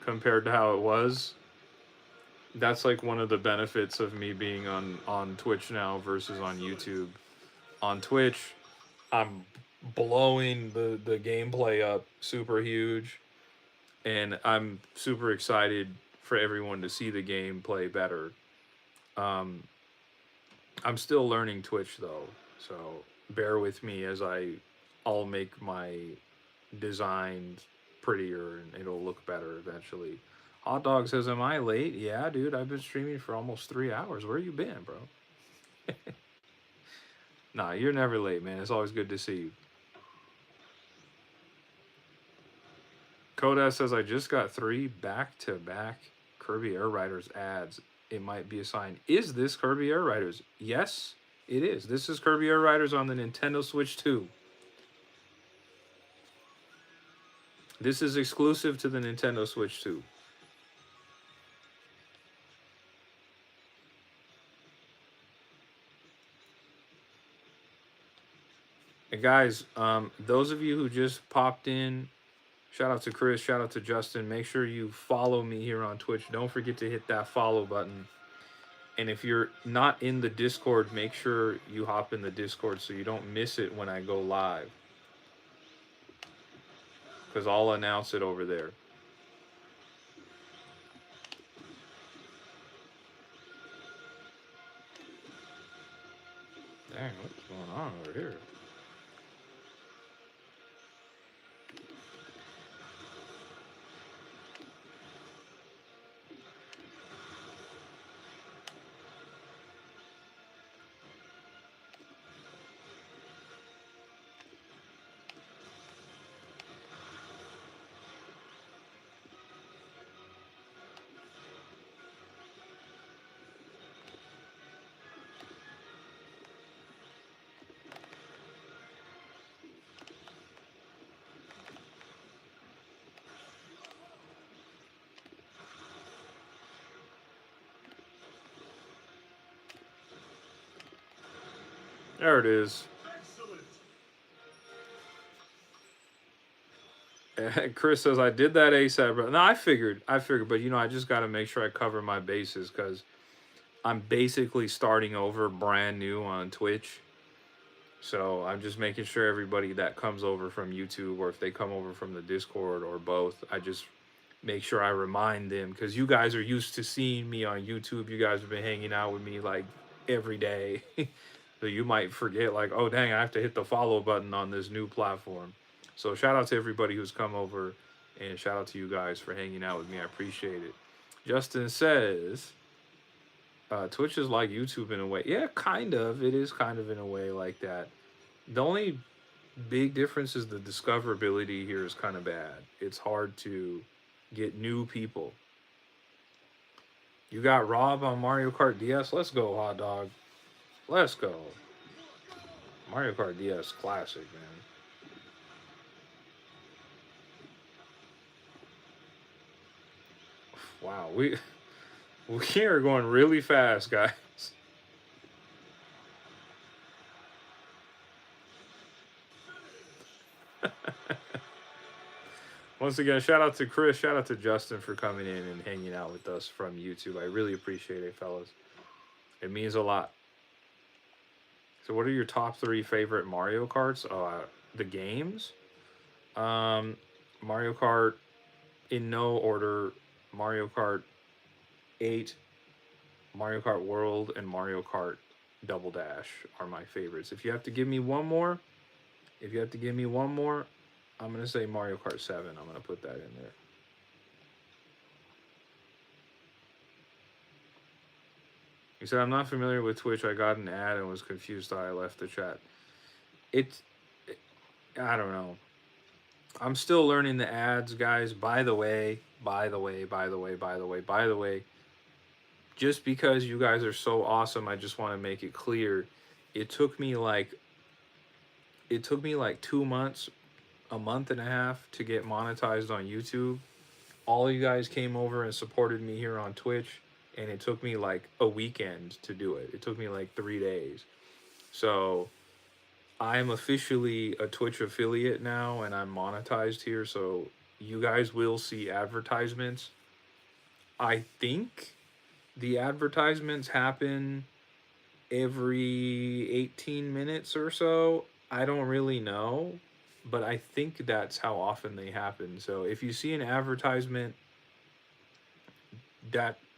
compared to how it was? That's like one of the benefits of me being on Twitch now versus on YouTube. On Twitch, I'm blowing the gameplay up super huge, and I'm super excited for everyone to see the gameplay better. Um, I'm still learning Twitch though, so bear with me as I'll make my design prettier and it'll look better eventually. Hot Dog says, "Am I late?" Yeah, dude, I've been streaming for almost 3 hours. Where you been, bro? Nah, you're never late, man. It's always good to see you. Koda says, "I just got 3 back-to-back Kirby Air Riders ads. It might be a sign." Is this Kirby Air Riders? Yes, it is. This is Kirby Air Riders on the Nintendo Switch 2. This is exclusive to the Nintendo Switch 2. And guys, those of you who just popped in, shout out to Chris, shout out to Justin. Make sure you follow me here on Twitch. Don't forget to hit that follow button. And if you're not in the Discord, make sure you hop in the Discord so you don't miss it when I go live. Because I'll announce it over there. Dang, what's going on over here? There it is. Chris says I did that ASAP, bro. No, I figured, but you know, I just got to make sure I cover my bases because I'm basically starting over brand new on Twitch. So I'm just making sure everybody that comes over from YouTube or if they come over from the Discord or both, I just make sure I remind them because you guys are used to seeing me on YouTube. You guys have been hanging out with me like every day. So you might forget, like, oh, dang, I have to hit the follow button on this new platform. So shout out to everybody who's come over and shout out to you guys for hanging out with me. I appreciate it. Justin says, Twitch is like YouTube in a way. Yeah, kind of. It is kind of in a way like that. The only big difference is the discoverability here is kind of bad. It's hard to get new people. You got Rob on Mario Kart DS. Let's go, hot dog. Let's go. Mario Kart DS classic, man. Wow, we are going really fast, guys. Once again, shout out to Chris, shout out to Justin for coming in and hanging out with us from YouTube. I really appreciate it, fellas. It means a lot. So, what are your top 3 favorite Mario Karts? The games. Mario Kart in no order. Mario Kart 8, Mario Kart World, and Mario Kart Double Dash are my favorites. If you have to give me one more, I'm gonna say Mario Kart 7. I'm gonna put that in there. He said, I'm not familiar with Twitch. I got an ad and was confused, so I left the chat. I don't know. I'm still learning the ads, guys. By the way, just because you guys are so awesome, I just want to make it clear. It took me like 2 months, a month and a half to get monetized on YouTube. All you guys came over and supported me here on Twitch, and it took me like a weekend to do it. It took me like 3 days. So I'm officially a Twitch affiliate now, and I'm monetized here. So you guys will see advertisements. I think the advertisements happen every 18 minutes or so. I don't really know, but I think that's how often they happen. So if you see an advertisement,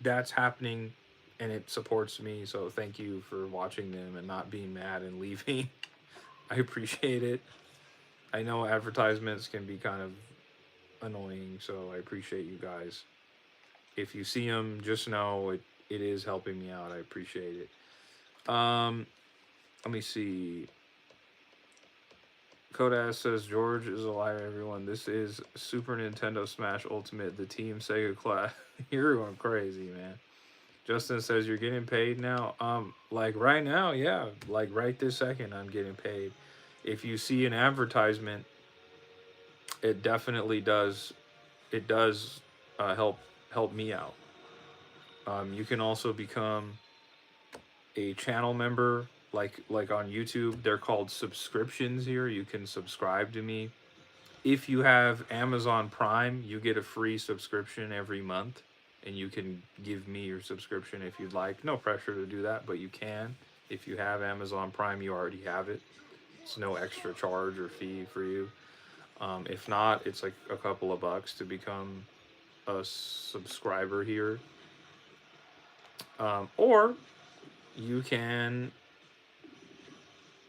that's happening and it supports me. So thank you for watching them and not being mad and leaving. I appreciate it. I know advertisements can be kind of annoying, so I appreciate you guys. If you see them, just know it is helping me out. I appreciate it. Let me see. Kodas says George is a liar, everyone. This is Super Nintendo Smash Ultimate, the Team Sega class. You're going crazy, man. Justin says you're getting paid now. Like right now, yeah. Like right this second, I'm getting paid. If you see an advertisement, it definitely does. It does help me out. You can also become a channel member, like on YouTube. They're called subscriptions here. You can subscribe to me. If you have Amazon Prime, you get a free subscription every month, and you can give me your subscription if you'd like. No pressure to do that, but you can. If you have Amazon Prime, you already have it. It's no extra charge or fee for you. If not, it's like a couple of bucks to become a subscriber here. Or you can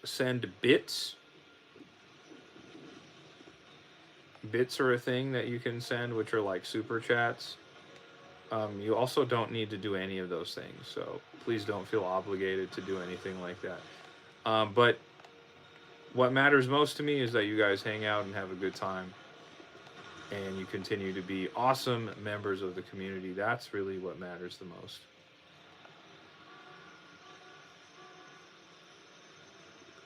send bits. Bits are a thing that you can send, which are like super chats. You also don't need to do any of those things, so please don't feel obligated to do anything like that. But what matters most to me is that you guys hang out and have a good time, and you continue to be awesome members of the community. That's really what matters the most.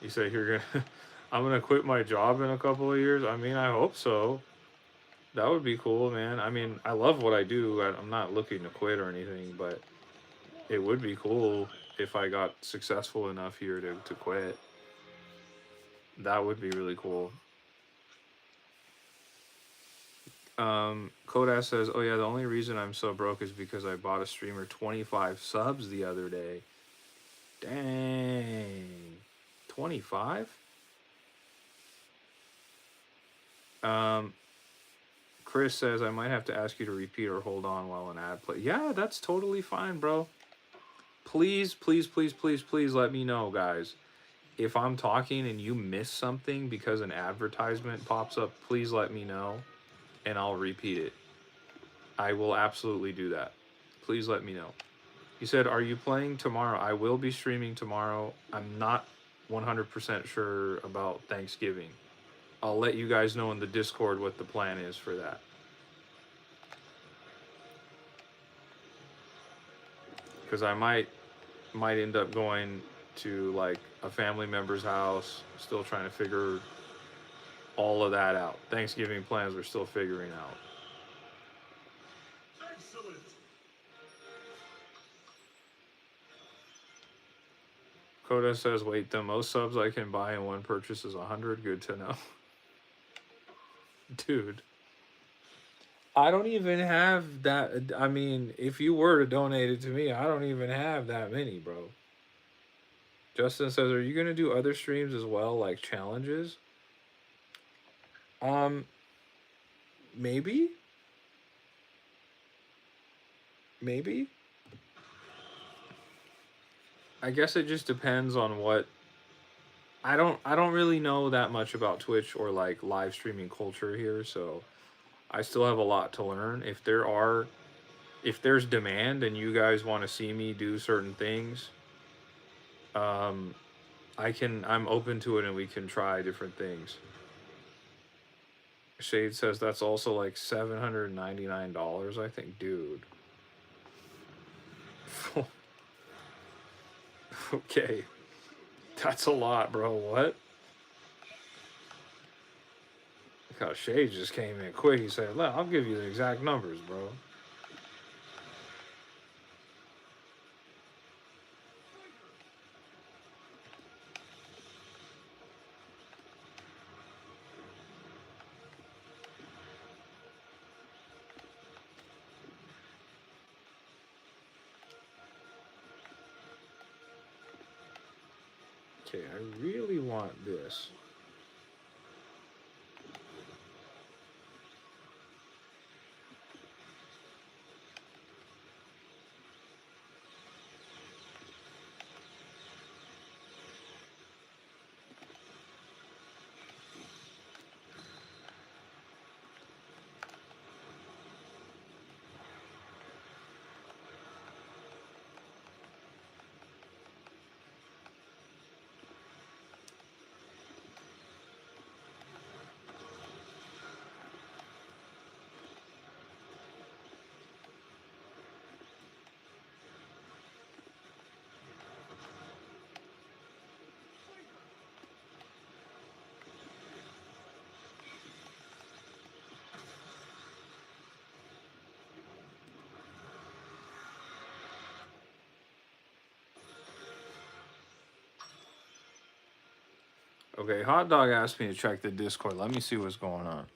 You say you're gonna, I'm gonna quit my job in a couple of years. I mean, I hope so. That would be cool, man. I mean, I love what I do. I'm not looking to quit or anything, but it would be cool if I got successful enough here to quit. That would be really cool. Kodas says, "Oh yeah, the only reason I'm so broke is because I bought a streamer 25 subs the other day." Dang, 25. Um, Chris says, "I might have to ask you to repeat or hold on while an ad play." Yeah, that's totally fine, bro. Please, please, please, please, please let me know, guys. If I'm talking and you miss something because an advertisement pops up, please let me know and I'll repeat it. I will absolutely do that. Please let me know. You said, "Are you playing tomorrow?" I will be streaming tomorrow. I'm not 100% sure about Thanksgiving. I'll let you guys know in the Discord what the plan is for that. Because I might end up going to like a family member's house, still trying to figure all of that out. Thanksgiving plans we're still figuring out. Excellent. Coda says, "Wait, the most subs I can buy in one purchase is 100. Good to know." Dude, I don't even have that. I mean, if you were to donate it to me, I don't even have that many, bro. Justin says, "Are you gonna do other streams as well, like challenges?" Um, maybe, maybe. I guess it just depends on what. I don't really know that much about Twitch or like live streaming culture here, so I still have a lot to learn. If there's demand and you guys want to see me do certain things, um, I'm open to it and we can try different things. Shade says that's also like $799, I think, dude. Okay. That's a lot, bro. What? Look how Shade just came in quick. He said, "Look, I'll give you the exact numbers, bro." Okay, I really want this. Okay, Hot Dog asked me to check the Discord. Let me see what's going on.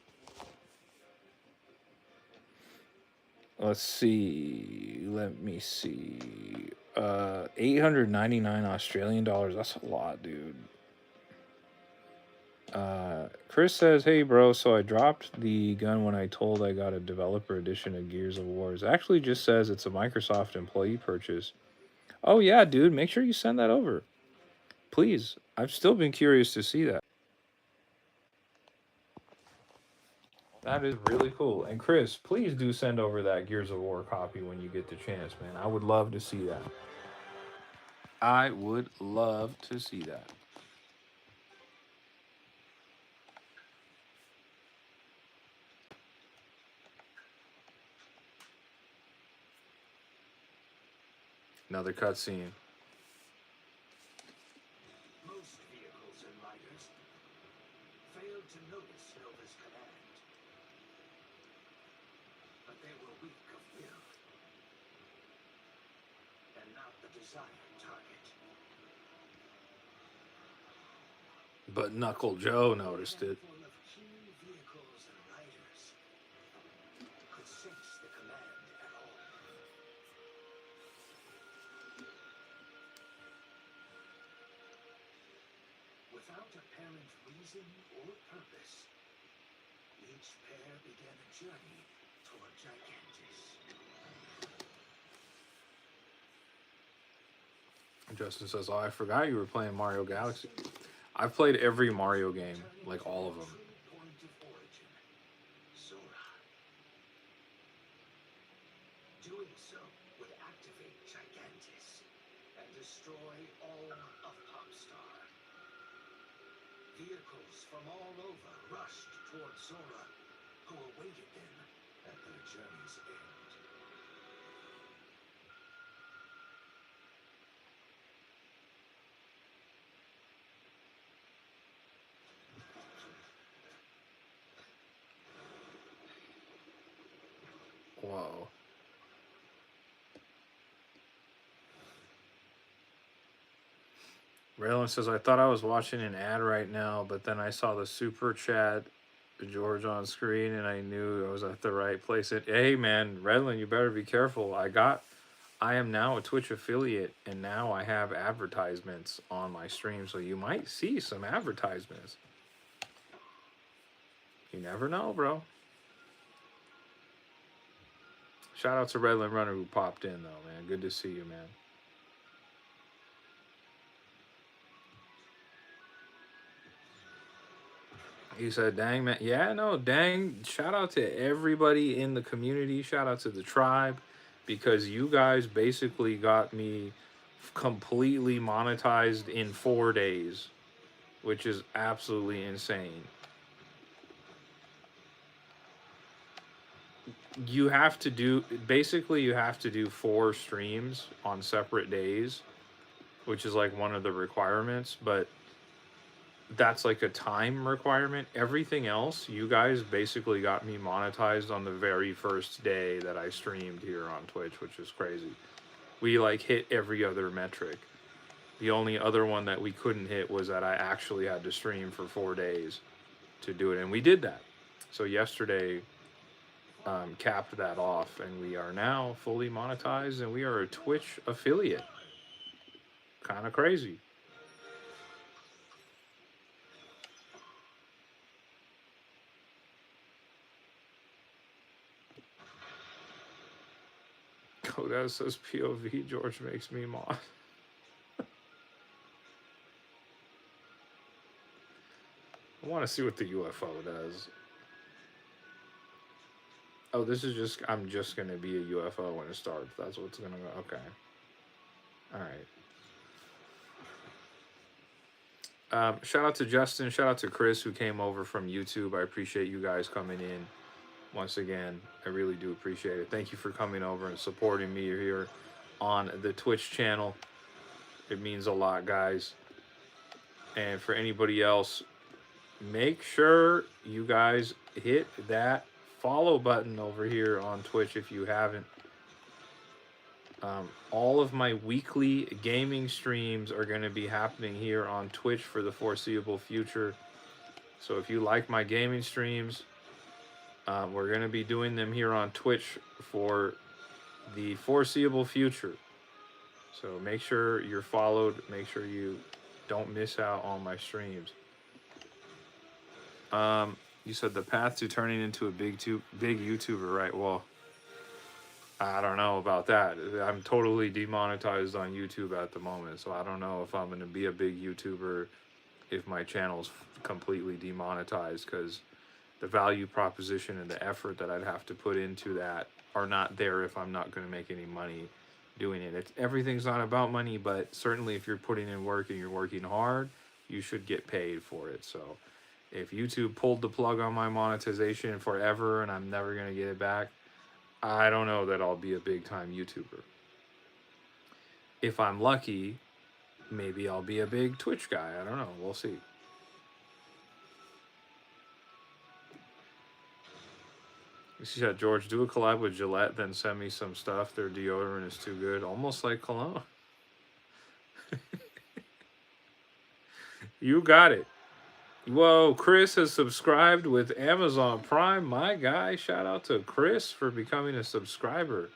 Let's see. Let me see. 899 Australian dollars. That's a lot, dude. Chris says, "Hey, bro. So I dropped the gun when I told I got a developer edition of Gears of War. It actually just says it's a Microsoft employee purchase." Oh yeah, dude. Make sure you send that over, please. I've still been curious to see that. That is really cool. And Chris, please do send over that Gears of War copy when you get the chance, man. I would love to see that. I would love to see that. Another cutscene. Most vehicles and riders failed to notice Nova's command, but they were weak of will and not the desired target. But Knuckle Joe noticed it. Handful of keen vehicles and riders could sense the command at all. Without apparent reason or purpose, each pair began a journey toward Gigantus. Justin says, "Oh, I forgot you were playing Mario Galaxy." I've played every Mario game, like all of them. True point of origin, Zora. Doing so would activate Gigantus and destroy all of Popstar. Vehicles from all over rushed toward Zora, who awaited them at their journey's end. Whoa. Raylan says, "I thought I was watching an ad right now, but then I saw the super chat George on screen and I knew I was at the right place." Hey man, Redland, you better be careful. I am now a Twitch affiliate and now I have advertisements on my stream, so you might see some advertisements. You never know, bro. Shout out to Redland Runner who popped in though, man. Good to see you, man. He said, "Dang, man." Yeah, no, dang. Shout out to everybody in the community. Shout out to the tribe, because you guys basically got me completely monetized in 4 days, which is absolutely insane. You have to do, basically, you have to do 4 streams on separate days, which is like one of the requirements, but that's like a time requirement. Everything else, you guys basically got me monetized on the very first day that I streamed here on Twitch, which is crazy. We like hit every other metric. The only other one that we couldn't hit was that I actually had to stream for 4 days to do it, and we did that. So yesterday capped that off, and we are now fully monetized, and we are a Twitch affiliate. Kind of crazy. Kodas says POV, George makes me mod. I want to see what the UFO does. Oh, this is just, I'm just going to be a UFO when it starts. That's what's going to go. Okay. All right. Shout out to Justin. Shout out to Chris who came over from YouTube. I appreciate you guys coming in. Once again, I really do appreciate it. Thank you for coming over and supporting me here on the Twitch channel. It means a lot, guys. And for anybody else, make sure you guys hit that follow button over here on Twitch if you haven't. All of my weekly gaming streams are going to be happening here on Twitch for the foreseeable future. So if you like my gaming streams, we're going to be doing them here on Twitch for the foreseeable future. So make sure you're followed. Make sure you don't miss out on my streams. You said the path to turning into a big YouTuber, right? Well, I don't know about that. I'm totally demonetized on YouTube at the moment, so I don't know if I'm going to be a big YouTuber if my channel's completely demonetized, because the value proposition and the effort that I'd have to put into that are not there if I'm not going to make any money doing it. Everything's not about money, but certainly if you're putting in work and you're working hard, you should get paid for it. So if YouTube pulled the plug on my monetization forever and I'm never going to get it back, I don't know that I'll be a big time YouTuber. If I'm lucky, maybe I'll be a big Twitch guy. I don't know. We'll see. She said, George, do a collab with Gillette, then send me some stuff. Their deodorant is too good. Almost like cologne. You got it. Whoa, Chris has subscribed with Amazon Prime. My guy, shout out to Chris for becoming a subscriber.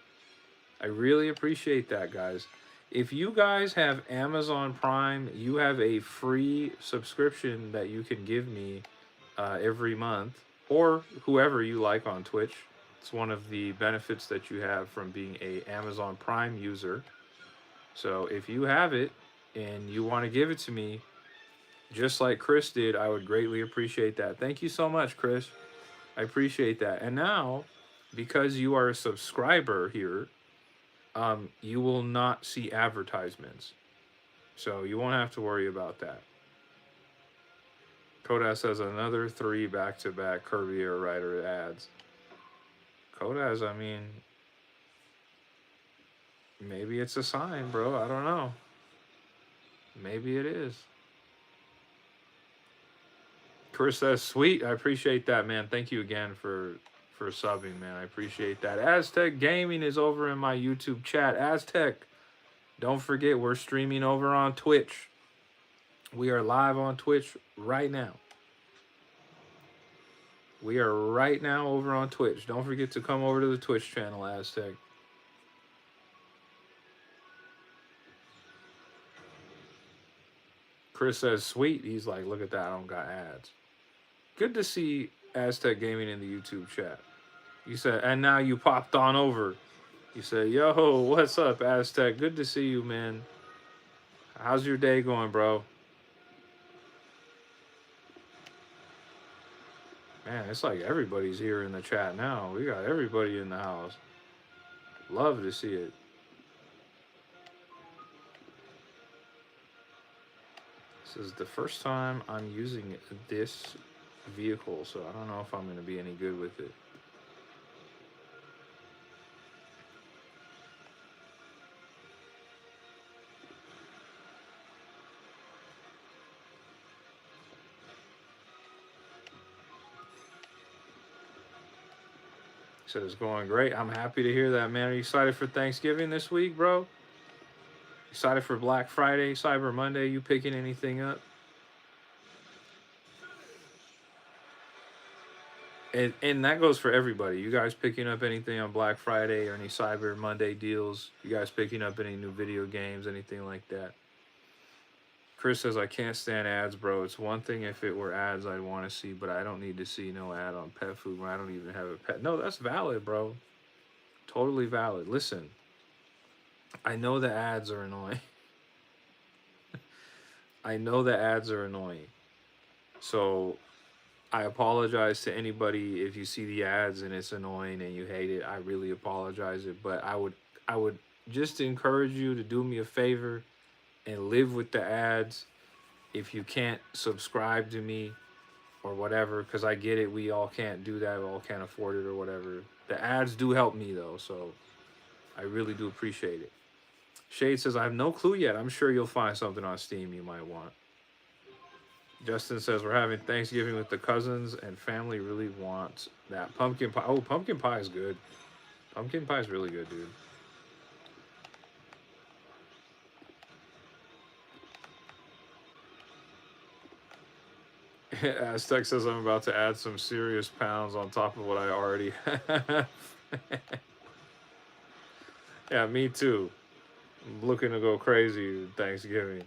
I really appreciate that, guys. If you guys have Amazon Prime, you have a free subscription that you can give me every month, or whoever you like on Twitch. It's one of the benefits that you have from being a Amazon Prime user. So if you have it and you want to give it to me, just like Chris did, I would greatly appreciate that. Thank you so much, Chris. I appreciate that. And now, because you are a subscriber here, you will not see advertisements. So you won't have to worry about that. Kodas says another 3 back-to-back Kirby Air Rider ads. Kodas, I mean, maybe it's a sign, bro. I don't know. Maybe it is. Chris says, sweet. I appreciate that, man. Thank you again for subbing, man. I appreciate that. Aztec Gaming is over in my YouTube chat. Aztec, don't forget, we're streaming over on Twitch. We are live on Twitch right now. We are right now over on Twitch. Don't forget to come over to the Twitch channel, Aztec. Chris says, sweet. He's like, look at that. I don't got ads. Good to see Aztec Gaming in the YouTube chat. You said, and now you popped on over. You said, yo, what's up, Aztec? Good to see you, man. How's your day going, bro? Man, it's like everybody's here in the chat now. We got everybody in the house. Love to see it. This is the first time I'm using this vehicle, so I don't know if I'm going to be any good with it. Said it's going great. I'm happy to hear that, man. Are you excited for Thanksgiving this week, bro? Excited for Black Friday, Cyber Monday? You picking anything up? And that goes for everybody. You guys picking up anything on Black Friday or any Cyber Monday deals? You guys picking up any new video games, anything like that? Chris says, I can't stand ads, bro. It's one thing if it were ads I'd want to see, but I don't need to see no ad on pet food when I don't even have a pet. No, that's valid, bro. Totally valid. Listen, I know the ads are annoying. I know the ads are annoying. So I apologize to anybody if you see the ads and it's annoying and you hate it. I really apologize it, but I would just encourage you to do me a favor and live with the ads. If you can't subscribe to me or whatever, because I get it, we all can't do that, we all can't afford it or whatever. The ads do help me though, so I really do appreciate it. Shade says, I have no clue yet. I'm sure you'll find something on Steam you might want. Justin says, we're having Thanksgiving with the cousins and family really wants that pumpkin pie. Oh, pumpkin pie is good. Pumpkin pie is really good, dude. Aztec says I'm about to add some serious pounds on top of what I already have. Yeah, me too. I'm looking to go crazy Thanksgiving.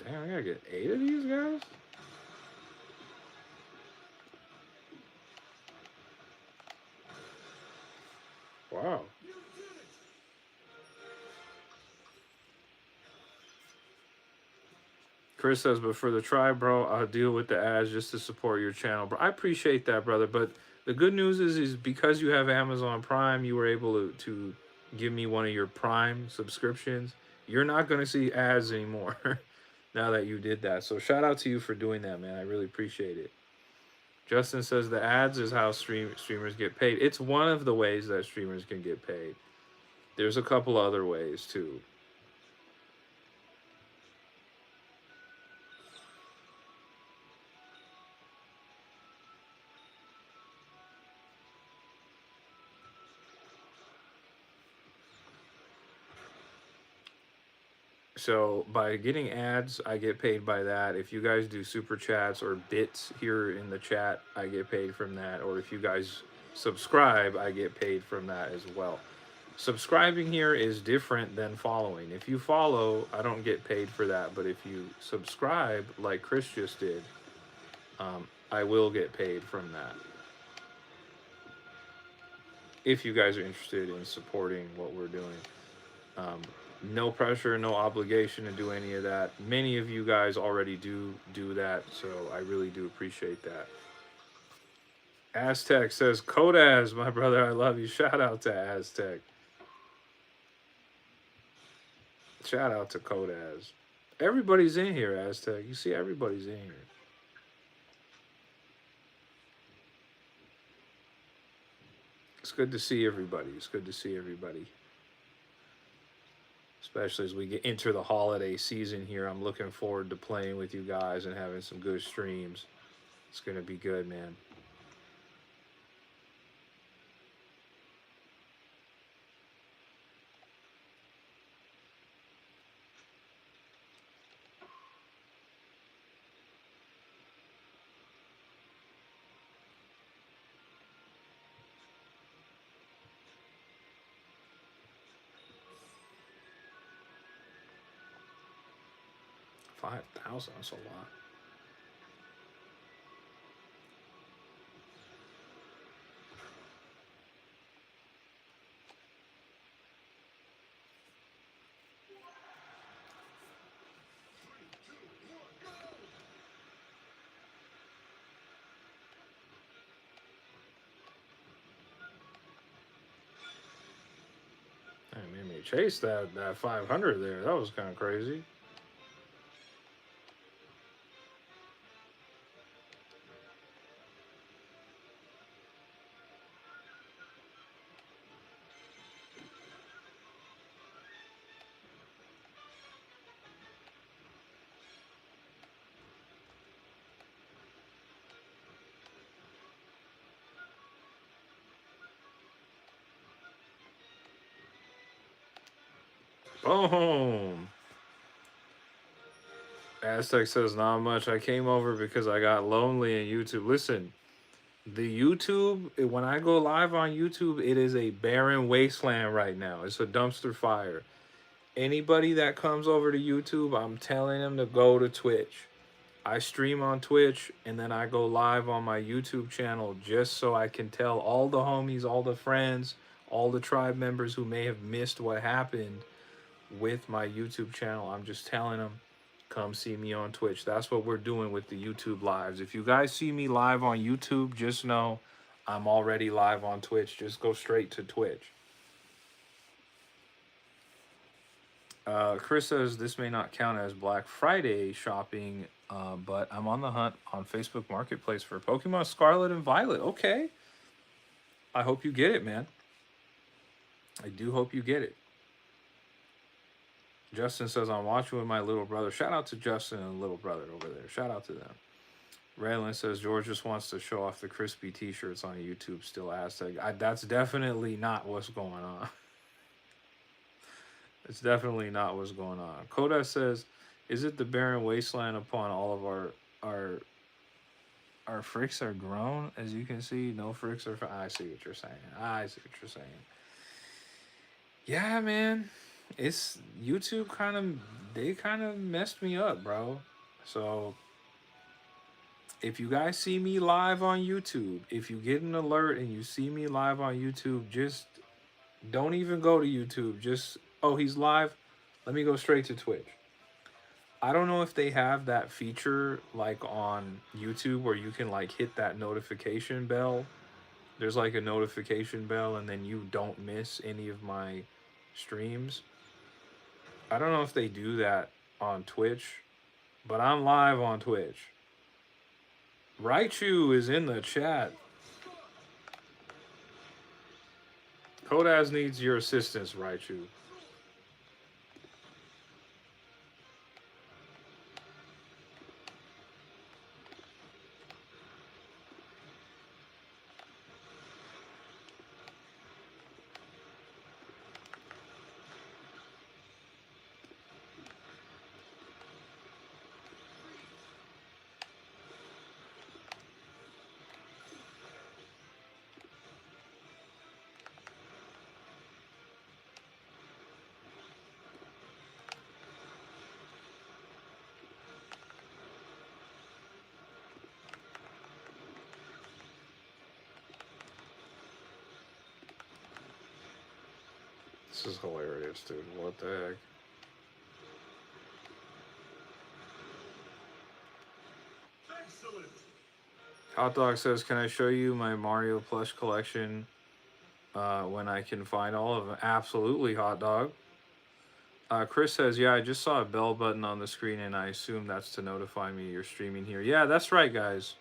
Damn, I gotta get 8 of these guys? Wow. Chris says, but for the tribe, bro, I'll deal with the ads just to support your channel, bro. I appreciate that, brother. But the good news is because you have Amazon Prime, you were able to give me one of your Prime subscriptions. You're not going to see ads anymore now that you did that. So shout out to you for doing that, man. I really appreciate it. Justin says the ads is how streamers get paid. It's one of the ways that streamers can get paid. There's a couple other ways, too. So by getting ads, I get paid by that. If you guys do super chats or bits here in the chat, I get paid from that. Or if you guys subscribe, I get paid from that as well. Subscribing here is different than following. If you follow, I don't get paid for that. But if you subscribe, like Chris just did, I will get paid from that. If you guys are interested in supporting what we're doing. No pressure, no obligation to do any of that. Many of you guys already do that, so I really do appreciate that. Aztec says, Kodaz, my brother, I love you. Shout out to Aztec. Shout out to Kodaz. Everybody's in here, Aztec. You see, everybody's in here. It's good to see everybody. It's good to see everybody. Especially as we get into the holiday season here. I'm looking forward to playing with you guys and having some good streams. It's going to be good, man. $5,000, that's a lot. That made me chase that 500 there. That was kind of crazy. Boom. Aztec says, not much. I came over because I got lonely in YouTube. Listen, the YouTube, when I go live on YouTube, it is a barren wasteland right now. It's a dumpster fire. Anybody that comes over to YouTube, I'm telling them to go to Twitch. I stream on Twitch and then I go live on my YouTube channel just so I can tell all the homies, all the friends, all the tribe members who may have missed what happened with my YouTube channel. I'm just telling them, come see me on Twitch. That's what we're doing with the YouTube lives. If you guys see me live on YouTube, just know I'm already live on Twitch. Just go straight to Twitch. Chris says this may not count as Black Friday shopping, but I'm on the hunt on Facebook Marketplace for Pokemon Scarlet and Violet. Okay. I hope you get it, man. I do hope you get it. Justin says, I'm watching with my little brother. Shout out to Justin and little brother over there. Shout out to them. Raylan says, George just wants to show off the crispy t-shirts on YouTube. Still Aztec. That's definitely not what's going on. It's definitely not what's going on. Koda says, is it the barren wasteland upon all of our fricks are grown? As you can see, no fricks are... I see what you're saying. I see what you're saying. Yeah, man. It's... YouTube they kind of messed me up, bro. So, if you guys see me live on YouTube, if you get an alert and you see me live on YouTube, just don't even go to YouTube. Just... oh, he's live. Let me go straight to Twitch. I don't know if they have that feature like on YouTube where you can like hit that notification bell. There's like a notification bell and then you don't miss any of my streams. I don't know if they do that on Twitch, but I'm live on Twitch. Raichu is in the chat. Kodaz needs your assistance, Raichu. This is hilarious, dude. What the heck? Excellent. Hot Dog says, "Can I show you my Mario plush collection when I can find all of them?" Absolutely, Hot Dog. Chris says, "Yeah, I just saw a bell button on the screen, and I assume that's to notify me you're streaming here." Yeah, that's right, guys.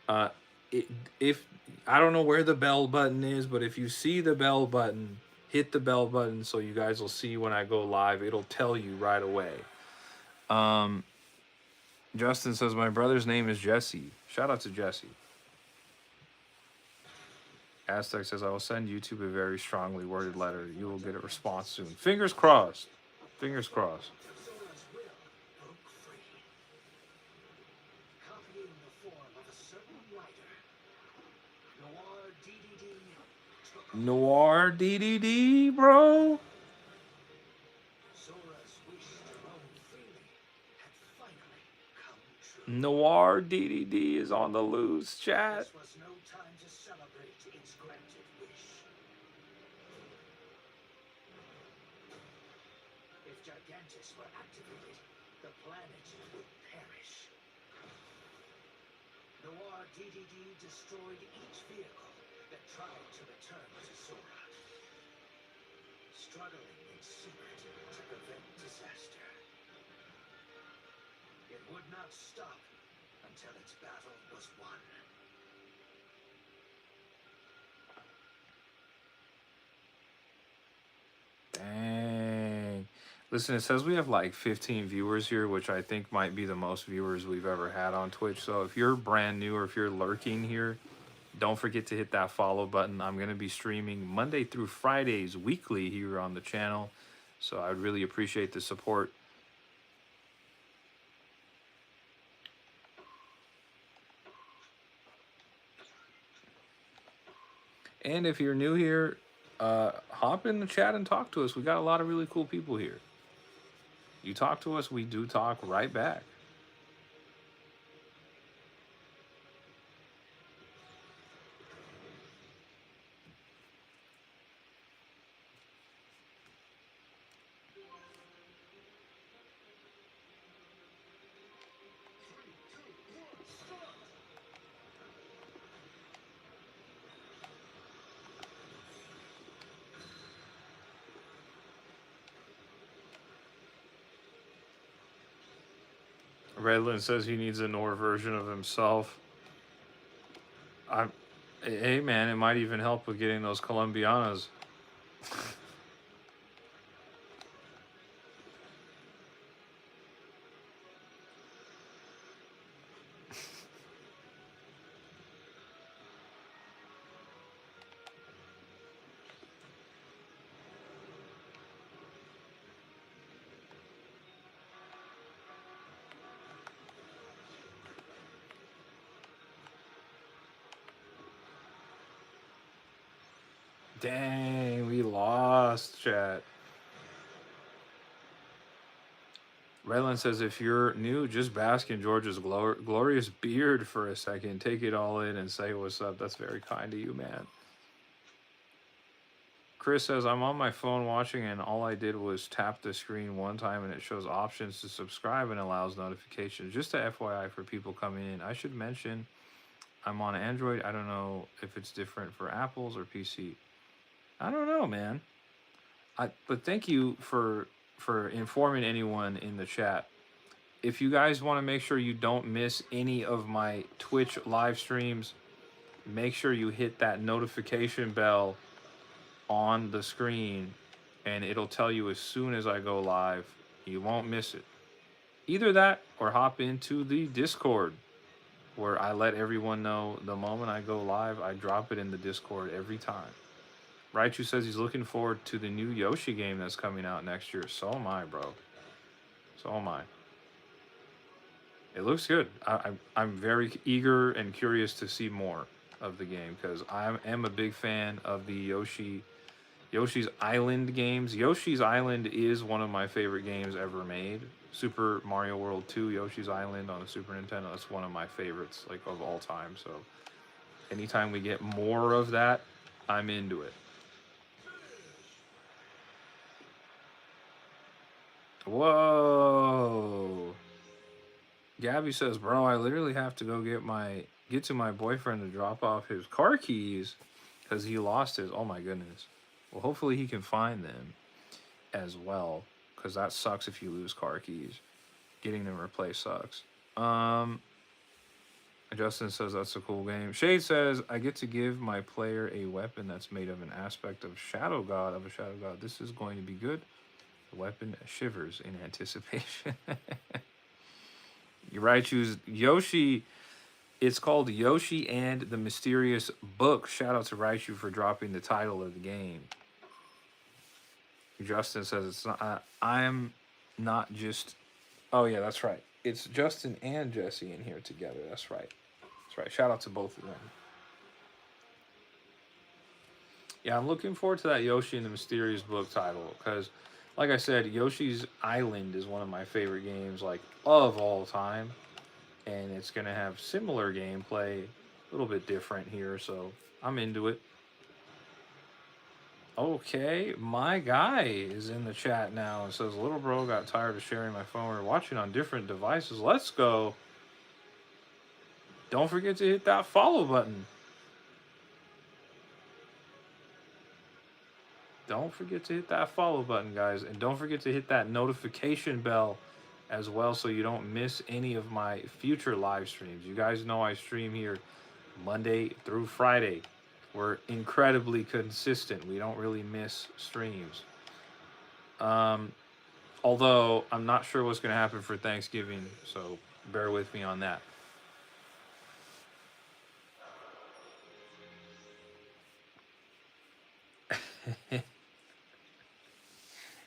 Uh, it, if I don't know where the bell button is, but if you see the bell button, hit the bell button so you guys will see when I go live. It'll tell you right away. Um, Justin says, "My brother's name is Jesse." Shout out to Jesse. Aztec says, "I will send YouTube a very strongly worded letter. You will get a response soon." Fingers crossed. Fingers crossed. Sora's will broke free, copying the form of a certain writer. Noir DDD took over. Noir DDD, bro. Sora's wish to roam freely had finally come true. Noir DDD is on the loose, chat. This was no time to celebrate its granted wish. If Gigantus were activated, the planet would perish. Noir DDD destroyed each vehicle that tried to return to Sora, struggling in secret to prevent disaster. It would not stop until its battle was won. Dang. Listen, it says we have like 15 viewers here, which I think might be the most viewers we've ever had on Twitch. So if you're brand new or if you're lurking here, don't forget to hit that follow button. I'm going to be streaming Monday through Fridays weekly here on the channel. So I would really appreciate the support. And if you're new here, hop in the chat and talk to us. We got a lot of really cool people here. You talk to us, we do talk right back. Redland says he needs a Nor version of himself. Hey man, it might even help with getting those Colombianas. Dang, we lost, chat. Redland says, if you're new, just bask in George's glorious beard for a second. Take it all in and say what's up. That's very kind of you, man. Chris says, I'm on my phone watching and all I did was tap the screen one time and it shows options to subscribe and allows notifications. Just a FYI for people coming in. I should mention I'm on Android. I don't know if it's different for Apples or PC. I don't know, man. But thank you for informing anyone in the chat. If you guys want to make sure you don't miss any of my Twitch live streams, make sure you hit that notification bell on the screen and it'll tell you as soon as I go live. You won't miss it. Either that or hop into the Discord where I let everyone know the moment I go live. I drop it in the Discord every time. Raichu says he's looking forward to the new Yoshi game that's coming out next year. So am I, bro. So am I. It looks good. I'm very eager and curious to see more of the game because I am a big fan of the Yoshi's Island games. Yoshi's Island is one of my favorite games ever made. Super Mario World 2, Yoshi's Island on the Super Nintendo. That's one of my favorites, like, of all time. So anytime we get more of that, I'm into it. Whoa. Gabby says, bro, I literally have to go get to my boyfriend to drop off his car keys because he lost his. Oh my goodness. Well, hopefully he can find them as well because that sucks if you lose car keys. Getting them replaced sucks. Um, Justin says that's a cool game. Shade says I get to give my player a weapon that's made of an aspect of Shadow God of a Shadow God. This is going to be good. The weapon shivers in anticipation. You're right, choose Yoshi. It's called Yoshi and the Mysterious Book. Shout out to Raichu for dropping the title of the game. Justin says it's not. I'm not just. Oh yeah, that's right. It's Justin and Jesse in here together. That's right. That's right. Shout out to both of them. Yeah, I'm looking forward to that Yoshi and the Mysterious Book title because, like I said, Yoshi's Island is one of my favorite games, like of all time, and it's gonna have similar gameplay, a little bit different here, so I'm into it. Okay, my guy is in the chat now and says, "Little bro got tired of sharing my phone. We're watching on different devices. Let's go." Don't forget to hit that follow button. Don't forget to hit that follow button, guys. And don't forget to hit that notification bell as well so you don't miss any of my future live streams. You guys know I stream here Monday through Friday. We're incredibly consistent. We don't really miss streams. Although I'm not sure what's going to happen for Thanksgiving, so bear with me on that.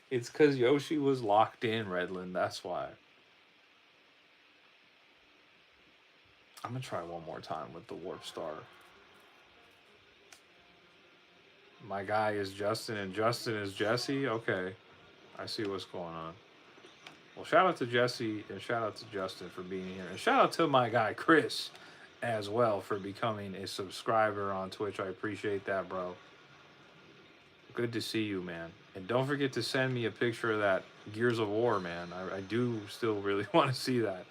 It's because Yoshi was locked in, Redland. That's why. I'm going to try one more time with the Warp Star. My guy is Justin and Justin is Jesse. Okay. I see what's going on. Well, shout out to Jesse and shout out to Justin for being here. And shout out to my guy Chris as well for becoming a subscriber on Twitch. I appreciate that, bro. Good to see you, man. And don't forget to send me a picture of that Gears of War, man. I do still really want to see that.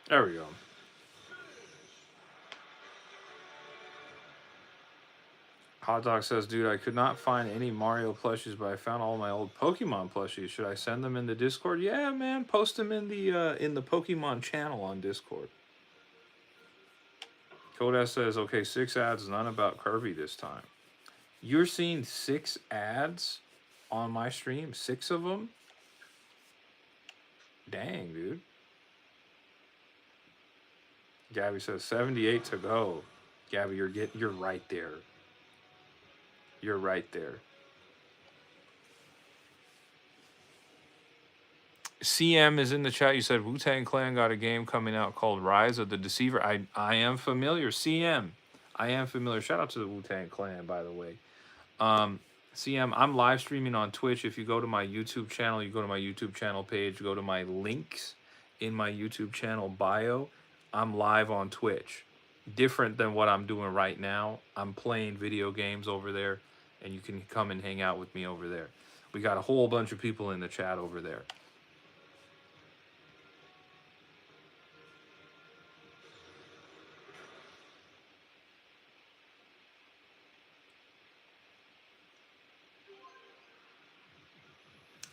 There we go. Hot Dog says, dude, I could not find any Mario plushies, but I found all my old Pokemon plushies. Should I send them in the Discord? Yeah, man, post them in the Pokemon channel on Discord. Kodas says, okay, 6 ads, none about Kirby this time. You're seeing 6 ads on my stream? 6 of them? Dang, dude. Gabby says 78 to go. Gabby, you're right there. You're right there. CM is in the chat. You said Wu-Tang Clan got a game coming out called Rise of the Deceiver. I am familiar. CM. I am familiar. Shout out to the Wu-Tang Clan, by the way. CM, I'm live streaming on Twitch. If you go to my YouTube channel, you go to my YouTube channel page, go to my links in my YouTube channel bio. I'm live on Twitch. Different than what I'm doing right now. I'm playing video games over there, and you can come and hang out with me over there. We got a whole bunch of people in the chat over there.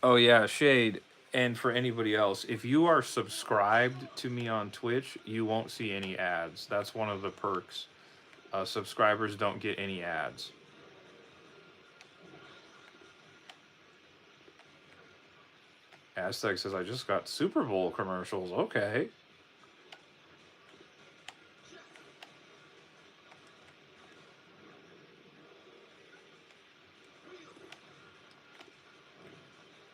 Oh yeah, Shade. And for anybody else, if you are subscribed to me on Twitch, you won't see any ads. That's one of the perks. Subscribers don't get any ads. Aztec says, I just got Super Bowl commercials. Okay.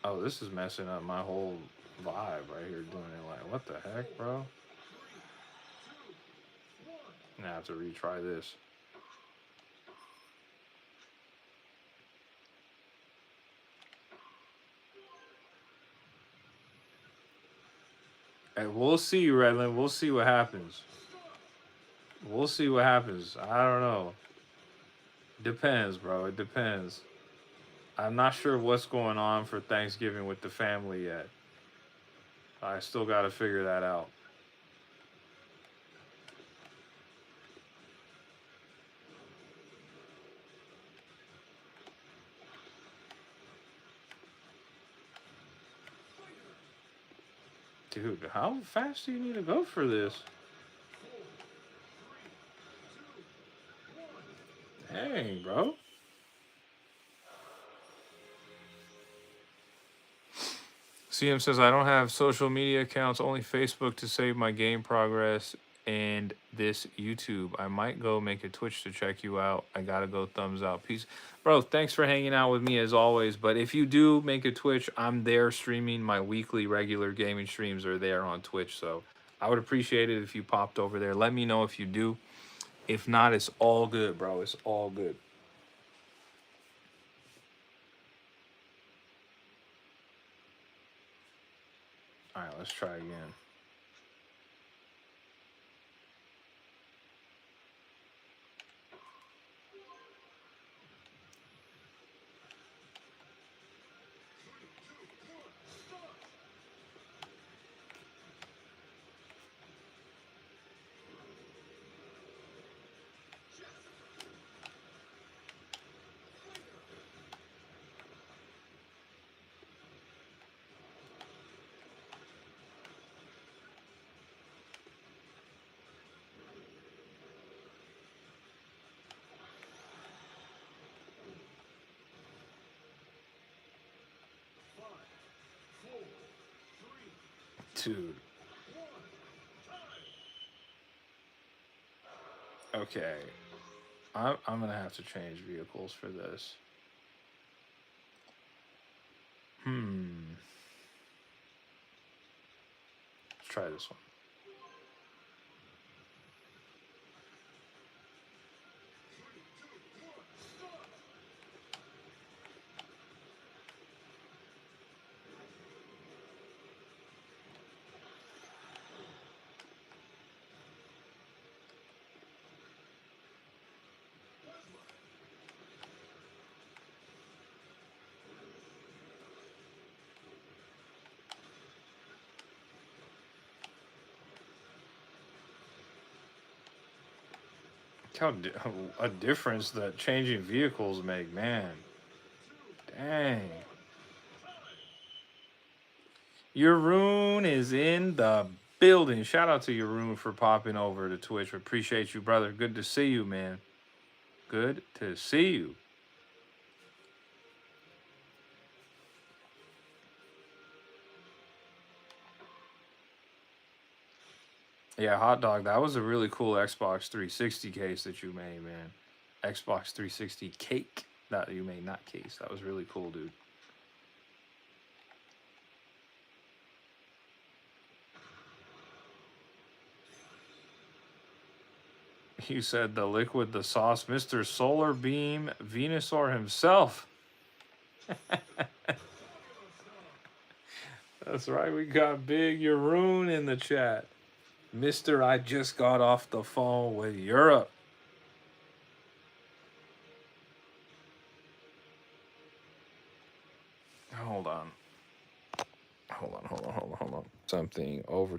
Oh, this is messing up my whole vibe right here doing it. Like, what the heck, bro? I'm gonna have to retry this. Hey, we'll see, Redland. We'll see what happens. We'll see what happens. I don't know. Depends, bro. It depends. I'm not sure what's going on for Thanksgiving with the family yet. I still got to figure that out. Dude, how fast do you need to go for this? Dang, bro. CM says, I don't have social media accounts, only Facebook to save my game progress and this YouTube. I might go make a Twitch to check you out. I gotta go thumbs out. Peace. Bro, thanks for hanging out with me as always. But if you do make a Twitch, I'm there streaming. My weekly regular gaming streams are there on Twitch. So I would appreciate it if you popped over there. Let me know if you do. If not, it's all good, bro. It's all good. All right, let's try again. Dude. Okay. I'm gonna have to change vehicles for this. Let's try this one. How a difference that changing vehicles make, man. Dang. Yaroon is in the building. Shout out to Yaroon for popping over to Twitch. Appreciate you, brother. Good to see you, man. Good to see you. Yeah, Hot Dog, that was a really cool Xbox 360 case that you made, man. Xbox 360 cake that you made, not case. That was really cool, dude. You said the liquid, the sauce, Mr. Solar Beam, Venusaur himself. That's right, we got Big Yaroon in the chat. Mr. I just got off the phone with Europe. Hold on. Hold on. Something over